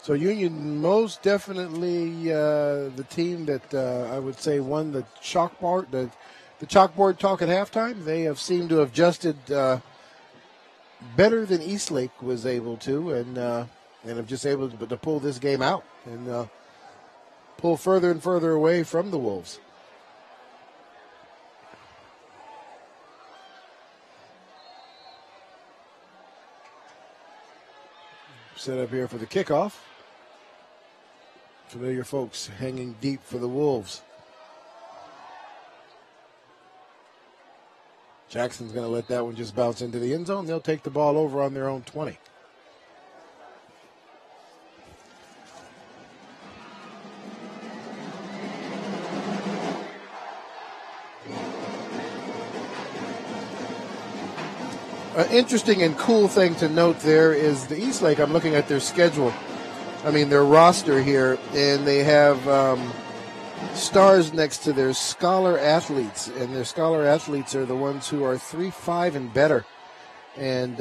So Union most definitely the team that I would say won the chalkboard talk at halftime. They have seemed to have adjusted better than Eastlake was able to, and have just able to pull this game out and pull further and further away from the Wolves. Set up here for the kickoff. Familiar folks hanging deep for the Wolves. Jackson's going to let that one just bounce into the end zone. They'll take the ball over on their own 20. An interesting and cool thing to note there is the Eastlake. I'm looking at their schedule. Their roster here, and they have stars next to their scholar athletes, and their scholar athletes are the ones who are 3-5 and better. And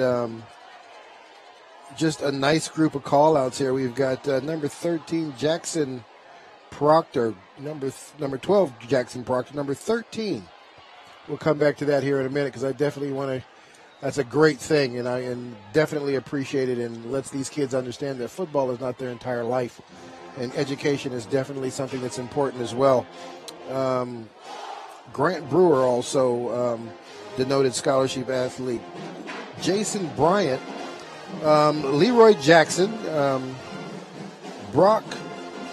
just a nice group of call-outs here. We've got number 13, Jackson Proctor, number 12, Jackson Proctor, number 13. We'll come back to that here in a minute because I definitely want to. That's a great thing, and I definitely appreciate it, and lets these kids understand that football is not their entire life, and education is definitely something that's important as well. Grant Brewer also denoted scholarship athlete. Jason Bryant, Leroy Jackson, Brock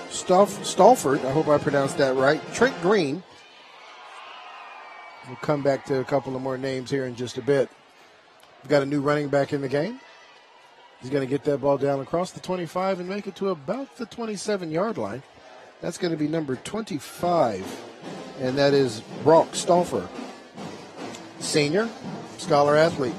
Stolford, I hope I pronounced that right, Trent Green. We'll come back to a couple of more names here in just a bit. We've got a new running back in the game. He's going to get that ball down across the 25 and make it to about the 27-yard line. That's going to be number 25, and that is Brock Stolfer, senior, scholar athlete.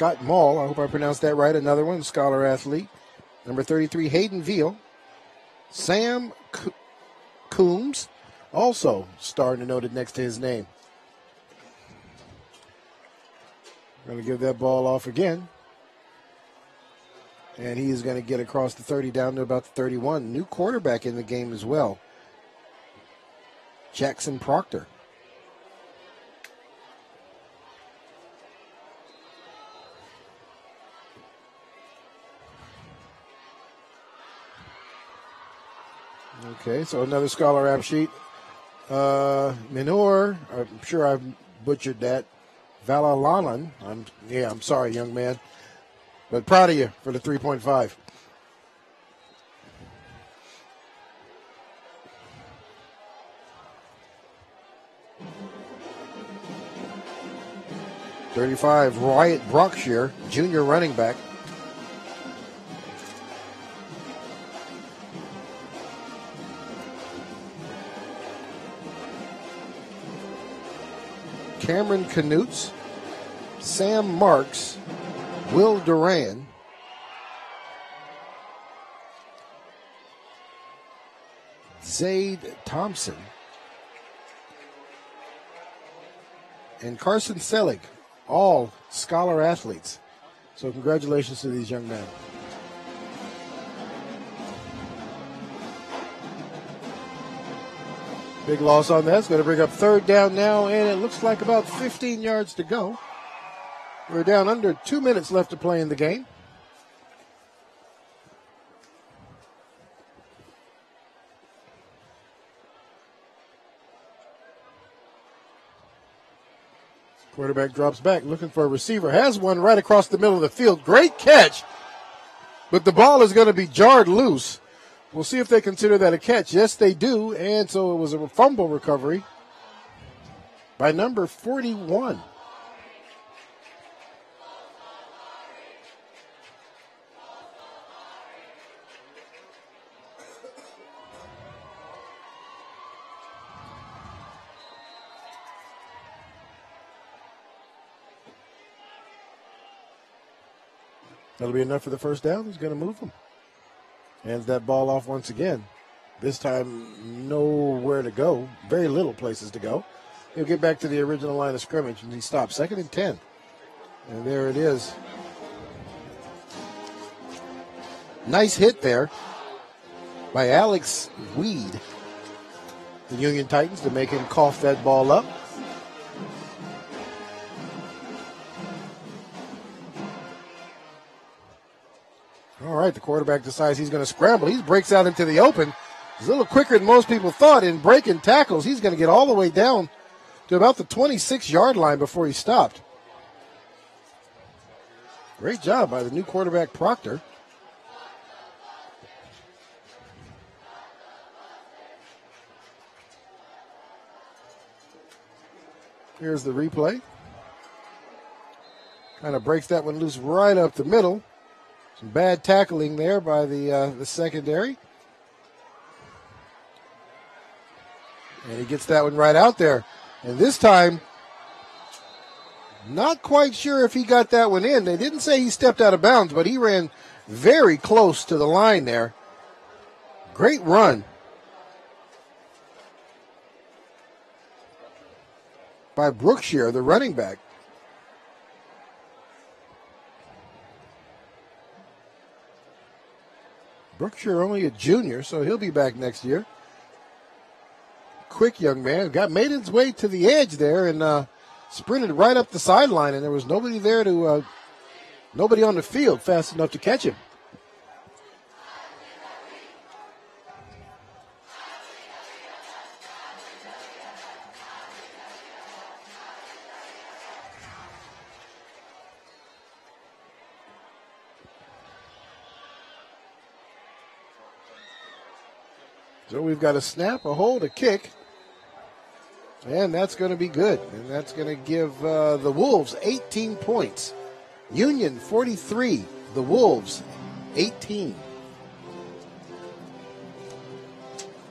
Scott Mall, I hope I pronounced that right, another one, scholar athlete. Number 33, Hayden Veal. Sam Coombs, also starting to note it next to his name. Going to give that ball off again. And he is going to get across the 30 down to about the 31. New quarterback in the game as well. Jackson Proctor. Okay, so another scholar rap sheet. Minor, I'm sure I've butchered that. Valalanan. I'm sorry, young man. But proud of you for the 3.5. .35, Wyatt Brockshire, junior running back. Cameron Knutz, Sam Marks, Will Duran, Zaid Thompson, and Carson Selig, all scholar athletes. So congratulations to these young men. Big loss on that. It's going to bring up third down now, and it looks like about 15 yards to go. We're down under 2 minutes left to play in the game. Quarterback drops back, looking for a receiver. Has one right across the middle of the field. Great catch, but the ball is going to be jarred loose. We'll see if they consider that a catch. Yes, they do, and so it was a fumble recovery by number 41. That'll be enough for the first down. He's going to move them. Hands that ball off once again. This time, nowhere to go. Very little places to go. He'll get back to the original line of scrimmage, and he stops. 2nd and 10. And there it is. Nice hit there by Alex Weed, the Union Titans, to make him cough that ball up. All right, the quarterback decides he's going to scramble. He breaks out into the open. He's a little quicker than most people thought in breaking tackles. He's going to get all the way down to about the 26-yard line before he stopped. Great job by the new quarterback, Proctor. Here's the replay. Kind of breaks that one loose right up the middle. Some bad tackling there by the secondary. And he gets that one right out there. And this time, not quite sure if he got that one in. They didn't say he stepped out of bounds, but he ran very close to the line there. Great run by Brookshire, the running back. Brookshire only a junior, so he'll be back next year. Quick young man. Made his way to the edge there and sprinted right up the sideline, and there was nobody there to, nobody on the field fast enough to catch him. So we've got a snap, a hold, a kick, and that's going to be good. And that's going to give the Wolves 18 points. Union 43, the Wolves 18.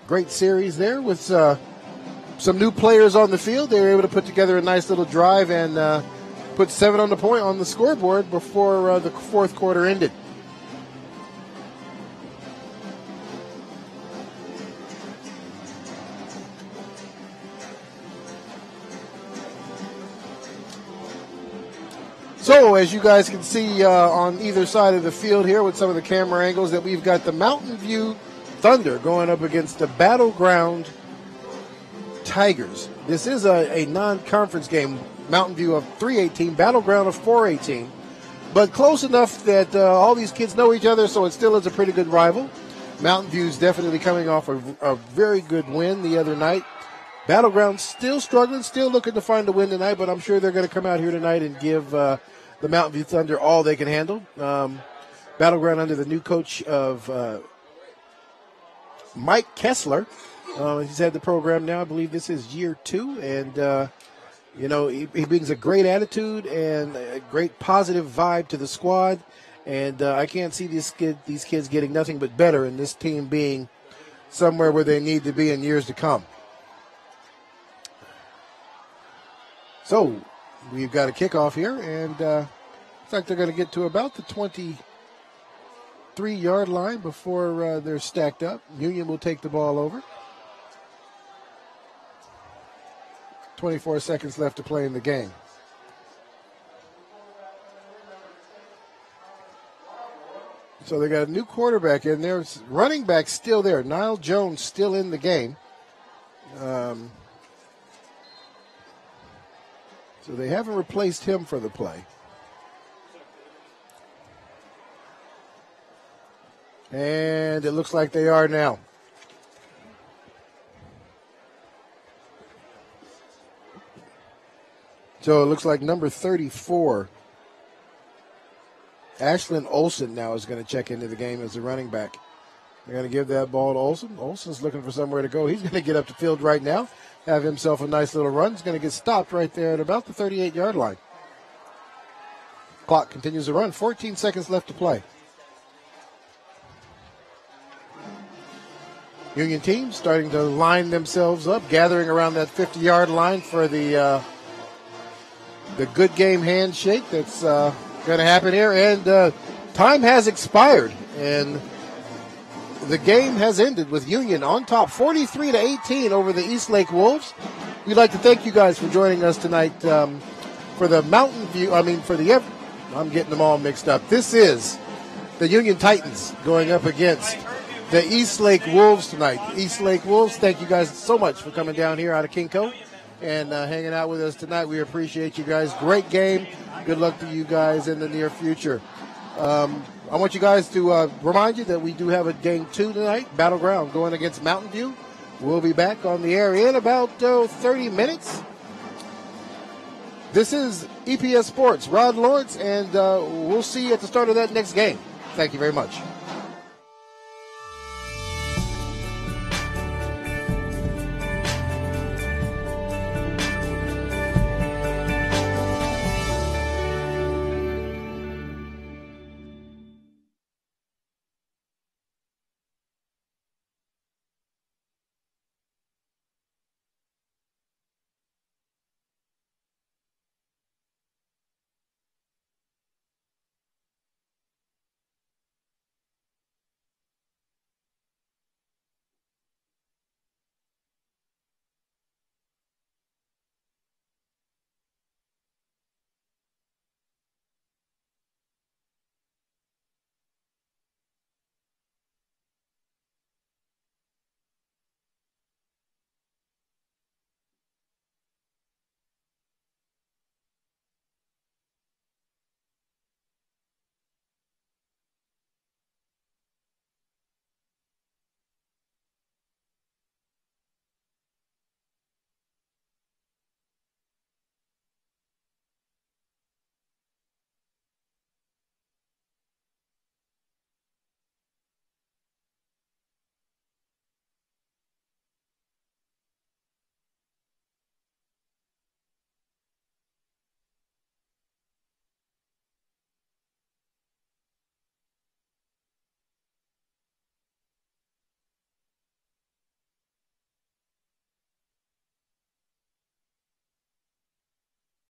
Great series there with some new players on the field. They were able to put together a nice little drive and put 7 on the scoreboard before the fourth quarter ended. So, as you guys can see on either side of the field here with some of the camera angles, that we've got the Mountain View Thunder going up against the Battleground Tigers. This is a non-conference game. Mountain View of 318, Battleground of 418. But close enough that all these kids know each other, so it still is a pretty good rival. Mountain View's definitely coming off a very good win the other night. Battleground still struggling, still looking to find a win tonight, but I'm sure they're going to come out here tonight and give the Mountain View Thunder all they can handle. Battleground under the new coach of Mike Kessler. He's had the program now. I believe this is year 2, and he brings a great attitude and a great positive vibe to the squad. And I can't see these kids getting nothing but better, and this team being somewhere where they need to be in years to come. So we've got a kickoff here, and looks like they're going to get to about the 23-yard line before they're stacked up. Union will take the ball over. 24 seconds left to play in the game. So they got a new quarterback in there. Running back still there. Niall Jones still in the game. So they haven't replaced him for the play. And it looks like they are now. So it looks like number 34, Ashlyn Olsen, now is going to check into the game as a running back. They're going to give that ball to Olsen. Olsen's looking for somewhere to go. He's going to get up the field right now, have himself a nice little run. He's going to get stopped right there at about the 38-yard line. Clock continues to run. 14 seconds left to play. Union team starting to line themselves up, gathering around that 50-yard line for the good game handshake that's going to happen here. And time has expired, and the game has ended with Union on top, 43-18 over the Eastlake Wolves. We'd like to thank you guys for joining us tonight for the Mountain View. I'm getting them all mixed up. This is the Union Titans going up against the Eastlake Wolves tonight. Eastlake Wolves, thank you guys so much for coming down here out of Kinko and hanging out with us tonight. We appreciate you guys. Great game. Good luck to you guys in the near future. I want you guys to remind you that we do have a game 2 tonight, Battleground, going against Mountain View. We'll be back on the air in about 30 minutes. This is EPS Sports, Rod Lawrence, and we'll see you at the start of that next game. Thank you very much.